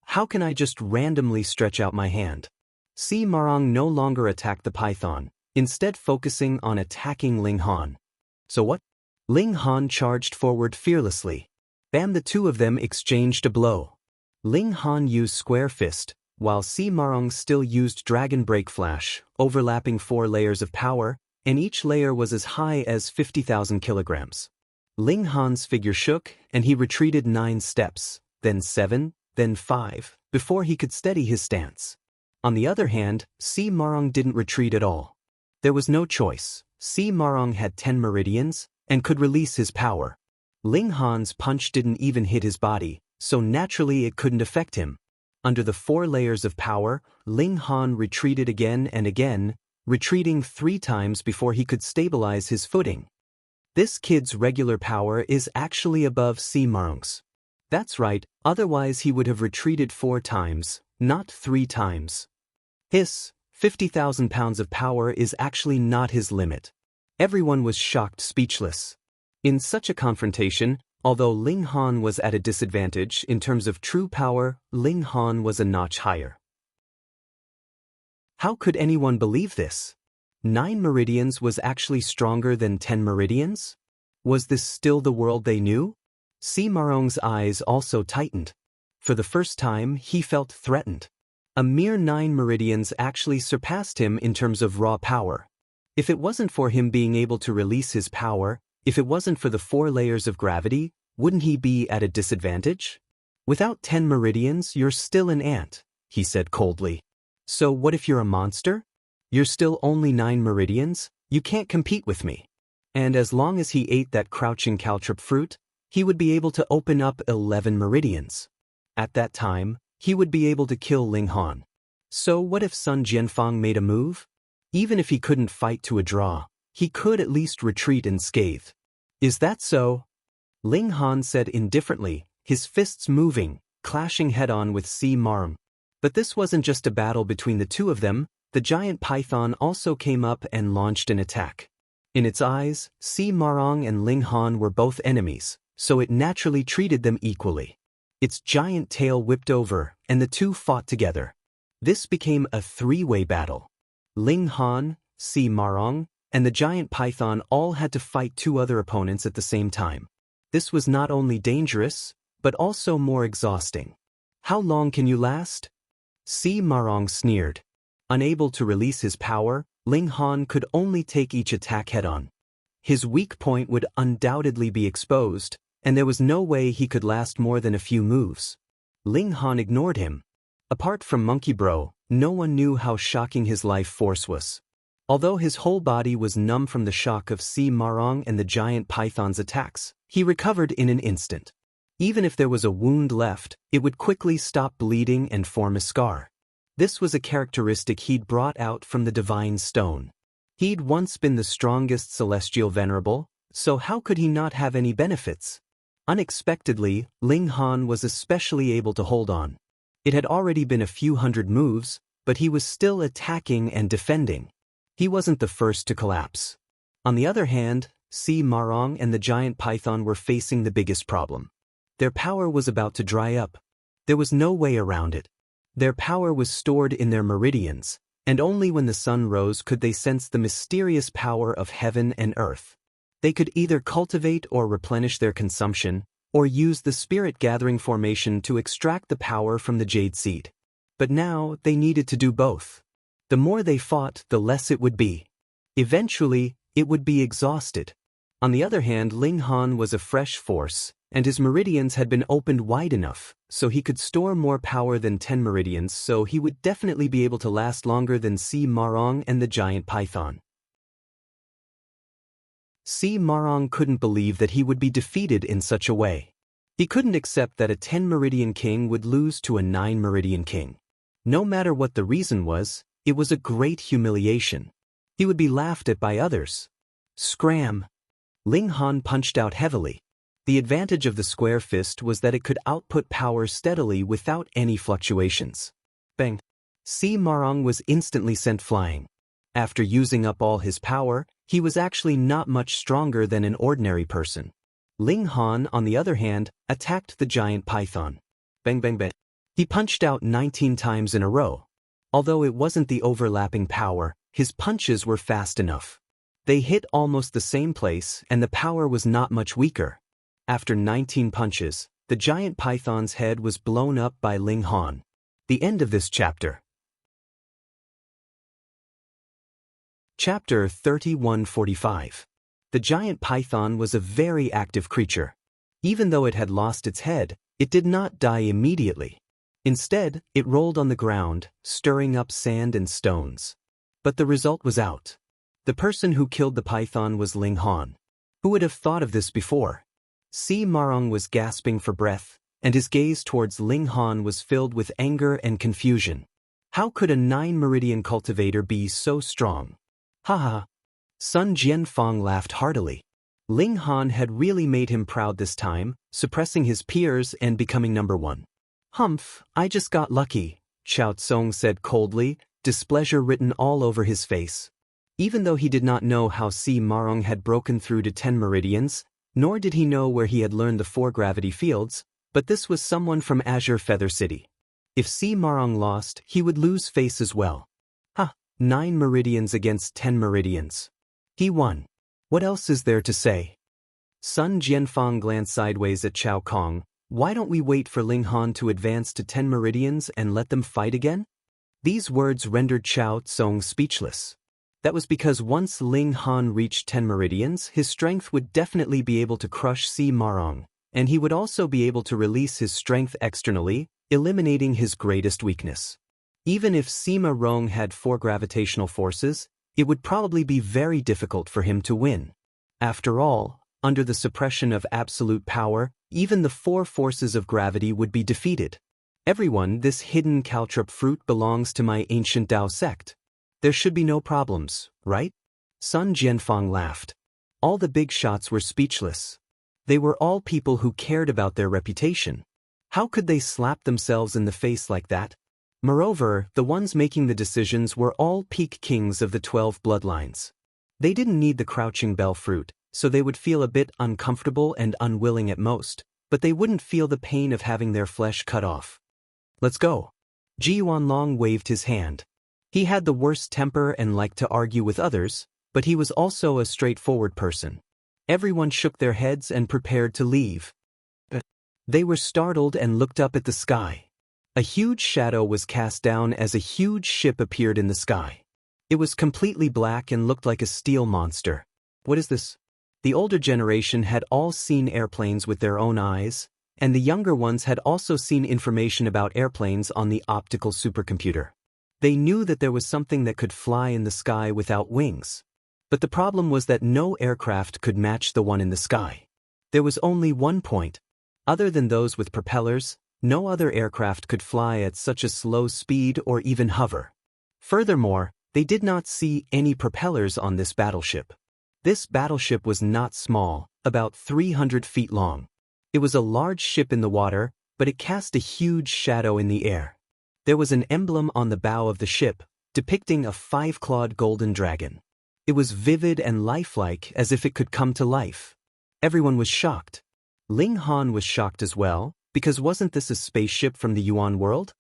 How can I just randomly stretch out my hand? Sima Rong no longer attacked the python, instead focusing on attacking Ling Han. So what? Ling Han charged forward fearlessly. Bam! The two of them exchanged a blow. Ling Han used square fist, while Sima Rong still used dragon break flash, overlapping 4 layers of power, and each layer was as high as 50,000 kilograms. Ling Han's figure shook, and he retreated 9 steps, then 7, then 5, before he could steady his stance. On the other hand, Sima Rong didn't retreat at all. There was no choice. Si Marong had 10 meridians and could release his power. Ling Han's punch didn't even hit his body, so naturally it couldn't affect him. Under the 4 layers of power, Ling Han retreated again and again, retreating 3 times before he could stabilize his footing. This kid's regular power is actually above Si Marong's. That's right, otherwise he would have retreated 4 times, not 3 times. His 50,000 pounds of power is actually not his limit. Everyone was shocked, speechless. In such a confrontation, although Ling Han was at a disadvantage in terms of true power, Ling Han was a notch higher. How could anyone believe this? 9 meridians was actually stronger than 10 meridians? Was this still the world they knew? Si Marong's eyes also tightened. For the first time, he felt threatened. A mere 9 meridians actually surpassed him in terms of raw power. If it wasn't for him being able to release his power, if it wasn't for the 4 layers of gravity, wouldn't he be at a disadvantage? Without 10 meridians, you're still an ant, he said coldly. So what if you're a monster? You're still only 9 meridians, you can't compete with me. And as long as he ate that crouching caltrop fruit, he would be able to open up 11 meridians. At that time, he would be able to kill Ling Han. So what if Sun Jianfang made a move? Even if he couldn't fight to a draw, he could at least retreat unscathed. Is that so? Ling Han said indifferently, his fists moving, clashing head-on with Si Marong. But this wasn't just a battle between the two of them, the giant python also came up and launched an attack. In its eyes, Si Marong and Ling Han were both enemies, so it naturally treated them equally. Its giant tail whipped over, and the two fought together. This became a 3-way battle. Ling Han, Si Marong, and the giant python all had to fight 2 other opponents at the same time. This was not only dangerous, but also more exhausting. How long can you last? Si Marong sneered. Unable to release his power, Ling Han could only take each attack head-on. His weak point would undoubtedly be exposed, and there was no way he could last more than a few moves. Ling Han ignored him. Apart from Monkey Bro, no one knew how shocking his life force was. Although his whole body was numb from the shock of Si Marong and the giant python's attacks, he recovered in an instant. Even if there was a wound left, it would quickly stop bleeding and form a scar. This was a characteristic he'd brought out from the divine stone. He'd once been the strongest celestial venerable, so how could he not have any benefits? Unexpectedly, Ling Han was especially able to hold on. It had already been a few hundred moves, but he was still attacking and defending. He wasn't the first to collapse. On the other hand, Si Marong and the giant python were facing the biggest problem. Their power was about to dry up. There was no way around it. Their power was stored in their meridians, and only when the sun rose could they sense the mysterious power of heaven and earth. They could either cultivate or replenish their consumption, or use the spirit-gathering formation to extract the power from the jade seed. But now they needed to do both. The more they fought, the less it would be. Eventually, it would be exhausted. On the other hand, Ling Han was a fresh force, and his meridians had been opened wide enough, so he could store more power than 10 meridians, so he would definitely be able to last longer than Si Marong and the giant python. Si Marong couldn't believe that he would be defeated in such a way. He couldn't accept that a 10-meridian king would lose to a 9-meridian king. No matter what the reason was, it was a great humiliation. He would be laughed at by others. Scram! Ling Han punched out heavily. The advantage of the square fist was that it could output power steadily without any fluctuations. Bang! Si Marong was instantly sent flying. After using up all his power, he was actually not much stronger than an ordinary person. Ling Han, on the other hand, attacked the giant python. Bang bang bang. He punched out 19 times in a row. Although it wasn't the overlapping power, his punches were fast enough. They hit almost the same place, and the power was not much weaker. After 19 punches, the giant python's head was blown up by Ling Han. The end of this chapter. Chapter 3145. The giant python was a very active creature. Even though it had lost its head, it did not die immediately. Instead, it rolled on the ground, stirring up sand and stones. But the result was out. The person who killed the python was Ling Han. Who would have thought of this before? Si Marong was gasping for breath, and his gaze towards Ling Han was filled with anger and confusion. How could a 9-meridian cultivator be so strong? Ha. Sun Jianfang laughed heartily. Ling Han had really made him proud this time, suppressing his peers and becoming number 1. Humph, I just got lucky, Chao Tsong said coldly, displeasure written all over his face. Even though he did not know how Si Marong had broken through to 10 meridians, nor did he know where he had learned the 4 gravity fields, but this was someone from Azure Feather City. If Si Marong lost, he would lose face as well. 9 meridians against 10 meridians. He won. What else is there to say? Sun Jianfang glanced sideways at Chao Kong. Why don't we wait for Ling Han to advance to 10 meridians and let them fight again? These words rendered Chao Tsong speechless. That was because once Ling Han reached 10 meridians, his strength would definitely be able to crush Si Marong, and he would also be able to release his strength externally, eliminating his greatest weakness. Even if Si Marong had 4 gravitational forces, it would probably be very difficult for him to win. After all, under the suppression of absolute power, even the 4 forces of gravity would be defeated. Everyone, this hidden caltrop fruit belongs to my ancient Dao sect. There should be no problems, right? Sun Jianfang laughed. All the big shots were speechless. They were all people who cared about their reputation. How could they slap themselves in the face like that? Moreover, the ones making the decisions were all peak kings of the 12 bloodlines. They didn't need the crouching bell fruit, so they would feel a bit uncomfortable and unwilling at most, but they wouldn't feel the pain of having their flesh cut off. Let's go. Ji Yuanlong waved his hand. He had the worst temper and liked to argue with others, but he was also a straightforward person. Everyone shook their heads and prepared to leave. They were startled and looked up at the sky. A huge shadow was cast down as a huge ship appeared in the sky. It was completely black and looked like a steel monster. What is this? The older generation had all seen airplanes with their own eyes, and the younger ones had also seen information about airplanes on the optical supercomputer. They knew that there was something that could fly in the sky without wings. But the problem was that no aircraft could match the one in the sky. There was only one point. Other than those with propellers, no other aircraft could fly at such a slow speed or even hover. Furthermore, they did not see any propellers on this battleship. This battleship was not small, about 300 feet long. It was a large ship in the water, but it cast a huge shadow in the air. There was an emblem on the bow of the ship, depicting a 5-clawed golden dragon. It was vivid and lifelike, as if it could come to life. Everyone was shocked. Ling Han was shocked as well, because wasn't this a spaceship from the Yuan world?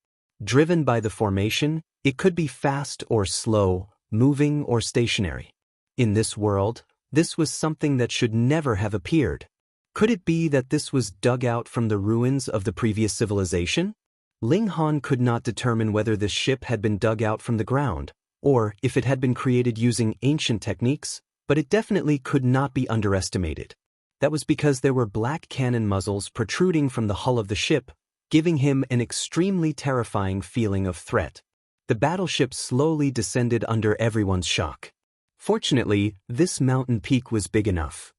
Driven by the formation, it could be fast or slow, moving or stationary. In this world, this was something that should never have appeared. Could it be that this was dug out from the ruins of the previous civilization? Ling Han could not determine whether this ship had been dug out from the ground, or if it had been created using ancient techniques, but it definitely could not be underestimated. That was because there were black cannon muzzles protruding from the hull of the ship, giving him an extremely terrifying feeling of threat. The battleship slowly descended under everyone's shock. Fortunately, this mountain peak was big enough.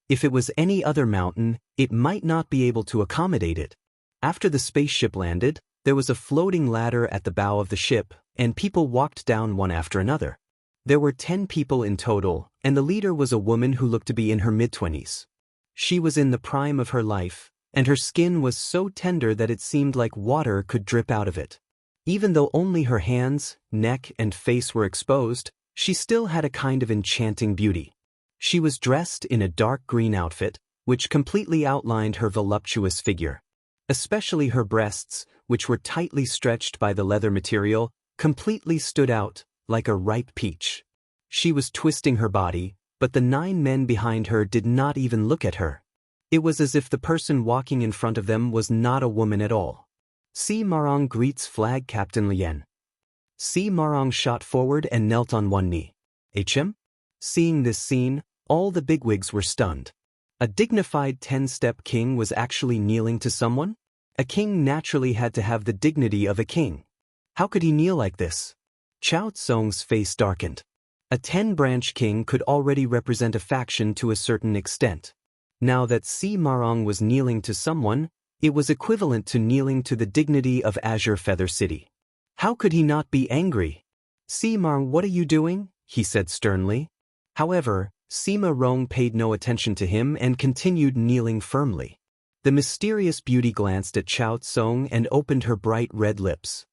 If it was any other mountain, it might not be able to accommodate it. After the spaceship landed, there was a floating ladder at the bow of the ship, and people walked down one after another. There were 10 people in total, and the leader was a woman who looked to be in her mid-20s. She was in the prime of her life, and her skin was so tender that it seemed like water could drip out of it. Even though only her hands, neck, and face were exposed, she still had a kind of enchanting beauty. She was dressed in a dark green outfit, which completely outlined her voluptuous figure. Especially her breasts, which were tightly stretched by the leather material, completely stood out, like a ripe peach. She was twisting her body, but the 9 men behind her did not even look at her. It was as if the person walking in front of them was not a woman at all. Si Marong greets Flag Captain Lien. Si Marong shot forward and knelt on one knee. HM? Seeing this scene, all the bigwigs were stunned. A dignified 10-step king was actually kneeling to someone? A king naturally had to have the dignity of a king. How could he kneel like this? Chao Tsung's face darkened. A 10-branch king could already represent a faction to a certain extent. Now that Si Marong was kneeling to someone, it was equivalent to kneeling to the dignity of Azure Feather City. How could he not be angry? Si Marong, what are you doing? He said sternly. However, Si Marong paid no attention to him and continued kneeling firmly. The mysterious beauty glanced at Chao Tsung and opened her bright red lips.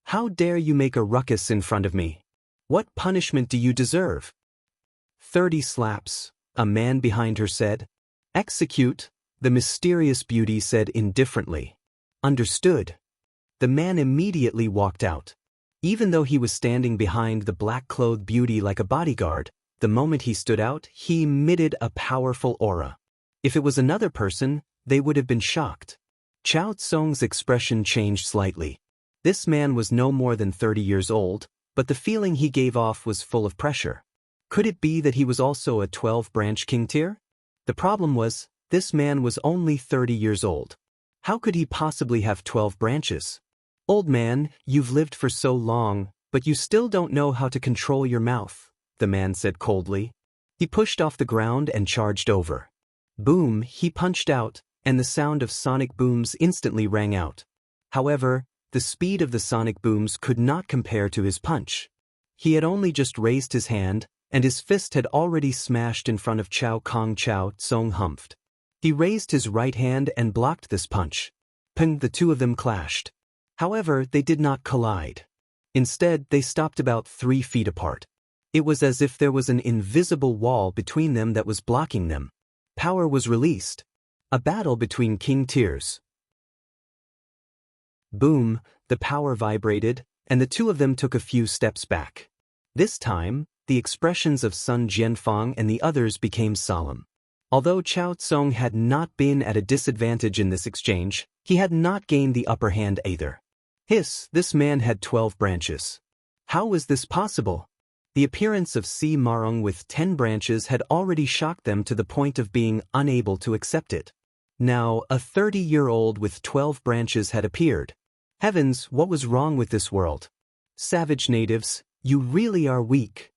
How dare you make a ruckus in front of me? What punishment do you deserve? 30 slaps, a man behind her said. Execute, the mysterious beauty said indifferently. Understood. The man immediately walked out. Even though he was standing behind the black-clothed beauty like a bodyguard, the moment he stood out, he emitted a powerful aura. If it was another person, they would have been shocked. Chao Tsung's expression changed slightly. This man was no more than 30 years old, but the feeling he gave off was full of pressure. Could it be that he was also a 12-branch king tier? The problem was, this man was only 30 years old. How could he possibly have 12 branches? Old man, you've lived for so long, but you still don't know how to control your mouth, the man said coldly. He pushed off the ground and charged over. Boom, he punched out, and the sound of sonic booms instantly rang out. However, the speed of the sonic booms could not compare to his punch. He had only just raised his hand, and his fist had already smashed in front of Chao Tsung humphed. He raised his right hand and blocked this punch. Ping, the two of them clashed. However, they did not collide. Instead, they stopped about 3 feet apart. It was as if there was an invisible wall between them that was blocking them. Power was released. A battle between king tiers. Boom, the power vibrated, and the two of them took a few steps back. This time, the expressions of Sun Jianfang and the others became solemn. Although Chao Tsung had not been at a disadvantage in this exchange, he had not gained the upper hand either. Hiss, this man had 12 branches. How was this possible? The appearance of Si Marong with 10 branches had already shocked them to the point of being unable to accept it. Now, a 30-year-old with 12 branches had appeared. Heavens, what was wrong with this world? Savage natives, you really are weak.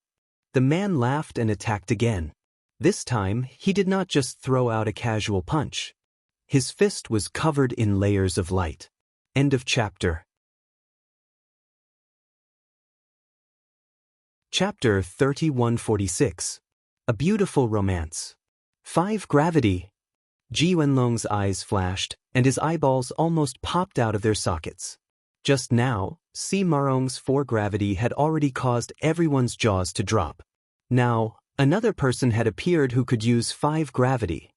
The man laughed and attacked again. This time, he did not just throw out a casual punch. His fist was covered in layers of light. End of chapter. Chapter 3146. A Beautiful Romance. 5 Gravity. Ji Wenlong's eyes flashed, and his eyeballs almost popped out of their sockets. Just now, Si Marong's 4 Gravity had already caused everyone's jaws to drop. Now, another person had appeared who could use 5 Gravity.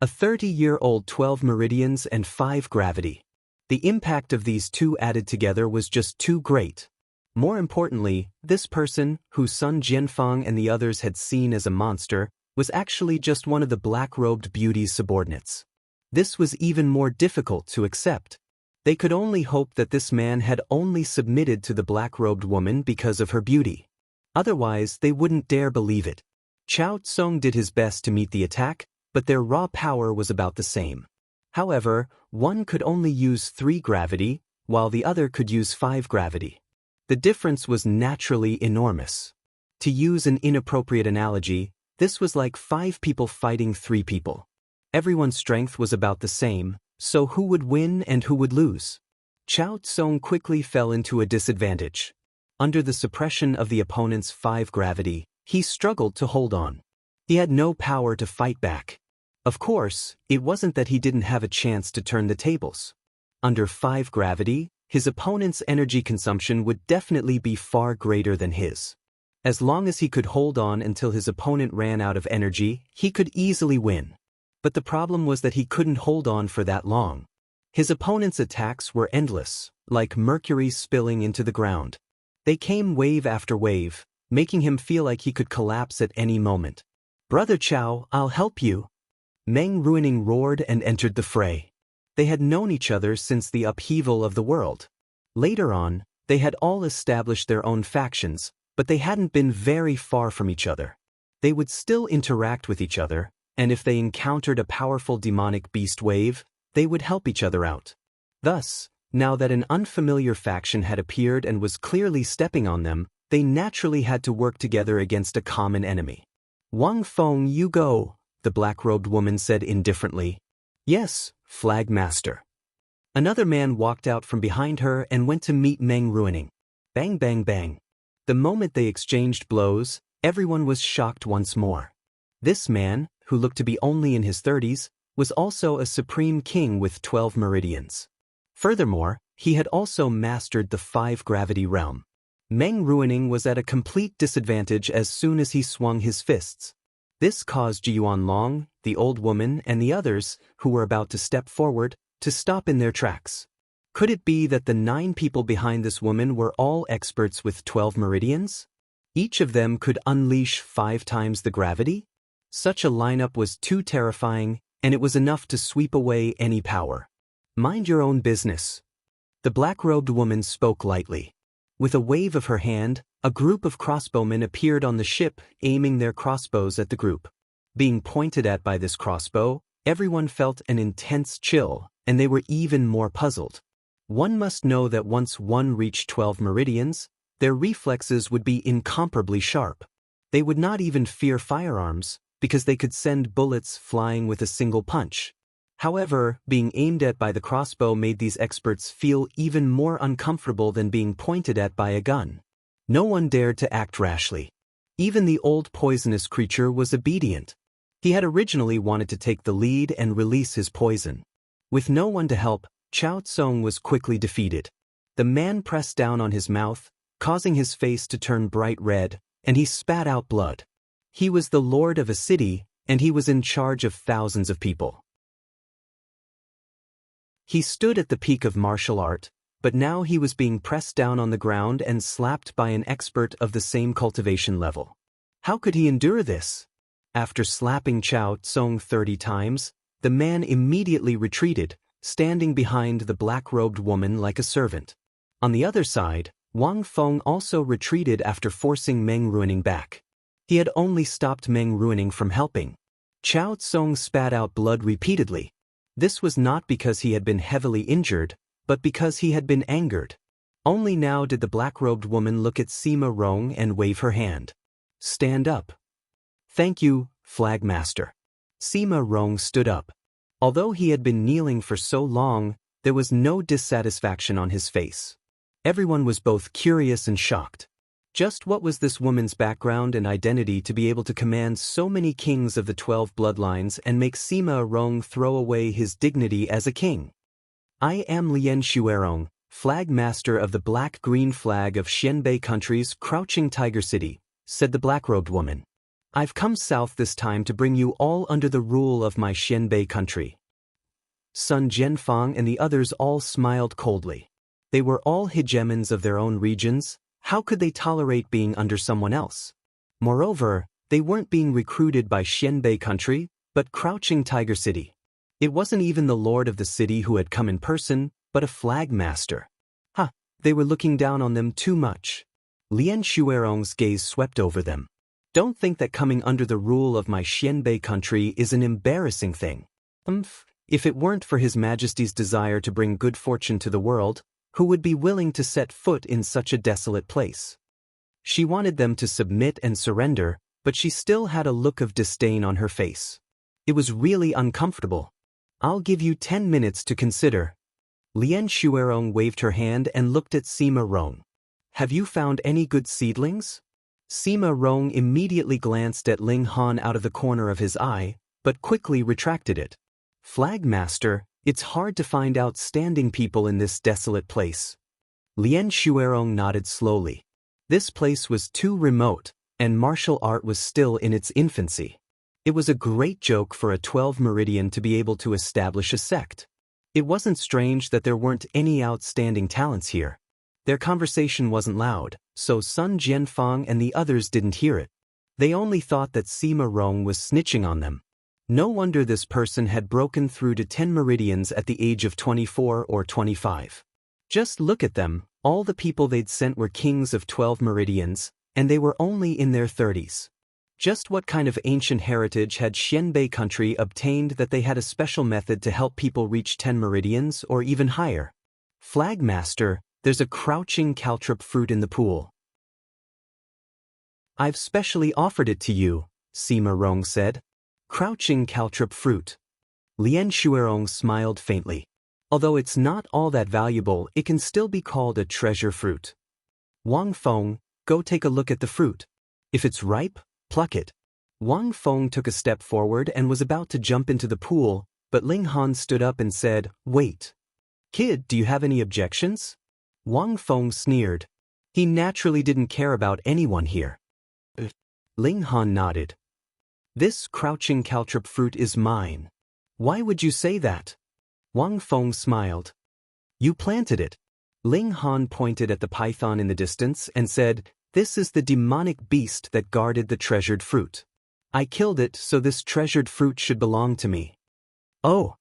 A 30-year-old 12 Meridians and 5 Gravity. The impact of these two added together was just too great. More importantly, this person, who Sun Jianfang and the others had seen as a monster, was actually just one of the black-robed beauty's subordinates. This was even more difficult to accept. They could only hope that this man had only submitted to the black-robed woman because of her beauty. Otherwise, they wouldn't dare believe it. Chao Tsung did his best to meet the attack, but their raw power was about the same. However, one could only use 3 gravity, while the other could use 5 gravity. The difference was naturally enormous. To use an inappropriate analogy, this was like 5 people fighting 3 people. Everyone's strength was about the same, so who would win and who would lose? Chao Tsung quickly fell into a disadvantage. Under the suppression of the opponent's 5 gravity, he struggled to hold on. He had no power to fight back. Of course, it wasn't that he didn't have a chance to turn the tables. Under 5 gravity, his opponent's energy consumption would definitely be far greater than his. As long as he could hold on until his opponent ran out of energy, he could easily win. But the problem was that he couldn't hold on for that long. His opponent's attacks were endless, like mercury spilling into the ground. They came wave after wave, making him feel like he could collapse at any moment. "Brother Chao, I'll help you." Meng Ruining roared and entered the fray. They had known each other since the upheaval of the world. Later on, they had all established their own factions, but they hadn't been very far from each other. They would still interact with each other, and if they encountered a powerful demonic beast wave, they would help each other out. Thus, now that an unfamiliar faction had appeared and was clearly stepping on them, they naturally had to work together against a common enemy. Wang Feng, you go, the black-robed woman said indifferently. Yes, Flag Master. Another man walked out from behind her and went to meet Meng Ruining. Bang bang bang. The moment they exchanged blows, everyone was shocked once more. This man, who looked to be only in his 30s, was also a supreme king with 12 meridians. Furthermore, he had also mastered the 5-gravity realm. Meng Ruining was at a complete disadvantage as soon as he swung his fists. This caused Yuanlong, the old woman, and the others, who were about to step forward, to stop in their tracks. Could it be that the 9 people behind this woman were all experts with 12 meridians? Each of them could unleash 5 times the gravity? Such a lineup was too terrifying, and it was enough to sweep away any power. Mind your own business. The black-robed woman spoke lightly. With a wave of her hand, a group of crossbowmen appeared on the ship, aiming their crossbows at the group. Being pointed at by this crossbow, everyone felt an intense chill, and they were even more puzzled. One must know that once one reached 12 meridians, their reflexes would be incomparably sharp. They would not even fear firearms, because they could send bullets flying with a single punch. However, being aimed at by the crossbow made these experts feel even more uncomfortable than being pointed at by a gun. No one dared to act rashly. Even the old poisonous creature was obedient. He had originally wanted to take the lead and release his poison. With no one to help, Chao Tsung was quickly defeated. The man pressed down on his mouth, causing his face to turn bright red, and he spat out blood. He was the lord of a city, and he was in charge of thousands of people. He stood at the peak of martial art, but now he was being pressed down on the ground and slapped by an expert of the same cultivation level. How could he endure this? After slapping Chao Tsung 30 times, the man immediately retreated, standing behind the black-robed woman like a servant. On the other side, Wang Feng also retreated after forcing Meng Ruining back. He had only stopped Meng Ruining from helping. Chao Tsung spat out blood repeatedly. This was not because he had been heavily injured, but because he had been angered. Only now did the black-robed woman look at Sima Rong and wave her hand. Stand up. Thank you, Flag Master. Sima Rong stood up. Although he had been kneeling for so long, there was no dissatisfaction on his face. Everyone was both curious and shocked. Just what was this woman's background and identity to be able to command so many kings of the 12 bloodlines and make Sima Rong throw away his dignity as a king? I am Lien Shuerong, Flag Master of the Black-Green Flag of Xianbei Country's Crouching Tiger City, said the black-robed woman. I've come south this time to bring you all under the rule of my Xianbei country. Sun Jianfang and the others all smiled coldly. They were all hegemons of their own regions. How could they tolerate being under someone else? Moreover, they weren't being recruited by Xianbei country, but Crouching Tiger City. It wasn't even the lord of the city who had come in person, but a flag master. They were looking down on them too much. Lien Shuerong's gaze swept over them. Don't think that coming under the rule of my Xianbei country is an embarrassing thing. If it weren't for His Majesty's desire to bring good fortune to the world, who would be willing to set foot in such a desolate place? She wanted them to submit and surrender, but she still had a look of disdain on her face. It was really uncomfortable. I'll give you 10 minutes to consider. Lien Shuerong waved her hand and looked at Sima Rong. Have you found any good seedlings? Sima Rong immediately glanced at Ling Han out of the corner of his eye, but quickly retracted it. Flag Master, it's hard to find outstanding people in this desolate place. Lien Shuerong nodded slowly. This place was too remote, and martial art was still in its infancy. It was a great joke for a 12 meridian to be able to establish a sect. It wasn't strange that there weren't any outstanding talents here. Their conversation wasn't loud, so Sun Jianfang and the others didn't hear it. They only thought that Sima Rong was snitching on them. No wonder this person had broken through to 10 meridians at the age of 24 or 25. Just look at them, all the people they'd sent were kings of 12 meridians, and they were only in their 30s. Just what kind of ancient heritage had Xianbei country obtained that they had a special method to help people reach 10 meridians or even higher? Flag Master, there's a crouching caltrop fruit in the pool. I've specially offered it to you, Sima Rong said. Crouching caltrop fruit. Lien Shuerong smiled faintly. Although it's not all that valuable, it can still be called a treasure fruit. Wang Feng, go take a look at the fruit. If it's ripe, pluck it. Wang Feng took a step forward and was about to jump into the pool, but Ling Han stood up and said, "Wait. Kid, do you have any objections?" Wang Feng sneered. He naturally didn't care about anyone here. Ling Han nodded. This crouching caltrop fruit is mine. Why would you say that? Wang Feng smiled. You planted it. Ling Han pointed at the python in the distance and said, "This is the demonic beast that guarded the treasured fruit. I killed it, so this treasured fruit should belong to me." Oh!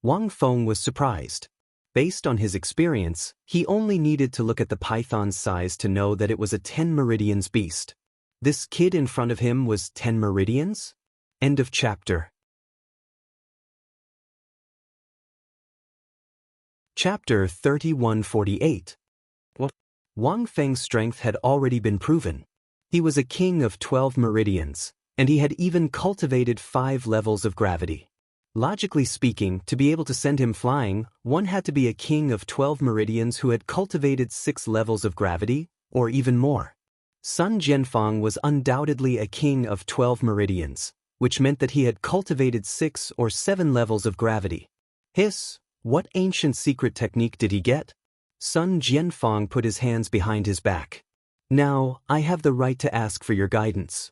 Wang Feng was surprised. Based on his experience, he only needed to look at the python's size to know that it was a 10 meridians beast. This kid in front of him was 10 meridians? End of chapter. Chapter 3148. Wang Feng's strength had already been proven. He was a king of 12 meridians, and he had even cultivated 5 levels of gravity. Logically speaking, to be able to send him flying, one had to be a king of 12 meridians who had cultivated 6 levels of gravity, or even more. Sun Jianfang was undoubtedly a king of 12 meridians, which meant that he had cultivated 6 or 7 levels of gravity. What ancient secret technique did he get? Sun Jianfang put his hands behind his back. Now, I have the right to ask for your guidance.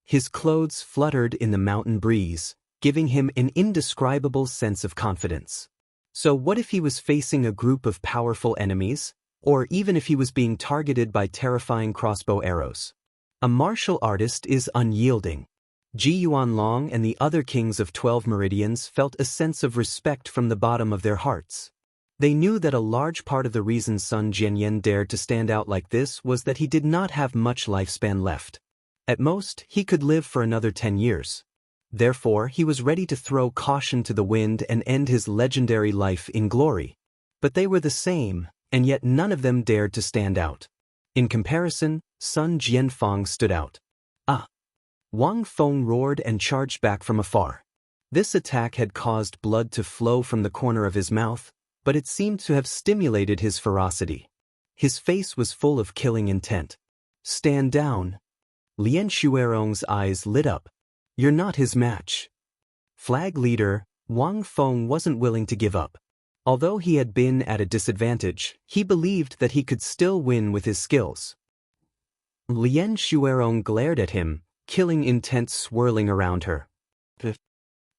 His clothes fluttered in the mountain breeze, giving him an indescribable sense of confidence. So what if he was facing a group of powerful enemies, or even if he was being targeted by terrifying crossbow arrows? A martial artist is unyielding. Ji Yuanlong and the other kings of 12 meridians felt a sense of respect from the bottom of their hearts. They knew that a large part of the reason Sun Jianyan dared to stand out like this was that he did not have much lifespan left. At most, he could live for another 10 years. Therefore, he was ready to throw caution to the wind and end his legendary life in glory. But they were the same, and yet none of them dared to stand out. In comparison, Sun Jianfang stood out. Wang Feng roared and charged back from afar. This attack had caused blood to flow from the corner of his mouth, but it seemed to have stimulated his ferocity. His face was full of killing intent. Stand down. Lien Shuerong's eyes lit up. You're not his match. Flag leader, Wang Feng wasn't willing to give up. Although he had been at a disadvantage, he believed that he could still win with his skills. Lien Shuerong glared at him, killing intent swirling around her.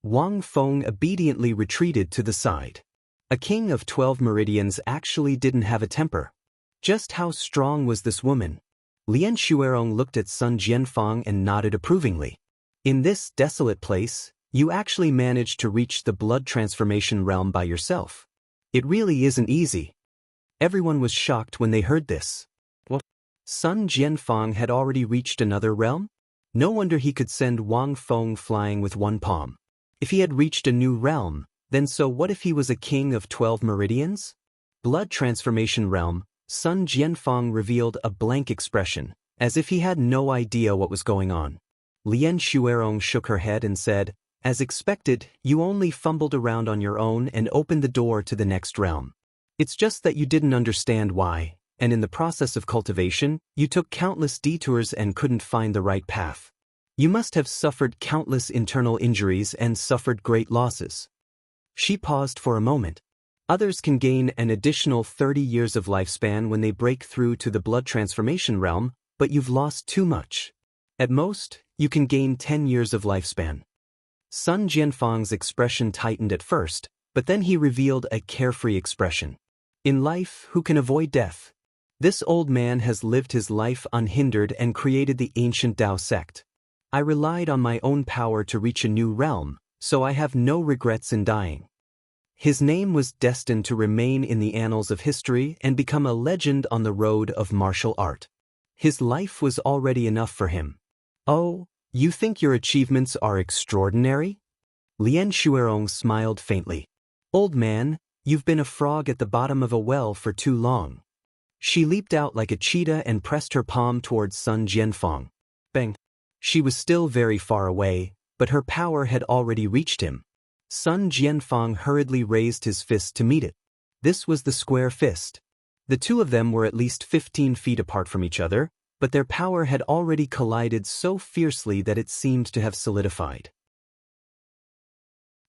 Wang Feng obediently retreated to the side. A king of 12 meridians actually didn't have a temper. Just how strong was this woman? Lien Shuerong looked at Sun Jianfang and nodded approvingly. In this desolate place, you actually managed to reach the blood transformation realm by yourself. It really isn't easy. Everyone was shocked when they heard this. What? Sun Jianfang had already reached another realm? No wonder he could send Wang Feng flying with one palm. If he had reached a new realm, then so what if he was a king of 12 meridians? Blood transformation realm, Sun Jianfang revealed a blank expression, as if he had no idea what was going on. Lien Shuerong shook her head and said, "As expected, you only fumbled around on your own and opened the door to the next realm. It's just that you didn't understand why, and in the process of cultivation, you took countless detours and couldn't find the right path. You must have suffered countless internal injuries and suffered great losses." She paused for a moment. Others can gain an additional 30 years of lifespan when they break through to the blood transformation realm, but you've lost too much. At most, you can gain 10 years of lifespan. Sun Jianfang's expression tightened at first, but then he revealed a carefree expression. In life, who can avoid death? This old man has lived his life unhindered and created the ancient Tao sect. I relied on my own power to reach a new realm, so I have no regrets in dying. His name was destined to remain in the annals of history and become a legend on the road of martial art. His life was already enough for him. Oh, you think your achievements are extraordinary? Lien Shuerong smiled faintly. Old man, you've been a frog at the bottom of a well for too long. She leaped out like a cheetah and pressed her palm towards Sun Jianfang. Bang! She was still very far away, but her power had already reached him. Sun Jianfang hurriedly raised his fist to meet it. This was the square fist. The two of them were at least 15 feet apart from each other, but their power had already collided so fiercely that it seemed to have solidified.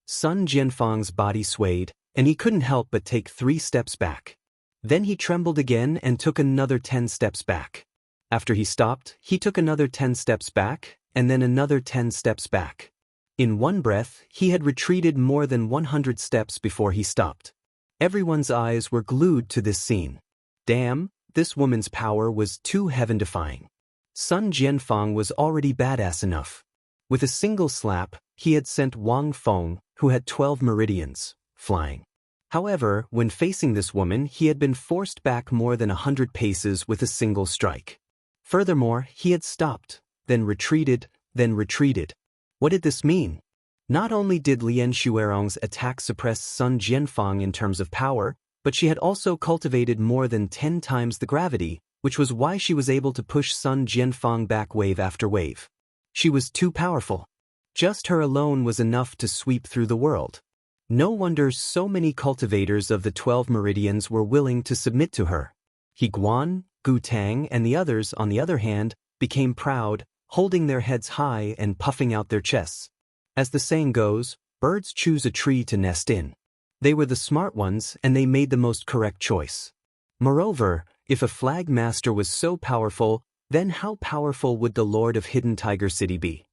Sun Jianfang's body swayed, and he couldn't help but take 3 steps back. Then he trembled again and took another 10 steps back. After he stopped, he took another 10 steps back, and then another 10 steps back. In one breath, he had retreated more than 100 steps before he stopped. Everyone's eyes were glued to this scene. Damn, this woman's power was too heaven-defying. Sun Jianfang was already badass enough. With a single slap, he had sent Wang Feng, who had 12 meridians, flying. However, when facing this woman, he had been forced back more than 100 paces with a single strike. Furthermore, he had stopped, then retreated, then retreated. What did this mean? Not only did Lien Shuerong's attack suppress Sun Jianfang in terms of power, but she had also cultivated more than 10 times the gravity, which was why she was able to push Sun Jianfang back wave after wave. She was too powerful. Just her alone was enough to sweep through the world. No wonder so many cultivators of the 12 meridians were willing to submit to her. He Guan, Gu Tang, and the others, on the other hand, became proud, holding their heads high and puffing out their chests. As the saying goes, birds choose a tree to nest in. They were the smart ones, and they made the most correct choice. Moreover, if a flag master was so powerful, then how powerful would the Lord of Hidden Tiger City be?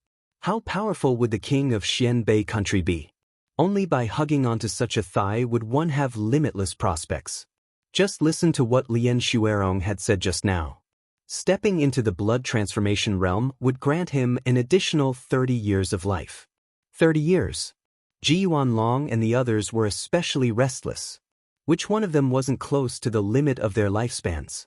How powerful would the king of Xianbei country be? Only by hugging onto such a thigh would one have limitless prospects. Just listen to what Lien Shuerong had said just now. Stepping into the blood transformation realm would grant him an additional 30 years of life. 30 years. Ji Yuanlong and the others were especially restless. Which one of them wasn't close to the limit of their lifespans?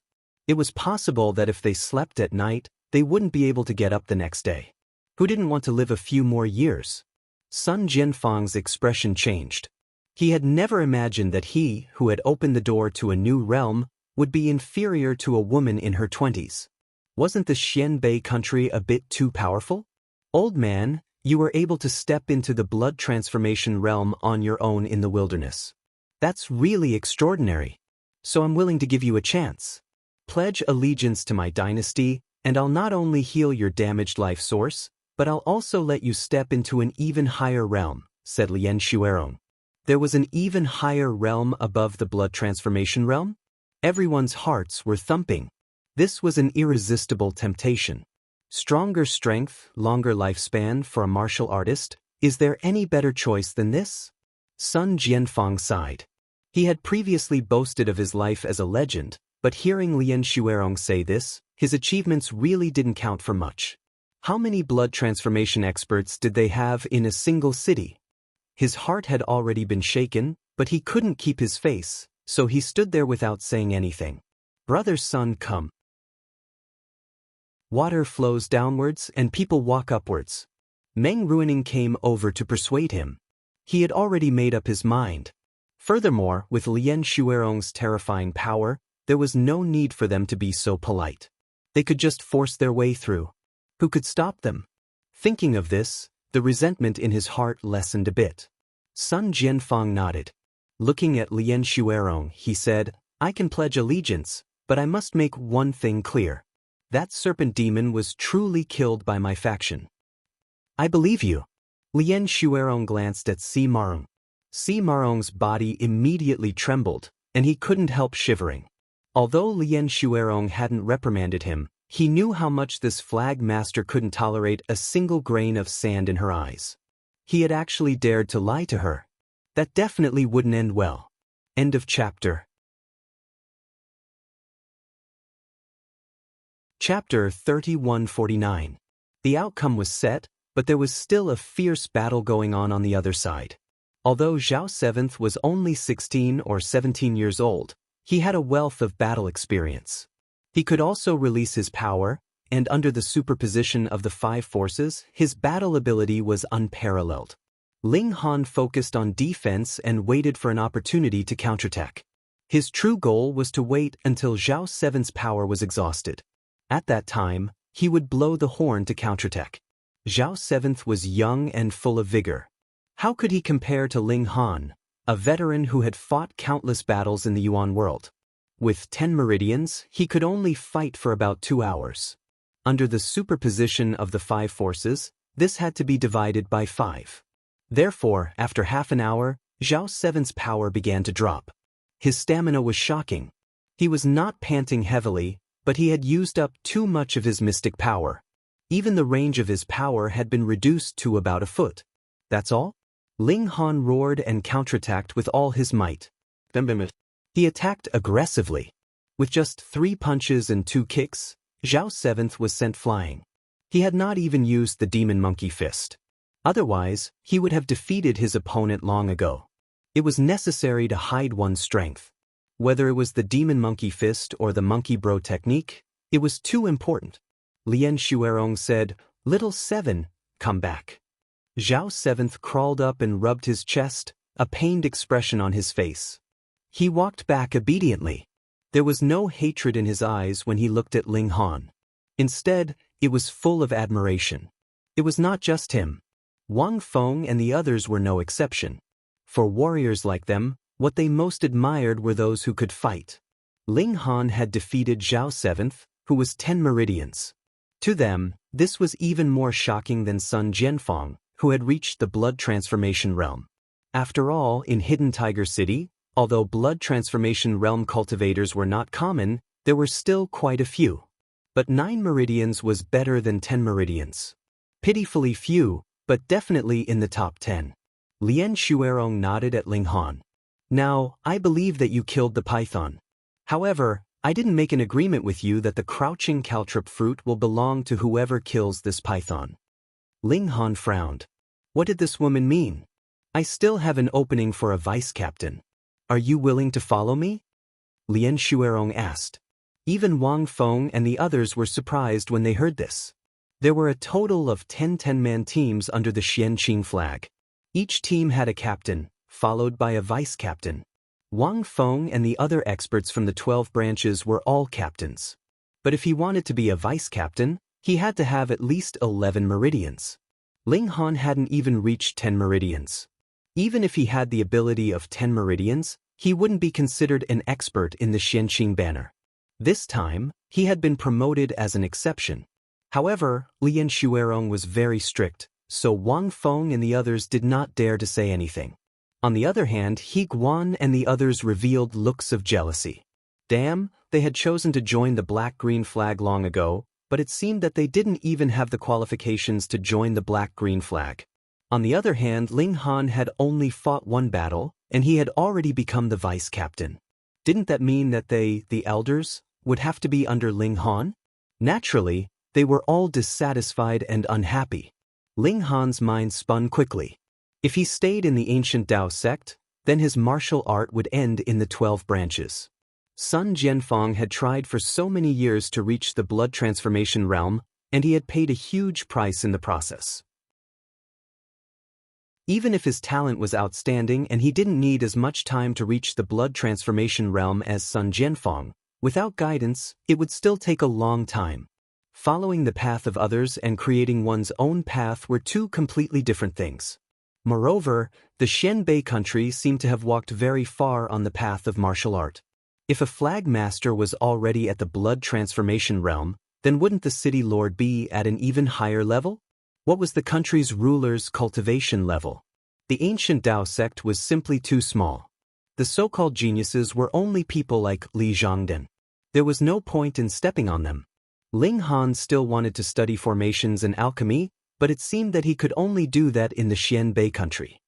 It was possible that if they slept at night, they wouldn't be able to get up the next day. Who didn't want to live a few more years? Sun Jianfang's expression changed. He had never imagined that he, who had opened the door to a new realm, would be inferior to a woman in her 20s. Wasn't the Xianbei country a bit too powerful? Old man, you were able to step into the blood transformation realm on your own in the wilderness. That's really extraordinary. So I'm willing to give you a chance. Pledge allegiance to my dynasty, and I'll not only heal your damaged life source, but I'll also let you step into an even higher realm, said Lien Shuerong. There was an even higher realm above the blood transformation realm? Everyone's hearts were thumping. This was an irresistible temptation. Stronger strength, longer lifespan for a martial artist, is there any better choice than this? Sun Jianfang sighed. He had previously boasted of his life as a legend, but hearing Lien Shuerong say this, his achievements really didn't count for much. How many blood transformation experts did they have in a single city? His heart had already been shaken, but he couldn't keep his face, so he stood there without saying anything. Brother Sun, come. Water flows downwards and people walk upwards. Meng Ruining came over to persuade him. He had already made up his mind. Furthermore, with Lien Shuerong's terrifying power, there was no need for them to be so polite. They could just force their way through. Who could stop them? Thinking of this, the resentment in his heart lessened a bit. Sun Jianfang nodded. Looking at Lien Shuerong, he said, I can pledge allegiance, but I must make one thing clear. That serpent demon was truly killed by my faction. I believe you. Lien Shuerong glanced at Si Marong. Si Marong's body immediately trembled, and he couldn't help shivering. Although Lien Shuerong hadn't reprimanded him, he knew how much this flag master couldn't tolerate a single grain of sand in her eyes. He had actually dared to lie to her. That definitely wouldn't end well. End of chapter. Chapter 3149. The outcome was set, but there was still a fierce battle going on the other side. Although Zhao Seventh was only 16 or 17 years old, he had a wealth of battle experience. He could also release his power, and under the superposition of the 5 forces, his battle ability was unparalleled. Ling Han focused on defense and waited for an opportunity to counterattack. His true goal was to wait until Zhao Seven's power was exhausted. At that time, he would blow the horn to counterattack. Zhao Seventh was young and full of vigor. How could he compare to Ling Han, a veteran who had fought countless battles in the Yuan world? With 10 meridians, he could only fight for about 2 hours. Under the superposition of the 5 forces, this had to be divided by 5. Therefore, after half an hour, Zhao Seven's power began to drop. His stamina was shocking. He was not panting heavily, but he had used up too much of his mystic power. Even the range of his power had been reduced to about a foot. That's all? Ling Han roared and counterattacked with all his might. He attacked aggressively. With just 3 punches and 2 kicks, Zhao Seventh was sent flying. He had not even used the demon monkey fist. Otherwise, he would have defeated his opponent long ago. It was necessary to hide one's strength. Whether it was the demon monkey fist or the monkey bro technique, it was too important. Lien Xuerong said, "Little Seven, come back." Zhao Seventh crawled up and rubbed his chest, a pained expression on his face. He walked back obediently. There was no hatred in his eyes when he looked at Ling Han. Instead, it was full of admiration. It was not just him. Wang Feng and the others were no exception. For warriors like them, what they most admired were those who could fight. Ling Han had defeated Zhao Seventh, who was 10 meridians. To them, this was even more shocking than Sun Jianfang, who had reached the blood transformation realm. After all, in Hidden Tiger City, although blood transformation realm cultivators were not common, there were still quite a few. But 9 meridians was better than 10 meridians. Pitifully few, but definitely in the top 10. Lien Xuerong nodded at Ling Han. "Now, I believe that you killed the python. However, I didn't make an agreement with you that the crouching caltrop fruit will belong to whoever kills this python." Ling Han frowned. What did this woman mean? "I still have an opening for a vice captain. Are you willing to follow me?" Lien Xuerong asked. Even Wang Feng and the others were surprised when they heard this. There were a total of 10 10-man teams under the Xianqing flag. Each team had a captain, followed by a vice captain. Wang Feng and the other experts from the 12 branches were all captains. But if he wanted to be a vice captain, he had to have at least 11 meridians. Ling Han hadn't even reached 10 meridians. Even if he had the ability of 10 meridians, he wouldn't be considered an expert in the Xianqing banner. This time, he had been promoted as an exception. However, Lien Xuerong was very strict, so Wang Feng and the others did not dare to say anything. On the other hand, He Guan and the others revealed looks of jealousy. Damn, they had chosen to join the black-green flag long ago, but it seemed that they didn't even have the qualifications to join the black-green flag. On the other hand, Ling Han had only fought 1 battle, and he had already become the vice captain. Didn't that mean that they, the elders, would have to be under Ling Han? Naturally, they were all dissatisfied and unhappy. Ling Han's mind spun quickly. If he stayed in the ancient Tao sect, then his martial art would end in the 12 branches. Sun Jianfang had tried for so many years to reach the blood transformation realm, and he had paid a huge price in the process. Even if his talent was outstanding and he didn't need as much time to reach the blood transformation realm as Sun Jianfang, without guidance, it would still take a long time. Following the path of others and creating one's own path were 2 completely different things. Moreover, the Xianbei country seemed to have walked very far on the path of martial art. If a flag master was already at the blood transformation realm, then wouldn't the city lord be at an even higher level? What was the country's ruler's cultivation level? The ancient Tao sect was simply too small. The so-called geniuses were only people like Li Zhongdan. There was no point in stepping on them. Ling Han still wanted to study formations and alchemy, but it seemed that he could only do that in the Xianbei country.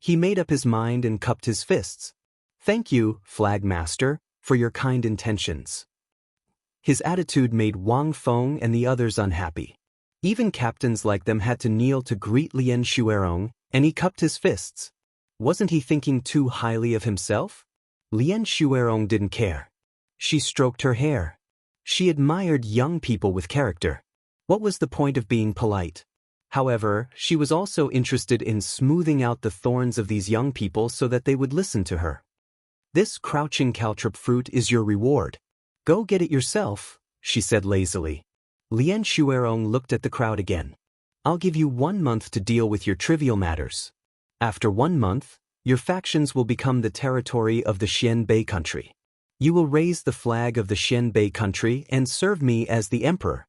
He made up his mind and cupped his fists. "Thank you, Flag Master, for your kind intentions." His attitude made Wang Feng and the others unhappy. Even captains like them had to kneel to greet Lien Xuerong, and he cupped his fists. Wasn't he thinking too highly of himself? Lien Xuerong didn't care. She stroked her hair. She admired young people with character. What was the point of being polite? However, she was also interested in smoothing out the thorns of these young people so that they would listen to her. "This crouching caltrop fruit is your reward. Go get it yourself," she said lazily. Lien Shuerong looked at the crowd again. I'll give you 1 month to deal with your trivial matters. After 1 month, your factions will become the territory of the Xianbei country. You will raise the flag of the Xianbei country and serve me as the emperor.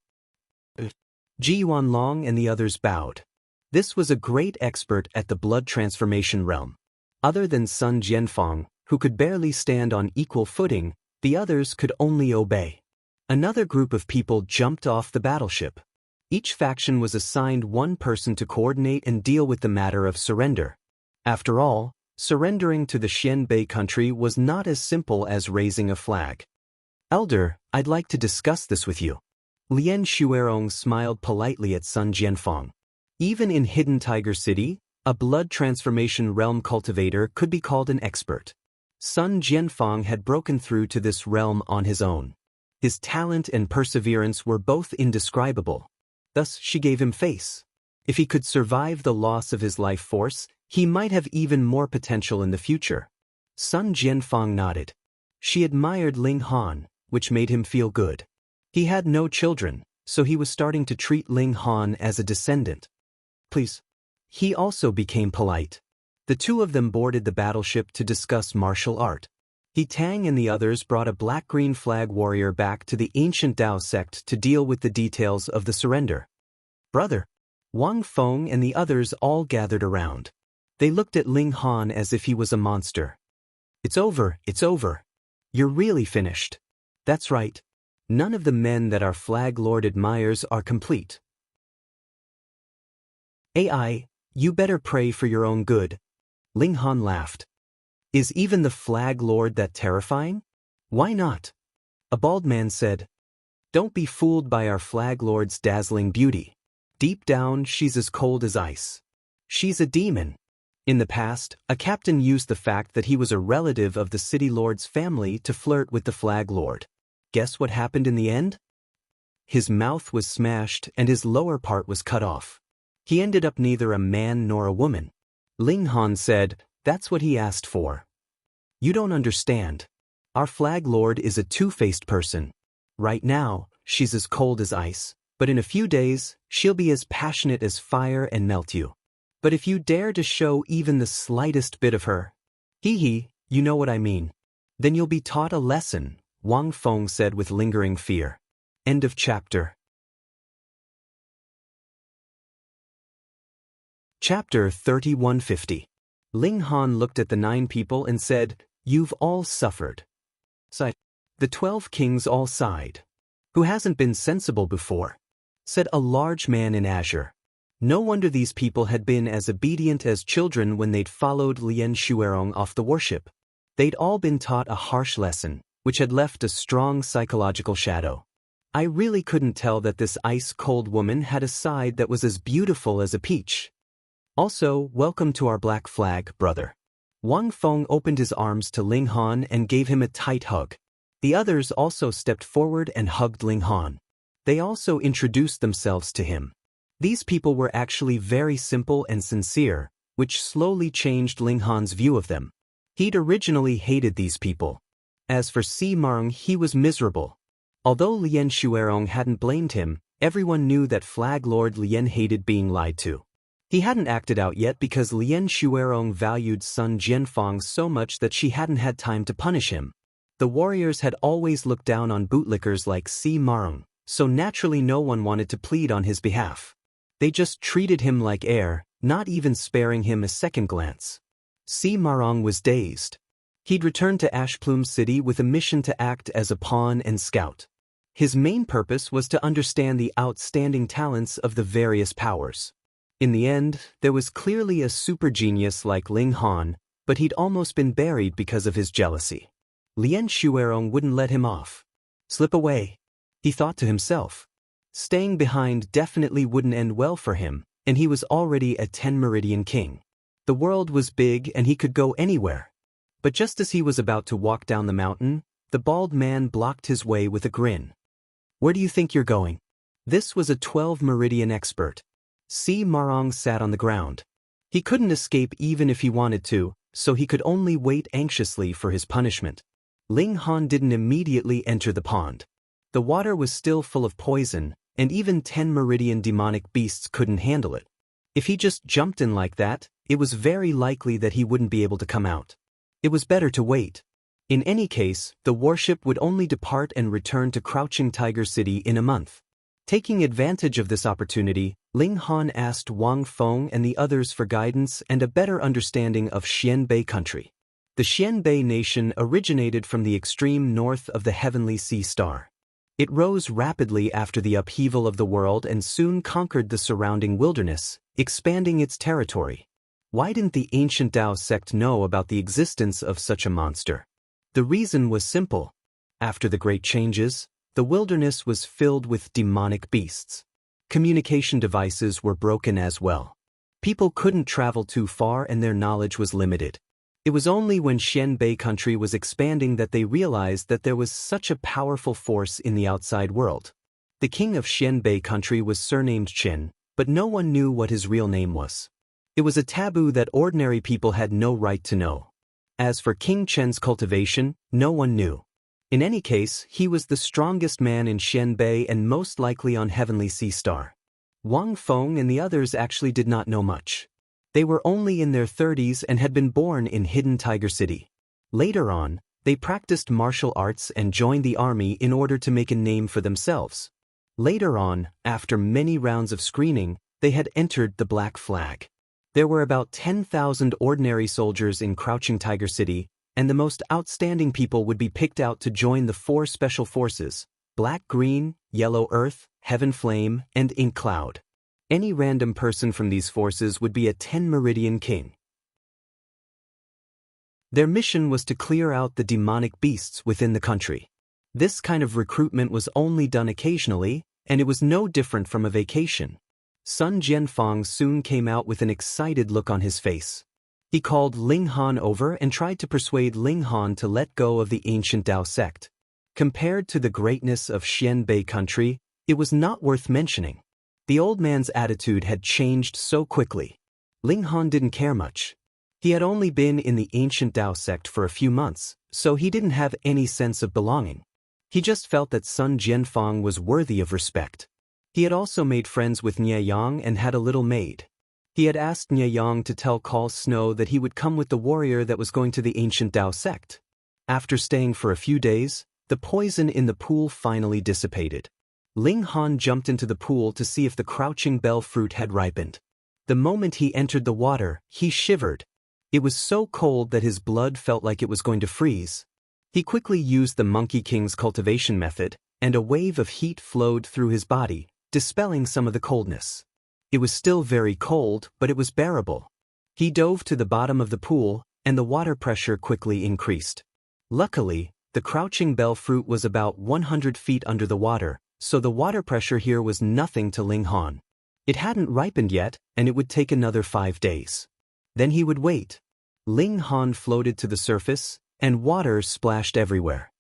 Ji Yuanlong and the others bowed. This was a great expert at the blood transformation realm. Other than Sun Jianfang, who could barely stand on equal footing, the others could only obey. Another group of people jumped off the battleship. Each faction was assigned 1 person to coordinate and deal with the matter of surrender. After all, surrendering to the Xianbei country was not as simple as raising a flag. Elder, I'd like to discuss this with you. Lien Shuerong smiled politely at Sun Jianfang. Even in Hidden Tiger City, a blood transformation realm cultivator could be called an expert. Sun Jianfang had broken through to this realm on his own. His talent and perseverance were both indescribable. Thus she gave him face. If he could survive the loss of his life force, he might have even more potential in the future. Sun Jianfang nodded. She admired Ling Han, which made him feel good. He had no children, so he was starting to treat Ling Han as a descendant. Please. He also became polite. The 2 of them boarded the battleship to discuss martial art. He Tang and the others brought a black-green flag warrior back to the ancient Dao sect to deal with the details of the surrender. Brother. Wang Feng and the others all gathered around. They looked at Ling Han as if he was a monster. It's over, it's over. You're really finished. That's right. None of the men that our flag lord admires are complete. AI, you better pray for your own good. Ling Han laughed. Is even the flag lord that terrifying? Why not? A bald man said. Don't be fooled by our flag lord's dazzling beauty. Deep down, she's as cold as ice. She's a demon. In the past, a captain used the fact that he was a relative of the city lord's family to flirt with the flag lord. Guess what happened in the end? His mouth was smashed and his lower part was cut off. He ended up neither a man nor a woman. Ling Han said, that's what he asked for. You don't understand. Our flag lord is a two-faced person. Right now, she's as cold as ice, but in a few days, she'll be as passionate as fire and melt you. But if you dare to show even the slightest bit of her, hee, you know what I mean, then you'll be taught a lesson, Wang Feng said with lingering fear. End of chapter. Chapter 3150. Ling Han looked at the 9 people and said, You've all suffered. Sighed. The 12 kings all sighed. Who hasn't been sensible before? Said a large man in azure. No wonder these people had been as obedient as children when they'd followed Lien Shuerong off the warship. They'd all been taught a harsh lesson, which had left a strong psychological shadow. I really couldn't tell that this ice-cold woman had a side that was as beautiful as a peach. Also, welcome to our black flag, brother. Wang Feng opened his arms to Ling Han and gave him a tight hug. The others also stepped forward and hugged Ling Han. They also introduced themselves to him. These people were actually very simple and sincere, which slowly changed Ling Han's view of them. He'd originally hated these people. As for Si Marng, he was miserable. Although Lien Shuerong hadn't blamed him, everyone knew that Flag Lord Lien hated being lied to. He hadn't acted out yet because Lien Shuerong valued Sun Jianfang so much that she hadn't had time to punish him. The warriors had always looked down on bootlickers like Si Marng, so naturally no one wanted to plead on his behalf. They just treated him like air, not even sparing him a second glance. Si Marong was dazed. He'd returned to Ashplume City with a mission to act as a pawn and scout. His main purpose was to understand the outstanding talents of the various powers. In the end, there was clearly a super genius like Ling Han, but he'd almost been buried because of his jealousy. Lien Shuerong wouldn't let him off. Slip away, he thought to himself. Staying behind definitely wouldn't end well for him, and he was already a 10 Meridian king. The world was big and he could go anywhere. But just as he was about to walk down the mountain, the bald man blocked his way with a grin. Where do you think you're going? This was a 12 Meridian expert. Si Marong sat on the ground. He couldn't escape even if he wanted to, so he could only wait anxiously for his punishment. Ling Han didn't immediately enter the pond. The water was still full of poison, and even 10 meridian demonic beasts couldn't handle it. If he just jumped in like that, it was very likely that he wouldn't be able to come out. It was better to wait. In any case, the warship would only depart and return to Crouching Tiger City in a month. Taking advantage of this opportunity, Ling Han asked Wang Feng and the others for guidance and a better understanding of Xianbei country. The Xianbei nation originated from the extreme north of the heavenly sea star. It rose rapidly after the upheaval of the world and soon conquered the surrounding wilderness, expanding its territory. Why didn't the ancient Tao sect know about the existence of such a monster? The reason was simple. After the great changes, the wilderness was filled with demonic beasts. Communication devices were broken as well. People couldn't travel too far and their knowledge was limited. It was only when Xianbei country was expanding that they realized that there was such a powerful force in the outside world. The king of Xianbei country was surnamed Qin, but no one knew what his real name was. It was a taboo that ordinary people had no right to know. As for King Chen's cultivation, no one knew. In any case, he was the strongest man in Xianbei and most likely on Heavenly Sea Star. Wang Feng and the others actually did not know much. They were only in their 30s and had been born in Hidden Tiger City. Later on, they practiced martial arts and joined the army in order to make a name for themselves. Later on, after many rounds of screening, they had entered the Black Flag. There were about 10,000 ordinary soldiers in Crouching Tiger City, and the most outstanding people would be picked out to join the 4 special forces: Black Green, Yellow Earth, Heaven Flame, and Ink Cloud. Any random person from these forces would be a 10 Meridian King. Their mission was to clear out the demonic beasts within the country. This kind of recruitment was only done occasionally, and it was no different from a vacation. Sun Jianfang soon came out with an excited look on his face. He called Ling Han over and tried to persuade Ling Han to let go of the ancient Tao sect. Compared to the greatness of Xianbei country, it was not worth mentioning. The old man's attitude had changed so quickly. Ling Han didn't care much. He had only been in the ancient Tao sect for a few months, so he didn't have any sense of belonging. He just felt that Sun Jianfang was worthy of respect. He had also made friends with Nie Yang and had a little maid. He had asked Nie Yang to tell Call Snow that he would come with the warrior that was going to the ancient Tao sect. After staying for a few days, the poison in the pool finally dissipated. Ling Han jumped into the pool to see if the crouching bell fruit had ripened. The moment he entered the water, he shivered. It was so cold that his blood felt like it was going to freeze. He quickly used the Monkey King's cultivation method, and a wave of heat flowed through his body, dispelling some of the coldness. It was still very cold, but it was bearable. He dove to the bottom of the pool, and the water pressure quickly increased. Luckily, the crouching bell fruit was about 100 feet under the water, so the water pressure here was nothing to Ling Han. It hadn't ripened yet, and it would take another 5 days. Then he would wait. Ling Han floated to the surface, and water splashed everywhere.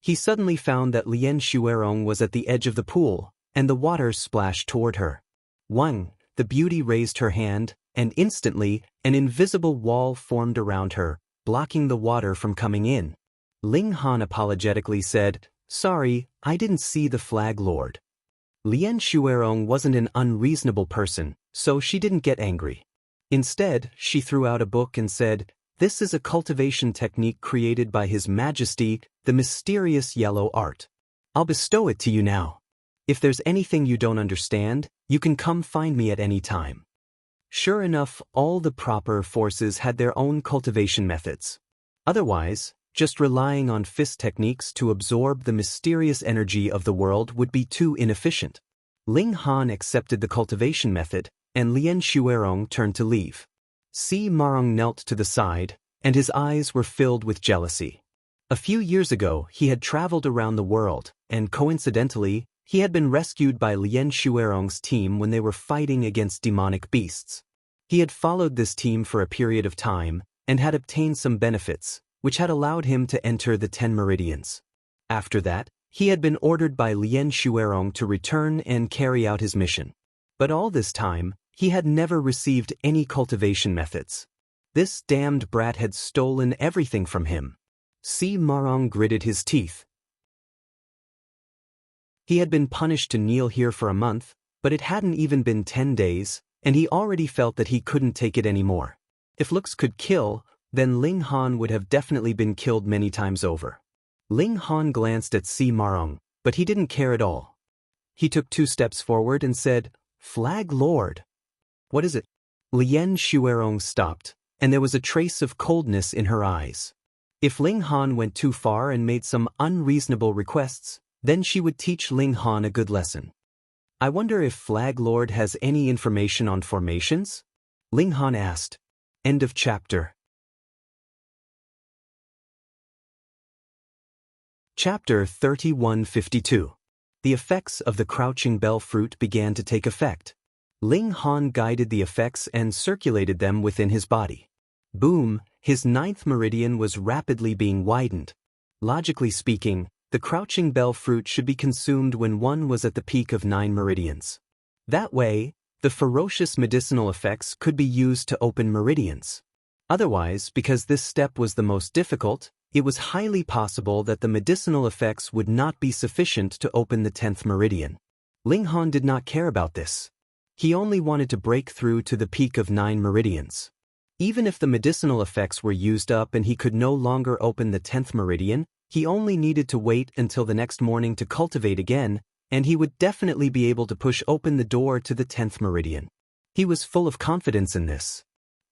He suddenly found that Lian Xuerong was at the edge of the pool, and the water splashed toward her. Wang, the beauty, raised her hand, and instantly, an invisible wall formed around her, blocking the water from coming in. Ling Han apologetically said, "Sorry, I didn't see the flag lord." Lian Xuerong wasn't an unreasonable person, so she didn't get angry. Instead, she threw out a book and said, "This is a cultivation technique created by His Majesty, the mysterious yellow art. I'll bestow it to you now. If there's anything you don't understand, you can come find me at any time." Sure enough, all the proper forces had their own cultivation methods. Otherwise, just relying on fist techniques to absorb the mysterious energy of the world would be too inefficient. Ling Han accepted the cultivation method, and Lian Xuerong turned to leave. Si Marong knelt to the side, and his eyes were filled with jealousy. A few years ago, he had traveled around the world, and coincidentally, he had been rescued by Lian Xuerong's team when they were fighting against demonic beasts. He had followed this team for a period of time, and had obtained some benefits, which had allowed him to enter the 10 Meridians. After that, he had been ordered by Lian Xuerong to return and carry out his mission. But all this time, he had never received any cultivation methods. This damned brat had stolen everything from him. Si Marong gritted his teeth. He had been punished to kneel here for a month, but it hadn't even been 10 days, and he already felt that he couldn't take it anymore. If looks could kill, then Ling Han would have definitely been killed many times over. Ling Han glanced at Si Marong, but he didn't care at all. He took 2 steps forward and said, "Flag Lord." "What is it?" Lien Shuerong stopped, and there was a trace of coldness in her eyes. If Ling Han went too far and made some unreasonable requests, then she would teach Ling Han a good lesson. "I wonder if Flag Lord has any information on formations?" Ling Han asked. End of chapter. Chapter 3152. The effects of the crouching bell fruit began to take effect. Ling Han guided the effects and circulated them within his body. Boom, his 9th meridian was rapidly being widened. Logically speaking, the crouching bell fruit should be consumed when one was at the peak of 9 meridians. That way, the ferocious medicinal effects could be used to open meridians. Otherwise, because this step was the most difficult, it was highly possible that the medicinal effects would not be sufficient to open the 10th meridian. Ling Han did not care about this. He only wanted to break through to the peak of 9 meridians. Even if the medicinal effects were used up and he could no longer open the 10th meridian, he only needed to wait until the next morning to cultivate again, and he would definitely be able to push open the door to the 10th meridian. He was full of confidence in this.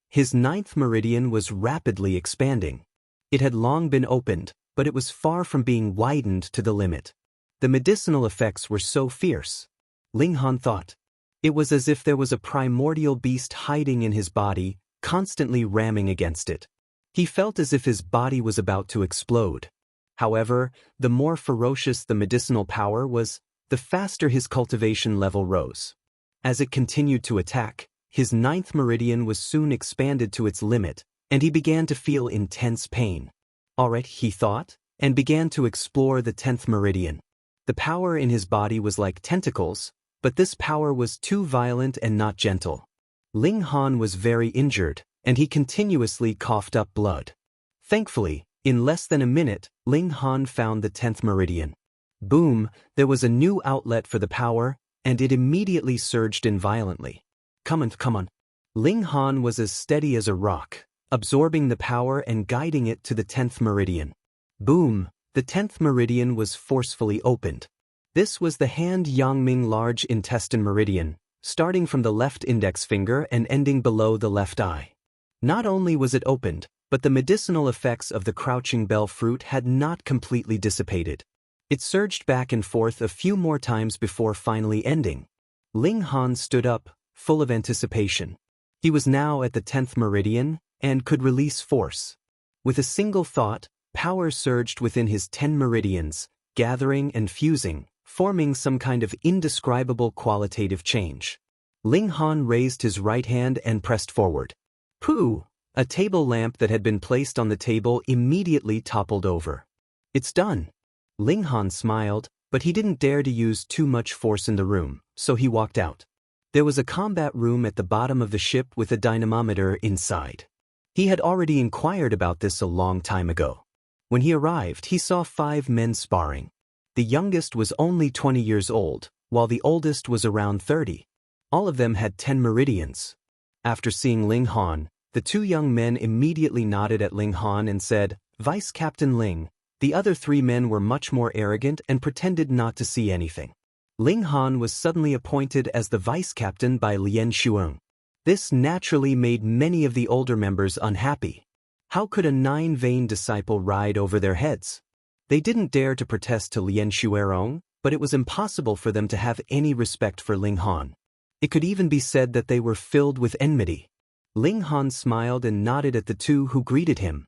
His 9th meridian was rapidly expanding. It had long been opened, but it was far from being widened to the limit. The medicinal effects were so fierce. Ling Han thought. It was as if there was a primordial beast hiding in his body, constantly ramming against it. He felt as if his body was about to explode. However, the more ferocious the medicinal power was, the faster his cultivation level rose. As it continued to attack, his 9th meridian was soon expanded to its limit, and he began to feel intense pain. Alright, he thought, and began to explore the 10th meridian. The power in his body was like tentacles, but this power was too violent and not gentle. Ling Han was very injured, and he continuously coughed up blood. Thankfully, in less than a minute, Ling Han found the 10th meridian. Boom, there was a new outlet for the power, and it immediately surged in violently. Come on. Ling Han was as steady as a rock, absorbing the power and guiding it to the 10th meridian. Boom, the 10th meridian was forcefully opened. This was the hand Yangming large intestine meridian, starting from the left index finger and ending below the left eye. Not only was it opened, but the medicinal effects of the crouching bell fruit had not completely dissipated. It surged back and forth a few more times before finally ending. Ling Han stood up, full of anticipation. He was now at the 10th meridian and could release force. With a single thought, power surged within his 10 meridians, gathering and fusing, forming some kind of indescribable qualitative change. Ling Han raised his right hand and pressed forward. Pooh! A table lamp that had been placed on the table immediately toppled over. It's done. Ling Han smiled, but he didn't dare to use too much force in the room, so he walked out. There was a combat room at the bottom of the ship with a dynamometer inside. He had already inquired about this a long time ago. When he arrived, he saw 5 men sparring. The youngest was only 20 years old, while the oldest was around 30. All of them had 10 meridians. After seeing Ling Han, the 2 young men immediately nodded at Ling Han and said, "Vice Captain Ling." The other 3 men were much more arrogant and pretended not to see anything. Ling Han was suddenly appointed as the vice captain by Lien Shuang. This naturally made many of the older members unhappy. How could a 9-vein disciple ride over their heads? They didn't dare to protest to Lien Shuerong, but it was impossible for them to have any respect for Ling Han. It could even be said that they were filled with enmity. Ling Han smiled and nodded at the 2 who greeted him.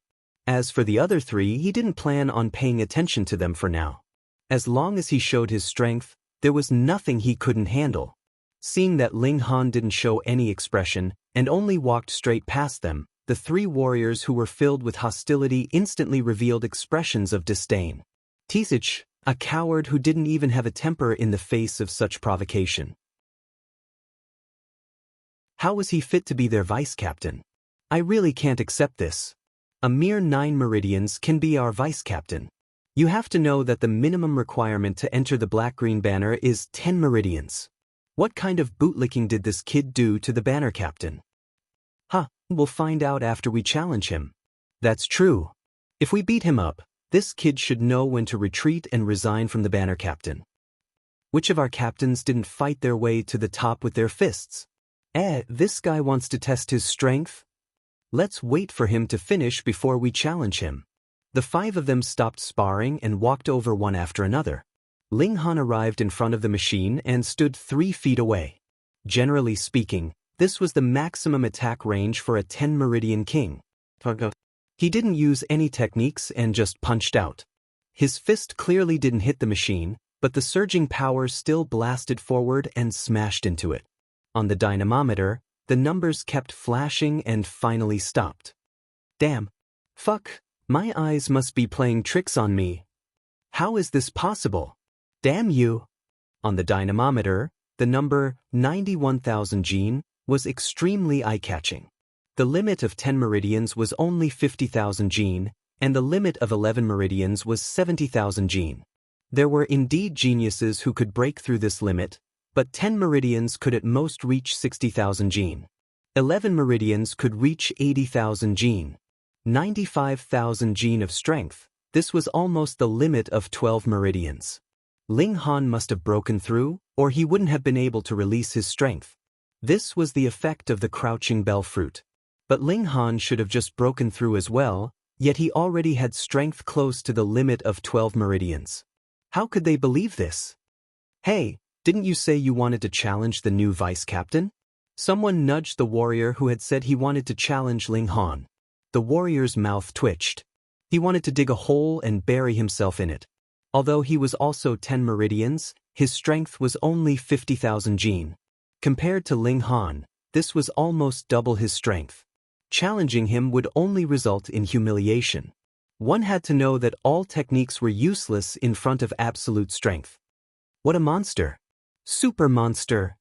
As for the other 3, he didn't plan on paying attention to them for now. As long as he showed his strength, there was nothing he couldn't handle. Seeing that Ling Han didn't show any expression and only walked straight past them, the 3 warriors who were filled with hostility instantly revealed expressions of disdain. Tisich, a coward who didn't even have a temper in the face of such provocation. How was he fit to be their vice captain? I really can't accept this. A mere 9 meridians can be our vice captain. You have to know that the minimum requirement to enter the black-green banner is 10 meridians. What kind of bootlicking did this kid do to the banner captain? We'll find out after we challenge him. That's true. If we beat him up, this kid should know when to retreat and resign from the banner captain. Which of our captains didn't fight their way to the top with their fists? This guy wants to test his strength? Let's wait for him to finish before we challenge him. The 5 of them stopped sparring and walked over one after another. Ling Han arrived in front of the machine and stood 3 feet away. Generally speaking, this was the maximum attack range for a 10 Meridian king. He didn't use any techniques and just punched out. His fist clearly didn't hit the machine, but the surging power still blasted forward and smashed into it. On the dynamometer, the numbers kept flashing and finally stopped. Damn. Fuck, my eyes must be playing tricks on me. How is this possible? Damn you. On the dynamometer, the number 91,000 Gene was extremely eye-catching. The limit of 10 meridians was only 50,000 Gene, and the limit of 11 meridians was 70,000 Gene. There were indeed geniuses who could break through this limit, but 10 meridians could at most reach 60,000 Gene. 11 meridians could reach 80,000 Gene. 95,000 Gene of strength, this was almost the limit of 12 meridians. Ling Han must have broken through, or he wouldn't have been able to release his strength. This was the effect of the crouching bell fruit. But Ling Han should have just broken through as well, yet he already had strength close to the limit of 12 meridians. How could they believe this? Hey, didn't you say you wanted to challenge the new vice captain? Someone nudged the warrior who had said he wanted to challenge Ling Han. The warrior's mouth twitched. He wanted to dig a hole and bury himself in it. Although he was also 10 meridians, his strength was only 50,000 Gene. Compared to Ling Han, this was almost double his strength. Challenging him would only result in humiliation. One had to know that all techniques were useless in front of absolute strength. What a monster! Super monster!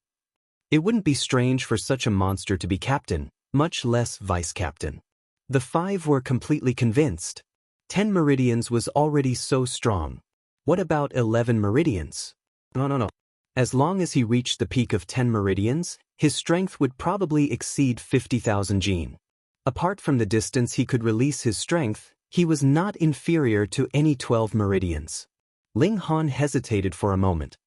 It wouldn't be strange for such a monster to be captain, much less vice captain. The 5 were completely convinced. 10 meridians was already so strong. What about 11 meridians? No. As long as he reached the peak of 10 meridians, his strength would probably exceed 50,000 Gene. Apart from the distance he could release his strength, he was not inferior to any 12 meridians. Ling Han hesitated for a moment.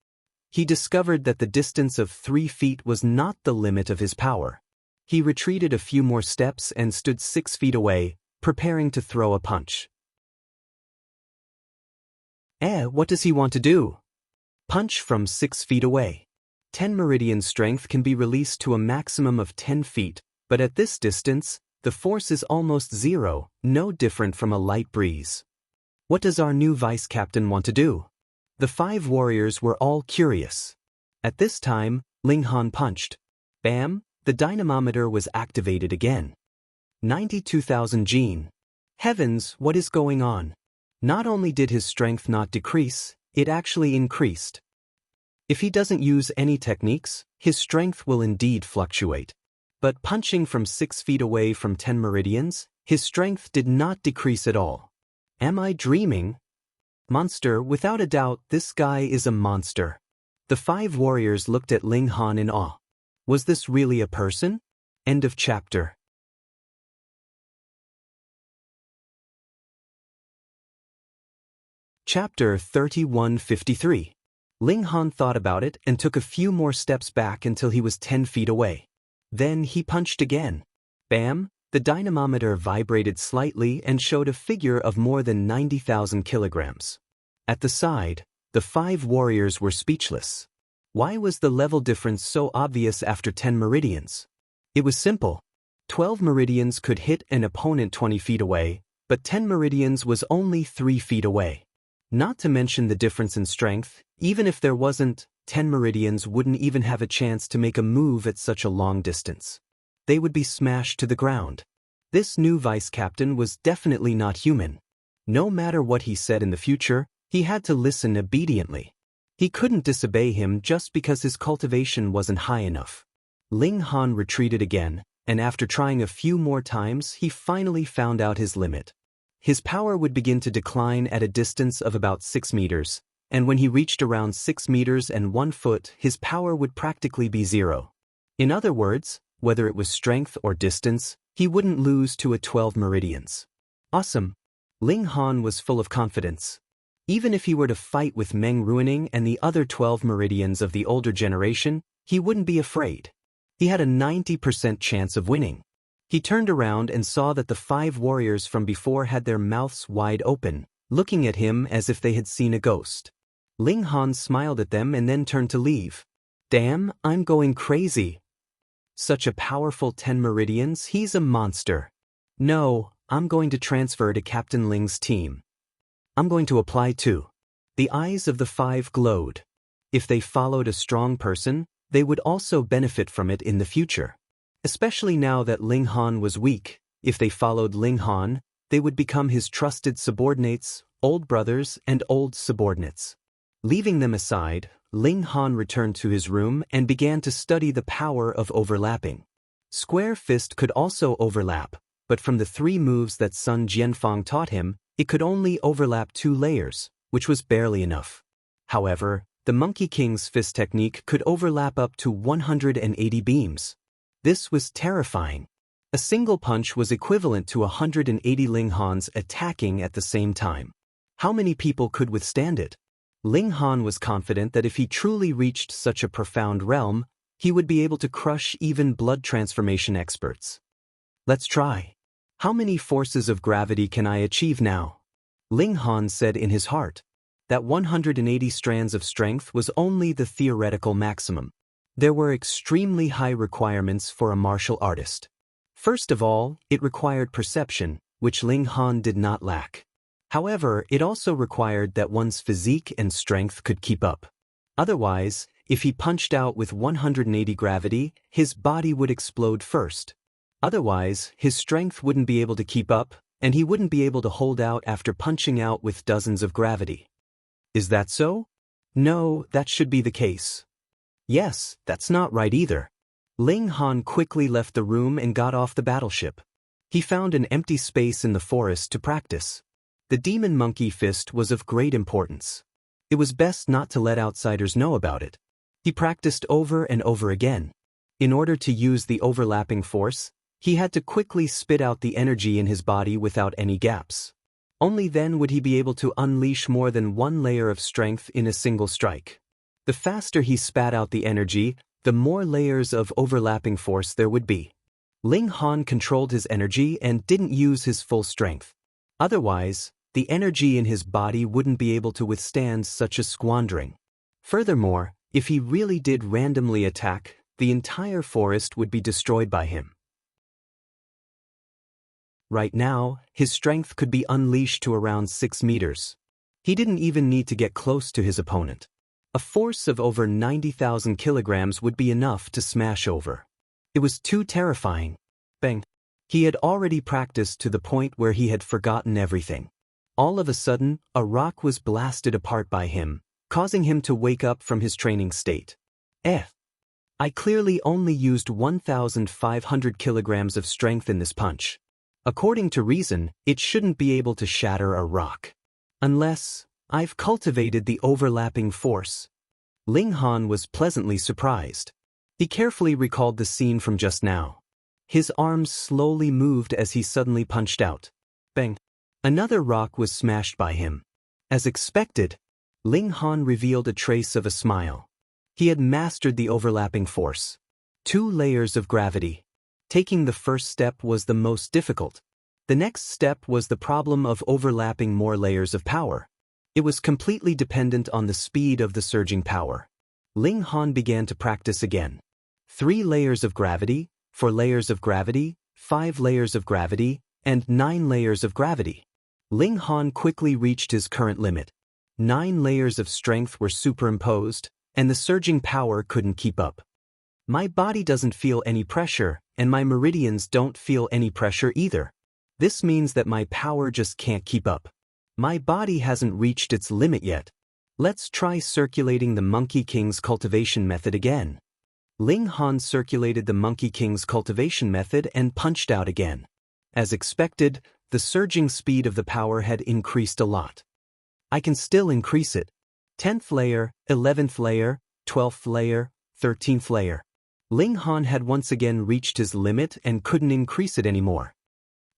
He discovered that the distance of 3 feet was not the limit of his power. He retreated a few more steps and stood 6 feet away, preparing to throw a punch. What does he want to do? Punch from 6 feet away. 10 meridian strength can be released to a maximum of 10 feet, but at this distance, the force is almost zero, no different from a light breeze. What does our new vice captain want to do? The 5 warriors were all curious. At this time, Ling Han punched. Bam! The dynamometer was activated again. 92,000 Gene. Heavens, what is going on? Not only did his strength not decrease, it actually increased. If he doesn't use any techniques, his strength will indeed fluctuate. But punching from 6 feet away from 10 meridians, his strength did not decrease at all. Am I dreaming? Monster, without a doubt, this guy is a monster. The 5 warriors looked at Ling Han in awe. Was this really a person? End of chapter. Chapter 3153. Ling Han thought about it and took a few more steps back until he was 10 feet away. Then he punched again. Bam! The dynamometer vibrated slightly and showed a figure of more than 90,000 kilograms. At the side, the 5 warriors were speechless. Why was the level difference so obvious after 10 meridians? It was simple. 12 meridians could hit an opponent 20 feet away, but 10 meridians was only 3 feet away. Not to mention the difference in strength, even if there wasn't, 10 meridians wouldn't even have a chance to make a move at such a long distance. They would be smashed to the ground. This new vice captain was definitely not human. No matter what he said in the future, he had to listen obediently. He couldn't disobey him just because his cultivation wasn't high enough. Ling Han retreated again, and after trying a few more times, he finally found out his limit. his power would begin to decline at a distance of about 6 meters, and when he reached around 6 meters and 1 foot, his power would practically be zero. In other words, whether it was strength or distance, he wouldn't lose to a 12 meridians. Awesome. Ling Han was full of confidence. Even if he were to fight with Meng Ruining and the other 12 meridians of the older generation, he wouldn't be afraid. He had a 90% chance of winning. He turned around and saw that the 5 warriors from before had their mouths wide open, looking at him as if they had seen a ghost. Ling Han smiled at them and then turned to leave. Damn, I'm going crazy. Such a powerful 10 meridians, he's a monster. No, I'm going to transfer to Captain Ling's team. I'm going to apply too. The eyes of the 5 glowed. If they followed a strong person, they would also benefit from it in the future. Especially now that Ling Han was weak, if they followed Ling Han, they would become his trusted subordinates, old brothers, and old subordinates. Leaving them aside, Ling Han returned to his room and began to study the power of overlapping. Square Fist could also overlap, but from the 3 moves that Sun Jianfang taught him, it could only overlap 2 layers, which was barely enough. However, the Monkey King's fist technique could overlap up to 180 beams. This was terrifying. A single punch was equivalent to 180 Ling Hans attacking at the same time. How many people could withstand it? Ling Han was confident that if he truly reached such a profound realm, he would be able to crush even blood transformation experts. Let's try. How many forces of gravity can I achieve now? Ling Han said in his heart. That 180 strands of strength was only the theoretical maximum. There were extremely high requirements for a martial artist. First of all, it required perception, which Ling Han did not lack. However, it also required that one's physique and strength could keep up. Otherwise, if he punched out with 180 gravity, his body would explode first. Otherwise, his strength wouldn't be able to keep up, and he wouldn't be able to hold out after punching out with dozens of gravity. Is that so? No, that should be the case. Yes, that's not right either. Ling Han quickly left the room and got off the battleship. He found an empty space in the forest to practice. The demon monkey fist was of great importance. It was best not to let outsiders know about it. He practiced over and over again. In order to use the overlapping force, he had to quickly spit out the energy in his body without any gaps. Only then would he be able to unleash more than 1 layer of strength in a single strike. The faster he spat out the energy, the more layers of overlapping force there would be. Ling Han controlled his energy and didn't use his full strength. Otherwise, the energy in his body wouldn't be able to withstand such a squandering. Furthermore, if he really did randomly attack, the entire forest would be destroyed by him. Right now, his strength could be unleashed to around 6 meters. He didn't even need to get close to his opponent. A force of over 90,000 kilograms would be enough to smash over. It was too terrifying. Bang! He had already practiced to the point where he had forgotten everything. All of a sudden, a rock was blasted apart by him, causing him to wake up from his training state. I clearly only used 1,500 kilograms of strength in this punch. According to reason, it shouldn't be able to shatter a rock. Unless I've cultivated the overlapping force. Ling Han was pleasantly surprised. He carefully recalled the scene from just now. His arms slowly moved as he suddenly punched out. Bang! Another rock was smashed by him. As expected, Ling Han revealed a trace of a smile. He had mastered the overlapping force. 2 layers of gravity. Taking the first step was the most difficult. The next step was the problem of overlapping more layers of power. It was completely dependent on the speed of the surging power. Ling Han began to practice again. 3 layers of gravity, 4 layers of gravity, 5 layers of gravity, and 9 layers of gravity. Ling Han quickly reached his current limit. 9 layers of strength were superimposed, and the surging power couldn't keep up. My body doesn't feel any pressure, and my meridians don't feel any pressure either. This means that my power just can't keep up. My body hasn't reached its limit yet. Let's try circulating the Monkey King's cultivation method again. Ling Han circulated the Monkey King's cultivation method and punched out again. As expected, the surging speed of the power had increased a lot. I can still increase it. 10th layer, 11th layer, 12th layer, 13th layer. Ling Han had once again reached his limit and couldn't increase it anymore.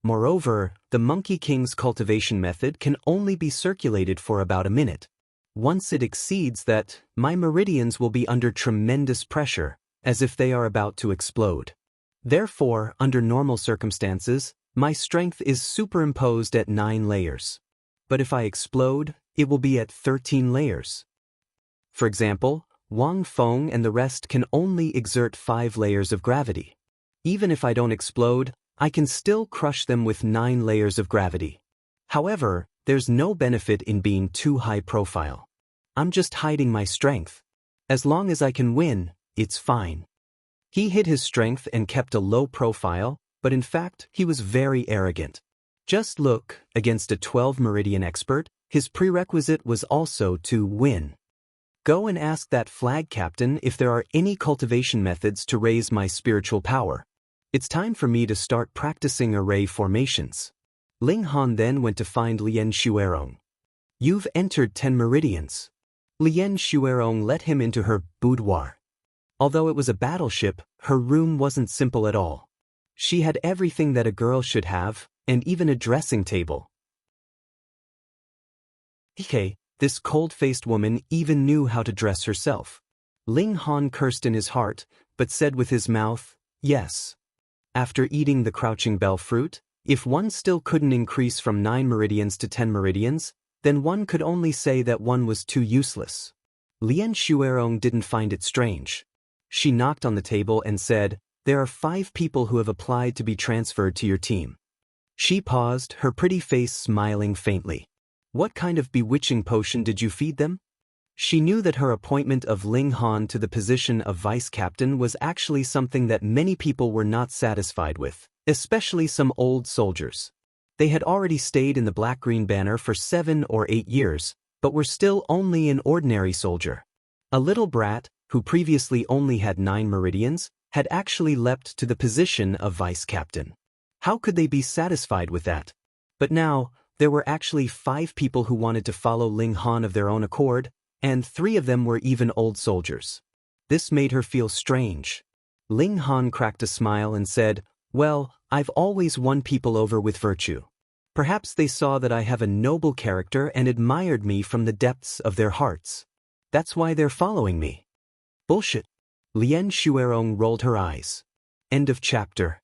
Moreover, the Monkey King's cultivation method can only be circulated for about a minute. Once it exceeds that, my meridians will be under tremendous pressure, as if they are about to explode. Therefore, under normal circumstances, my strength is superimposed at 9 layers. But if I explode, it will be at 13 layers. For example, Wang Feng and the rest can only exert 5 layers of gravity. Even if I don't explode, I can still crush them with 9 layers of gravity. However, there's no benefit in being too high profile. I'm just hiding my strength. As long as I can win, it's fine. He hid his strength and kept a low profile, but in fact, he was very arrogant. Just look, against a 12 meridian expert, his prerequisite was also to win. Go and ask that flag captain if there are any cultivation methods to raise my spiritual power. It's time for me to start practicing array formations. Ling Han then went to find Lien Xuerong. You've entered 10 meridians. Lien Xuerong let him into her boudoir. Although it was a battleship, her room wasn't simple at all. She had everything that a girl should have, and even a dressing table. This cold-faced woman even knew how to dress herself. Ling Han cursed in his heart, but said with his mouth, yes. After eating the crouching bell fruit, if one still couldn't increase from 9 meridians to 10 meridians, then one could only say that one was too useless. Lien Xuerong didn't find it strange. She knocked on the table and said, there are 5 people who have applied to be transferred to your team. She paused, her pretty face smiling faintly. What kind of bewitching potion did you feed them? She knew that her appointment of Ling Han to the position of vice captain was actually something that many people were not satisfied with, especially some old soldiers. They had already stayed in the black-green banner for 7 or 8 years, but were still only an ordinary soldier. A little brat, who previously only had 9 meridians, had actually leapt to the position of vice captain. How could they be satisfied with that? But now, there were actually 5 people who wanted to follow Ling Han of their own accord, and 3 of them were even old soldiers. This made her feel strange. Ling Han cracked a smile and said, well, I've always won people over with virtue. Perhaps they saw that I have a noble character and admired me from the depths of their hearts. That's why they're following me. Bullshit. Lien Xuerong rolled her eyes. End of chapter.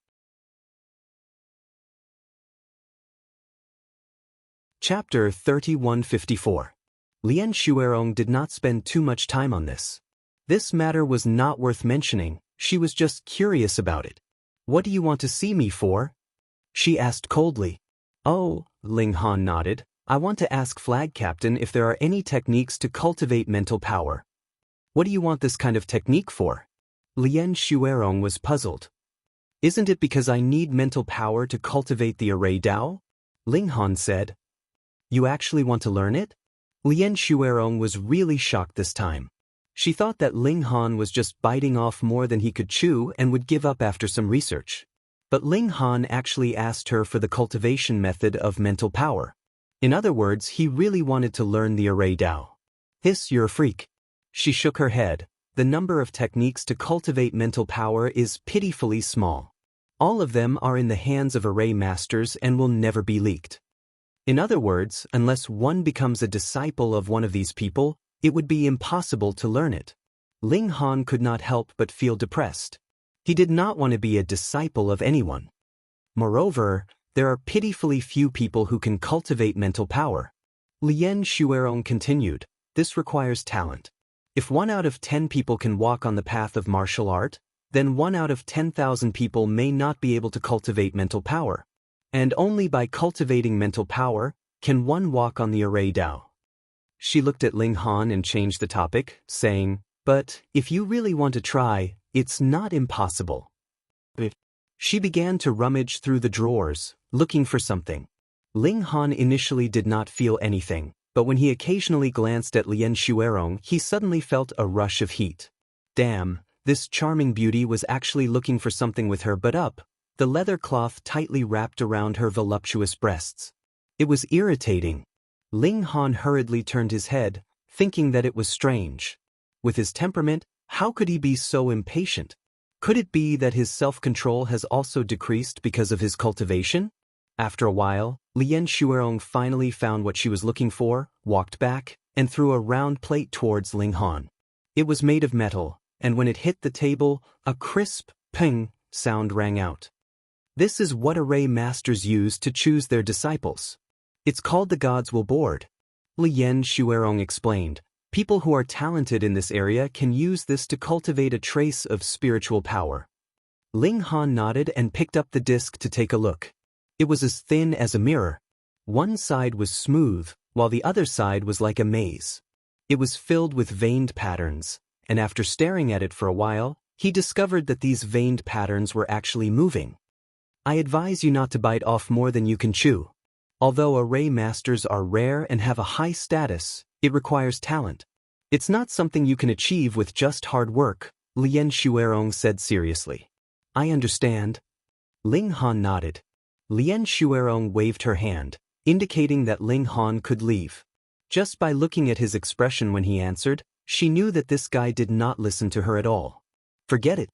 Chapter 3154. Lien Xuerong did not spend too much time on this. This matter was not worth mentioning, she was just curious about it. What do you want to see me for? She asked coldly. Oh, Ling Han nodded. I want to ask Flag Captain if there are any techniques to cultivate mental power. What do you want this kind of technique for? Lien Xuerong was puzzled. Isn't it because I need mental power to cultivate the array Dao? Ling Han said. You actually want to learn it? Lien Xuerong was really shocked this time. She thought that Ling Han was just biting off more than he could chew and would give up after some research. But Ling Han actually asked her for the cultivation method of mental power. In other words, he really wanted to learn the array Dao. Hiss, you're a freak. She shook her head. The number of techniques to cultivate mental power is pitifully small. All of them are in the hands of array masters and will never be leaked. In other words, unless one becomes a disciple of one of these people, it would be impossible to learn it. Ling Han could not help but feel depressed. He did not want to be a disciple of anyone. Moreover, there are pitifully few people who can cultivate mental power. Lien Xuerong continued, this requires talent. If 1 out of 10 people can walk on the path of martial art, then 1 out of 10,000 people may not be able to cultivate mental power. And only by cultivating mental power can one walk on the array Dao. She looked at Ling Han and changed the topic, saying, but if you really want to try, it's not impossible. She began to rummage through the drawers, looking for something. Ling Han initially did not feel anything, but when he occasionally glanced at Lien Xuerong, he suddenly felt a rush of heat. Damn, this charming beauty was actually looking for something with her butt up. the leather cloth tightly wrapped around her voluptuous breasts. It was irritating. Ling Han hurriedly turned his head, thinking that it was strange. With his temperament, how could he be so impatient? Could it be that his self-control has also decreased because of his cultivation? After a while, Lien Shuerong finally found what she was looking for, walked back, and threw a round plate towards Ling Han. It was made of metal, and when it hit the table, a crisp, ping sound rang out. This is what array masters use to choose their disciples. It's called the Gods Will Board. Lien Shuerong explained. People who are talented in this area can use this to cultivate a trace of spiritual power. Ling Han nodded and picked up the disc to take a look. It was as thin as a mirror. One side was smooth, while the other side was like a maze. It was filled with veined patterns, and after staring at it for a while, he discovered that these veined patterns were actually moving. I advise you not to bite off more than you can chew. Although array masters are rare and have a high status, it requires talent. It's not something you can achieve with just hard work, Lien Shuerong said seriously. I understand. Ling Han nodded. Lien Shuerong waved her hand, indicating that Ling Han could leave. Just by looking at his expression when he answered, she knew that this guy did not listen to her at all. Forget it.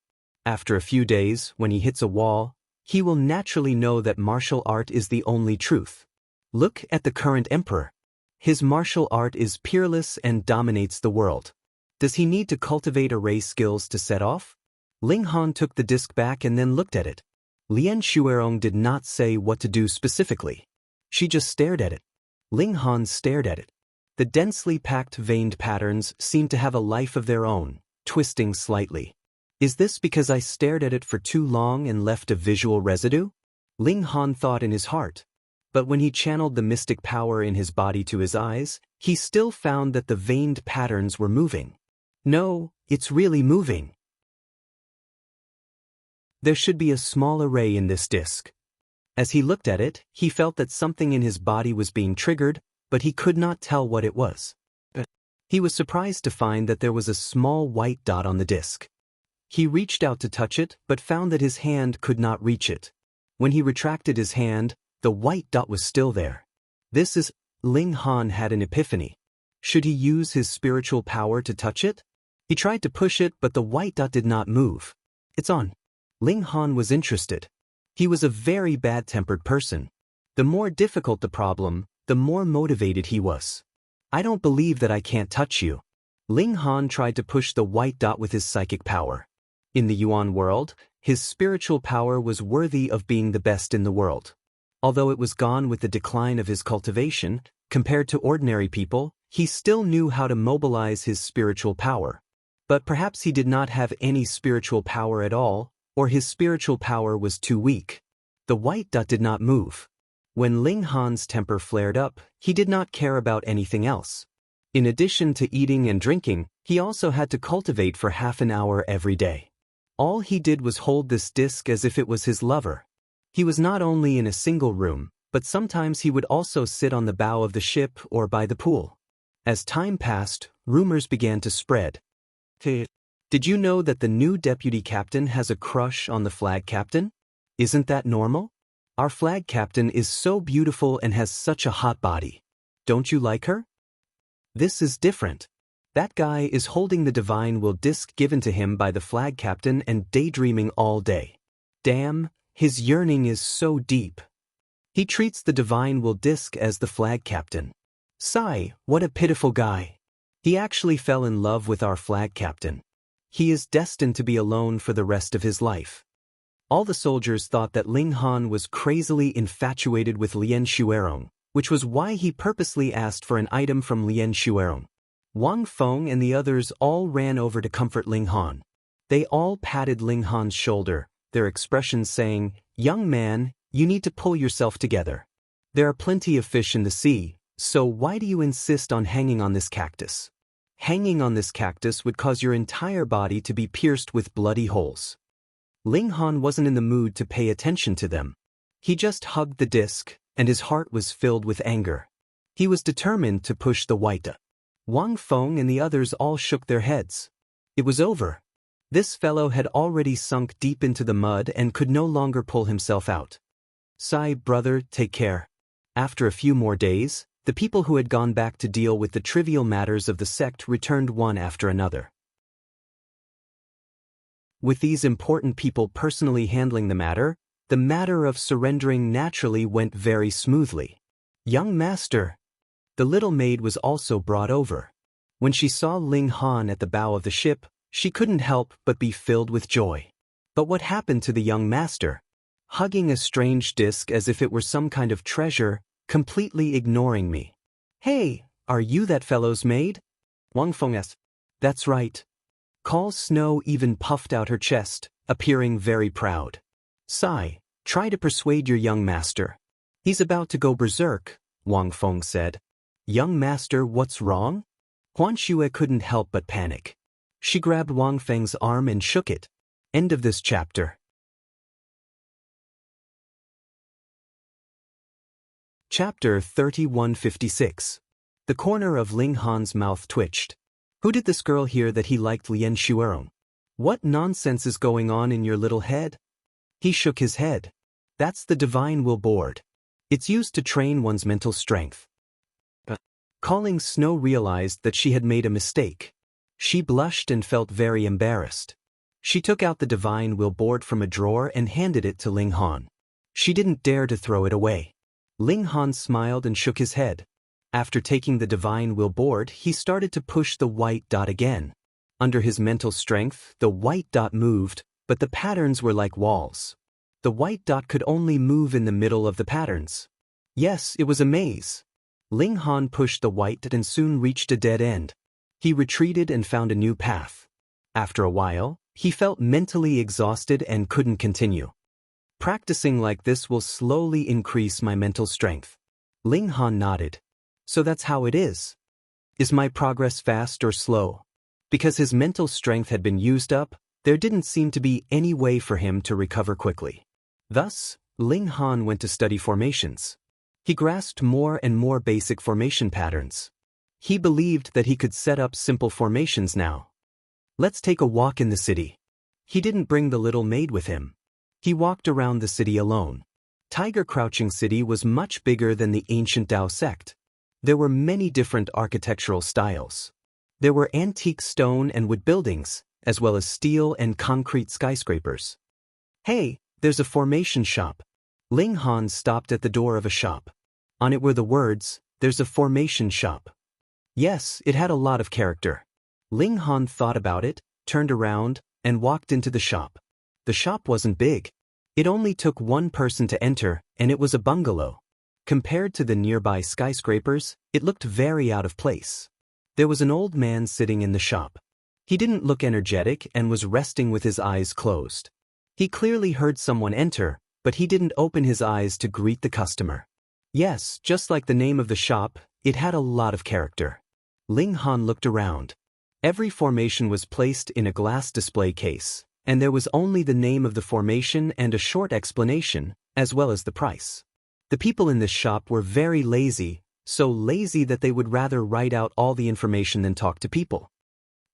After a few days, when he hits a wall, he will naturally know that martial art is the only truth. Look at the current emperor. His martial art is peerless and dominates the world. Does he need to cultivate array skills to set off? Ling Han took the disc back and then looked at it. Lien Shuerong did not say what to do specifically. She just stared at it. Ling Han stared at it. The densely packed veined patterns seemed to have a life of their own, twisting slightly. Is this because I stared at it for too long and left a visual residue? Ling Han thought in his heart. But when he channeled the mystic power in his body to his eyes, he still found that the veined patterns were moving. No, it's really moving. There should be a small array in this disc. As he looked at it, he felt that something in his body was being triggered, but he could not tell what it was. He was surprised to find that there was a small white dot on the disc. He reached out to touch it, but found that his hand could not reach it. When he retracted his hand, the white dot was still there. Ling Han had an epiphany. Should he use his spiritual power to touch it? He tried to push it, but the white dot did not move. It's on. Ling Han was interested. He was a very bad-tempered person. The more difficult the problem, the more motivated he was. I don't believe that I can't touch you. Ling Han tried to push the white dot with his psychic power. In the Yuan world, his spiritual power was worthy of being the best in the world. Although it was gone with the decline of his cultivation, compared to ordinary people, he still knew how to mobilize his spiritual power. But perhaps he did not have any spiritual power at all, or his spiritual power was too weak. The white dot did not move. When Ling Han's temper flared up, he did not care about anything else. In addition to eating and drinking, he also had to cultivate for half an hour every day. All he did was hold this disc as if it was his lover. He was not only in a single room, but sometimes he would also sit on the bow of the ship or by the pool. As time passed, rumors began to spread. Did you know that the new deputy captain has a crush on the flag captain? Isn't that normal? Our flag captain is so beautiful and has such a hot body. Don't you like her? This is different. That guy is holding the divine will disc given to him by the flag captain and daydreaming all day. Damn, his yearning is so deep. He treats the divine will disc as the flag captain. Sigh, what a pitiful guy. He actually fell in love with our flag captain. He is destined to be alone for the rest of his life. All the soldiers thought that Ling Han was crazily infatuated with Lien Shuerong, which was why he purposely asked for an item from Lien Shuerong. Wang Feng and the others all ran over to comfort Ling Han. They all patted Ling Han's shoulder, their expressions saying, "Young man, you need to pull yourself together. There are plenty of fish in the sea, so why do you insist on hanging on this cactus? Hanging on this cactus would cause your entire body to be pierced with bloody holes." Ling Han wasn't in the mood to pay attention to them. He just hugged the disc, and his heart was filled with anger. He was determined to push the white dot. Wang Feng and the others all shook their heads. It was over. This fellow had already sunk deep into the mud and could no longer pull himself out. Sigh, brother, take care. After a few more days, the people who had gone back to deal with the trivial matters of the sect returned one after another. With these important people personally handling the matter of surrendering naturally went very smoothly. Young master. The little maid was also brought over. When she saw Ling Han at the bow of the ship, she couldn't help but be filled with joy. But what happened to the young master? Hugging a strange disc as if it were some kind of treasure, completely ignoring me. Hey, are you that fellow's maid? Wang Feng asked. That's right. Call Snow even puffed out her chest, appearing very proud. Sigh, try to persuade your young master. He's about to go berserk, Wang Feng said. Young master, what's wrong? Huan Xue couldn't help but panic. She grabbed Wang Feng's arm and shook it. End of this chapter. Chapter 3156. The corner of Ling Han's mouth twitched. Who did this girl hear that he liked Lian Shuerong? What nonsense is going on in your little head? He shook his head. That's the divine will board. It's used to train one's mental strength. Calling Snow realized that she had made a mistake. She blushed and felt very embarrassed. She took out the divine will board from a drawer and handed it to Ling Han. She didn't dare to throw it away. Ling Han smiled and shook his head. After taking the divine will board, he started to push the white dot again. Under his mental strength, the white dot moved, but the patterns were like walls. The white dot could only move in the middle of the patterns. Yes, it was a maze. Ling Han pushed the white dot and soon reached a dead end. He retreated and found a new path. After a while, he felt mentally exhausted and couldn't continue. Practicing like this will slowly increase my mental strength. Ling Han nodded. So that's how it is. Is my progress fast or slow? Because his mental strength had been used up, there didn't seem to be any way for him to recover quickly. Thus, Ling Han went to study formations. He grasped more and more basic formation patterns. He believed that he could set up simple formations now. Let's take a walk in the city. He didn't bring the little maid with him. He walked around the city alone. Tiger Crouching City was much bigger than the ancient Tao sect. There were many different architectural styles. There were antique stone and wood buildings, as well as steel and concrete skyscrapers. Hey, there's a formation shop. Ling Han stopped at the door of a shop. On it were the words, "There's a formation shop." Yes, it had a lot of character. Ling Han thought about it, turned around, and walked into the shop. The shop wasn't big. It only took one person to enter, and it was a bungalow. Compared to the nearby skyscrapers, it looked very out of place. There was an old man sitting in the shop. He didn't look energetic and was resting with his eyes closed. He clearly heard someone enter, but he didn't open his eyes to greet the customer. Yes, just like the name of the shop, it had a lot of character. Ling Han looked around. Every formation was placed in a glass display case, and there was only the name of the formation and a short explanation, as well as the price. The people in this shop were very lazy, so lazy that they would rather write out all the information than talk to people.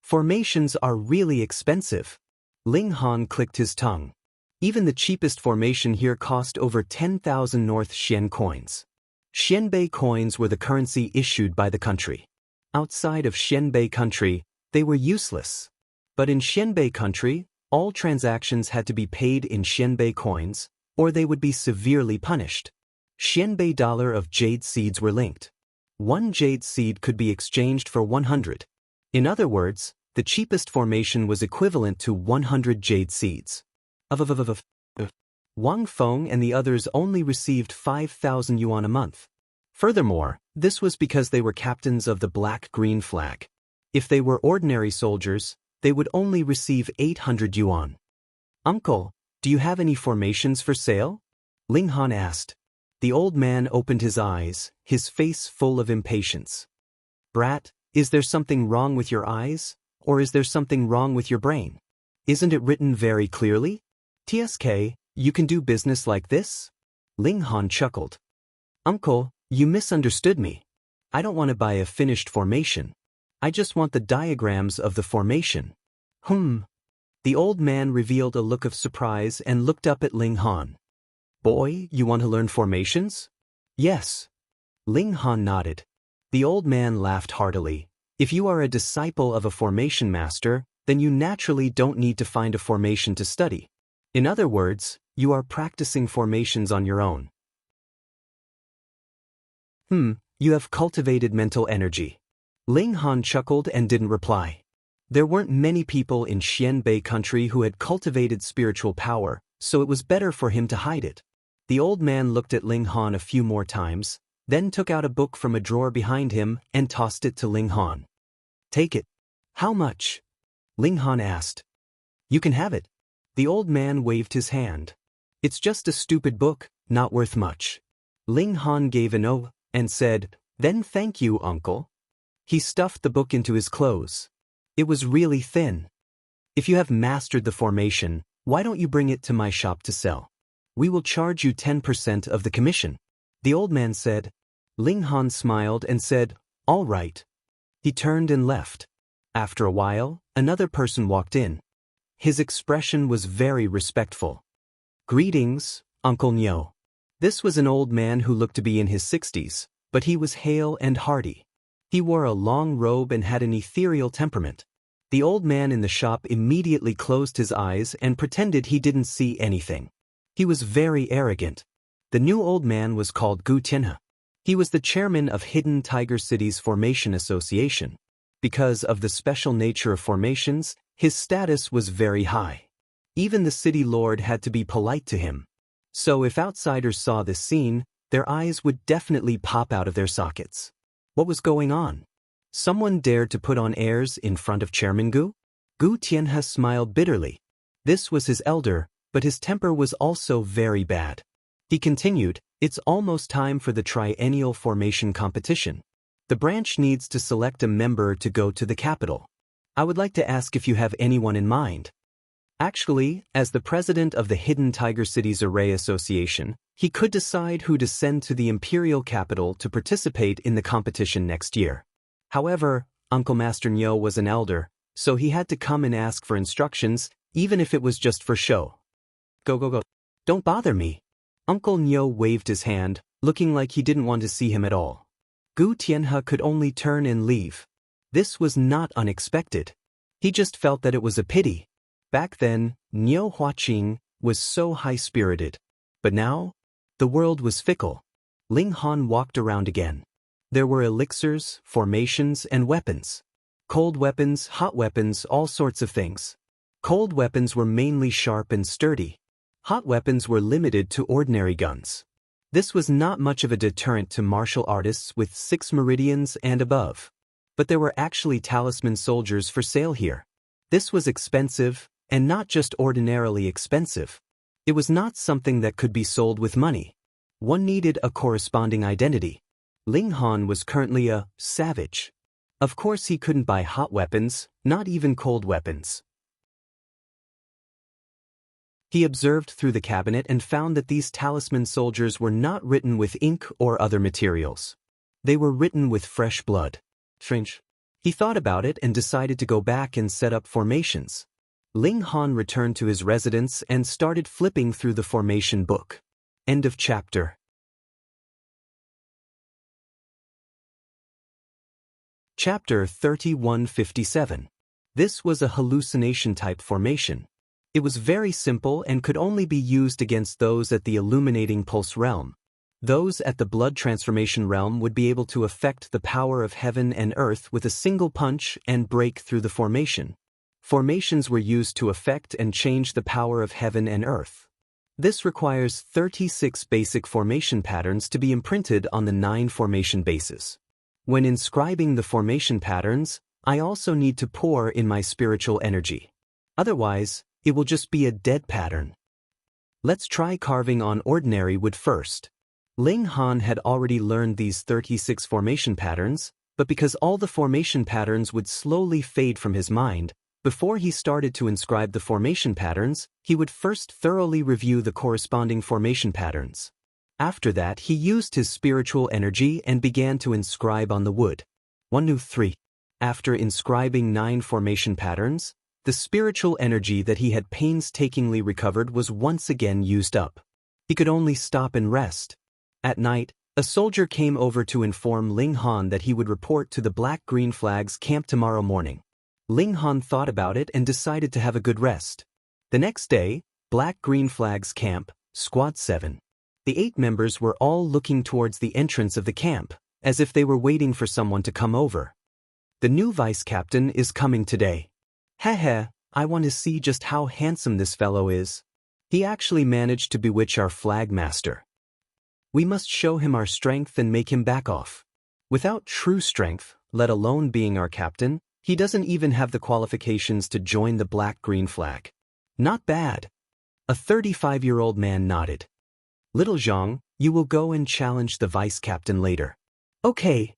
Formations are really expensive. Ling Han clicked his tongue. Even the cheapest formation here cost over 10,000 North Xian coins. Xianbei coins were the currency issued by the country. Outside of Xianbei country, they were useless. But in Xianbei country, all transactions had to be paid in Xianbei coins, or they would be severely punished. Xianbei dollar of jade seeds were linked. One jade seed could be exchanged for 100. In other words, the cheapest formation was equivalent to 100 jade seeds. Wang Feng and the others only received 5,000 yuan a month. Furthermore, this was because they were captains of the black-green flag. If they were ordinary soldiers, they would only receive 800 yuan. Uncle, do you have any formations for sale? Ling Han asked. The old man opened his eyes, his face full of impatience. Brat, is there something wrong with your eyes, or is there something wrong with your brain? Isn't it written very clearly? TSK, you can do business like this? Ling Han chuckled. Uncle, you misunderstood me. I don't want to buy a finished formation. I just want the diagrams of the formation. The old man revealed a look of surprise and looked up at Ling Han. Boy, you want to learn formations? Yes. Ling Han nodded. The old man laughed heartily. If you are a disciple of a formation master, then you naturally don't need to find a formation to study. In other words, you are practicing formations on your own. You have cultivated mental energy. Ling Han chuckled and didn't reply. There weren't many people in Xianbei country who had cultivated spiritual power, so it was better for him to hide it. The old man looked at Ling Han a few more times, then took out a book from a drawer behind him and tossed it to Ling Han. Take it. How much? Ling Han asked. You can have it. The old man waved his hand. It's just a stupid book, not worth much. Ling Han gave an oath and said, Then thank you, uncle. He stuffed the book into his clothes. It was really thin. If you have mastered the formation, why don't you bring it to my shop to sell? We will charge you 10% of the commission. The old man said. Ling Han smiled and said, All right. He turned and left. After a while, another person walked in. His expression was very respectful. Greetings, Uncle Nyo. This was an old man who looked to be in his 60s, but he was hale and hearty. He wore a long robe and had an ethereal temperament. The old man in the shop immediately closed his eyes and pretended he didn't see anything. He was very arrogant. The new old man was called Gu Tianhe. He was the chairman of Hidden Tiger City's Formation Association. Because of the special nature of formations, his status was very high. Even the city lord had to be polite to him. So if outsiders saw this scene, their eyes would definitely pop out of their sockets. What was going on? Someone dared to put on airs in front of Chairman Gu? Gu Tianhe smiled bitterly. This was his elder, but his temper was also very bad. He continued, It's almost time for the triennial formation competition. The branch needs to select a member to go to the capital. I would like to ask if you have anyone in mind. Actually, as the president of the Hidden Tiger Cities Array Association, he could decide who to send to the imperial capital to participate in the competition next year. However, Uncle Master Nyo was an elder, so he had to come and ask for instructions, even if it was just for show. Go. Don't bother me. Uncle Nyo waved his hand, looking like he didn't want to see him at all. Gu Tianhe could only turn and leave. This was not unexpected. He just felt that it was a pity. Back then, Nyo Huaqing was so high-spirited. But now, the world was fickle. Ling Han walked around again. There were elixirs, formations, and weapons. Cold weapons, hot weapons, all sorts of things. Cold weapons were mainly sharp and sturdy. Hot weapons were limited to ordinary guns. This was not much of a deterrent to martial artists with 6 meridians and above. But there were actually talisman soldiers for sale here. This was expensive, and not just ordinarily expensive. It was not something that could be sold with money. One needed a corresponding identity. Ling Han was currently a savage. Of course he couldn't buy hot weapons, not even cold weapons. He observed through the cabinet and found that these talisman soldiers were not written with ink or other materials. They were written with fresh blood. Strange. He thought about it and decided to go back and set up formations. Ling Han returned to his residence and started flipping through the formation book. End of chapter. Chapter 3157. This was a hallucination-type formation. It was very simple and could only be used against those at the illuminating pulse realm. Those at the blood transformation realm would be able to affect the power of heaven and earth with a single punch and break through the formation. Formations were used to affect and change the power of heaven and earth. This requires 36 basic formation patterns to be imprinted on the 9 formation bases. When inscribing the formation patterns, I also need to pour in my spiritual energy. Otherwise, it will just be a dead pattern. Let's try carving on ordinary wood first. Ling Han had already learned these 36 formation patterns, but because all the formation patterns would slowly fade from his mind, before he started to inscribe the formation patterns, he would first thoroughly review the corresponding formation patterns. After that, he used his spiritual energy and began to inscribe on the wood. 1, 2, 3. After inscribing 9 formation patterns, The spiritual energy that he had painstakingly recovered was once again used up. He could only stop and rest. At night, a soldier came over to inform Ling Han that he would report to the Black-Green Flags camp tomorrow morning. Ling Han thought about it and decided to have a good rest. The next day, Black-Green Flags camp, Squad 7. The 8 members were all looking towards the entrance of the camp, as if they were waiting for someone to come over. The new vice captain is coming today. Heh, I want to see just how handsome this fellow is. He actually managed to bewitch our flag master. We must show him our strength and make him back off. Without true strength, let alone being our captain, he doesn't even have the qualifications to join the Black-Green Flag. Not bad. A 35-year-old man nodded. Little Zhang, you will go and challenge the vice captain later. Okay.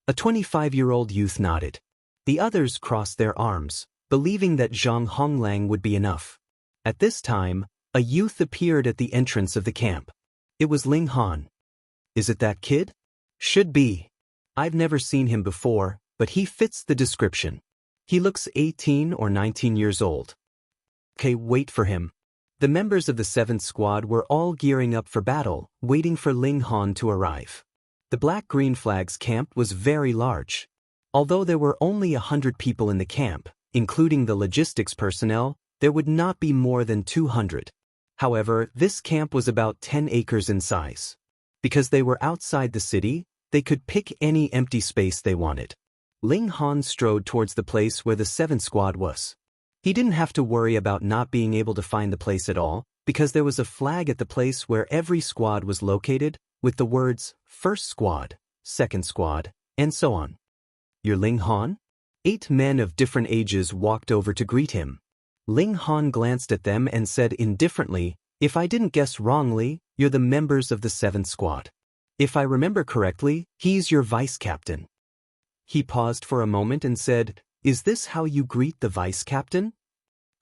A 25-year-old youth nodded. The others crossed their arms, believing that Zhang Honglang would be enough. At this time, a youth appeared at the entrance of the camp. It was Ling Han. Is it that kid? Should be. I've never seen him before, but he fits the description. He looks 18 or 19 years old. Okay, wait for him. The members of the 7th squad were all gearing up for battle, waiting for Ling Han to arrive. The Black-Green Flags camp was very large. Although there were only 100 people in the camp, including the logistics personnel, there would not be more than 200. However, this camp was about 10 acres in size. Because they were outside the city, they could pick any empty space they wanted. Ling Han strode towards the place where the 7th squad was. He didn't have to worry about not being able to find the place at all, because there was a flag at the place where every squad was located, with the words, 1st squad, 2nd squad, and so on. You're Ling Han? 8 men of different ages walked over to greet him. Ling Han glanced at them and said indifferently, if I didn't guess wrongly, you're the members of the 7th squad. If I remember correctly, he's your vice captain. He paused for a moment and said, is this how you greet the vice captain?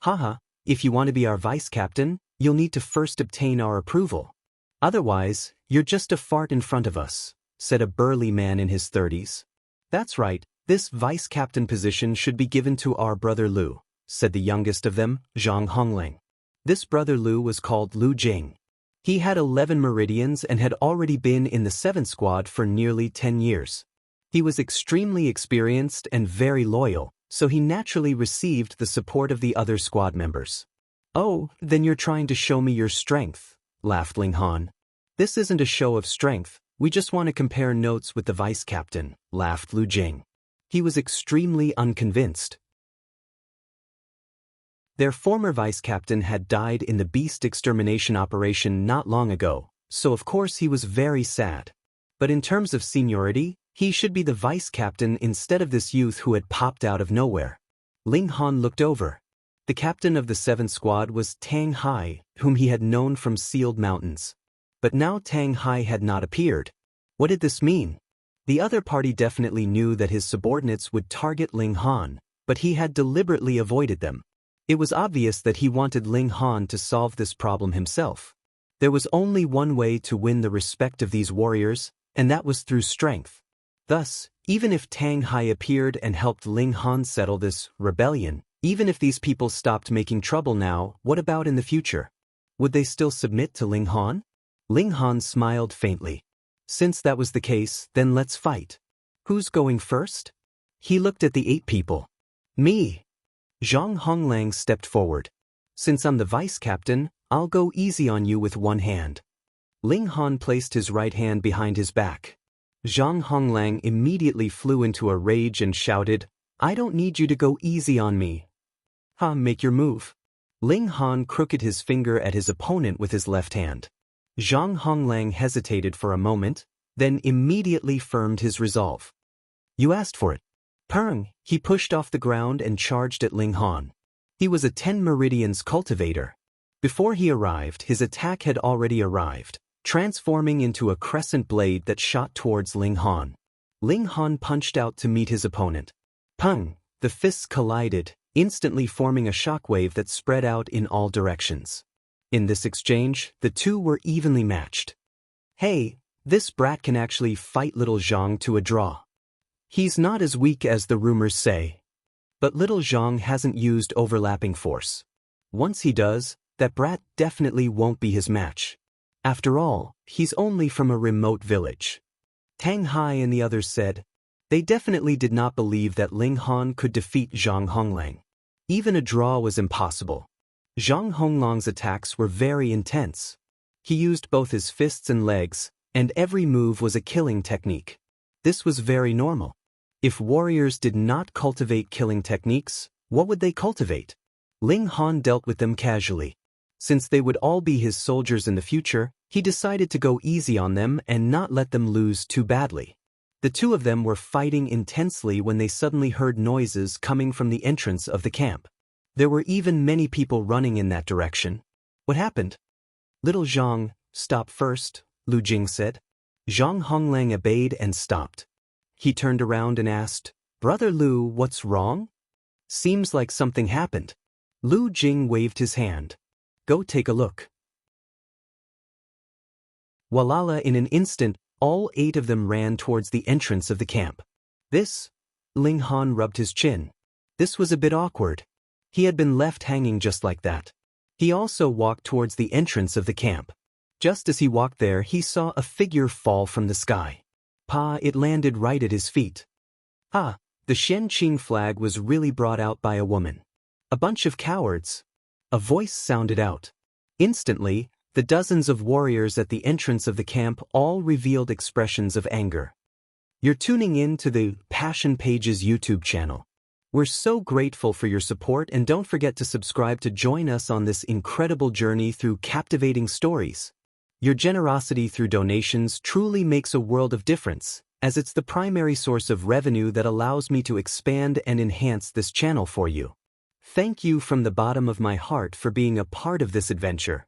Haha, if you want to be our vice captain, you'll need to first obtain our approval. Otherwise, you're just a fart in front of us, said a burly man in his 30s. That's right, this vice captain position should be given to our brother Lu, said the youngest of them, Zhang Honglang. This brother Lu was called Lu Jing. He had 11 meridians and had already been in the 7th squad for nearly 10 years. He was extremely experienced and very loyal, so he naturally received the support of the other squad members. Oh, then you're trying to show me your strength, laughed Ling Han. This isn't a show of strength, we just want to compare notes with the vice captain, laughed Lu Jing. He was extremely unconvinced. Their former vice captain had died in the beast extermination operation not long ago, so of course he was very sad. But in terms of seniority, he should be the vice captain instead of this youth who had popped out of nowhere. Ling Han looked over. The captain of the 7th squad was Tang Hai, whom he had known from Sealed Mountains. But now Tang Hai had not appeared. What did this mean? The other party definitely knew that his subordinates would target Ling Han, but he had deliberately avoided them. It was obvious that he wanted Ling Han to solve this problem himself. There was only one way to win the respect of these warriors, and that was through strength. Thus, even if Tang Hai appeared and helped Ling Han settle this rebellion, even if these people stopped making trouble now, what about in the future? Would they still submit to Ling Han? Ling Han smiled faintly. Since that was the case, then let's fight. Who's going first? He looked at the 8 people. Me. Zhang Honglang stepped forward. Since I'm the vice captain, I'll go easy on you with one hand. Ling Han placed his right hand behind his back. Zhang Honglang immediately flew into a rage and shouted, I don't need you to go easy on me. Make your move. Ling Han crooked his finger at his opponent with his left hand. Zhang Honglang hesitated for a moment, then immediately firmed his resolve. You asked for it. Purring, he pushed off the ground and charged at Ling Han. He was a 10 meridians cultivator. Before he arrived, his attack had already arrived, transforming into a crescent blade that shot towards Ling Han. Ling Han punched out to meet his opponent. Pung! The fists collided, instantly forming a shockwave that spread out in all directions. In this exchange, the two were evenly matched. Hey, this brat can actually fight little Zhang to a draw. He's not as weak as the rumors say. But little Zhang hasn't used overlapping force. Once he does, that brat definitely won't be his match. After all, he's only from a remote village. Tang Hai and the others said. They definitely did not believe that Ling Han could defeat Zhang Honglang. Even a draw was impossible. Zhang Honglang's attacks were very intense. He used both his fists and legs, and every move was a killing technique. This was very normal. If warriors did not cultivate killing techniques, what would they cultivate? Ling Han dealt with them casually. Since they would all be his soldiers in the future, he decided to go easy on them and not let them lose too badly. The two of them were fighting intensely when they suddenly heard noises coming from the entrance of the camp. There were even many people running in that direction. What happened? Little Zhang, stop first, Lu Jing said. Zhang Honglang obeyed and stopped. He turned around and asked, Brother Lu, what's wrong? Seems like something happened. Lu Jing waved his hand. Go take a look. Walala, in an instant, all 8 of them ran towards the entrance of the camp. Ling Han rubbed his chin. This was a bit awkward. He had been left hanging just like that. He also walked towards the entrance of the camp. Just as he walked there, he saw a figure fall from the sky. It landed right at his feet. The Shenqing flag was really brought out by a woman. A bunch of cowards. A voice sounded out. Instantly, the dozens of warriors at the entrance of the camp all revealed expressions of anger. You're tuning in to the Passion Pages YouTube channel. We're so grateful for your support, and don't forget to subscribe to join us on this incredible journey through captivating stories. Your generosity through donations truly makes a world of difference, as it's the primary source of revenue that allows me to expand and enhance this channel for you. Thank you from the bottom of my heart for being a part of this adventure.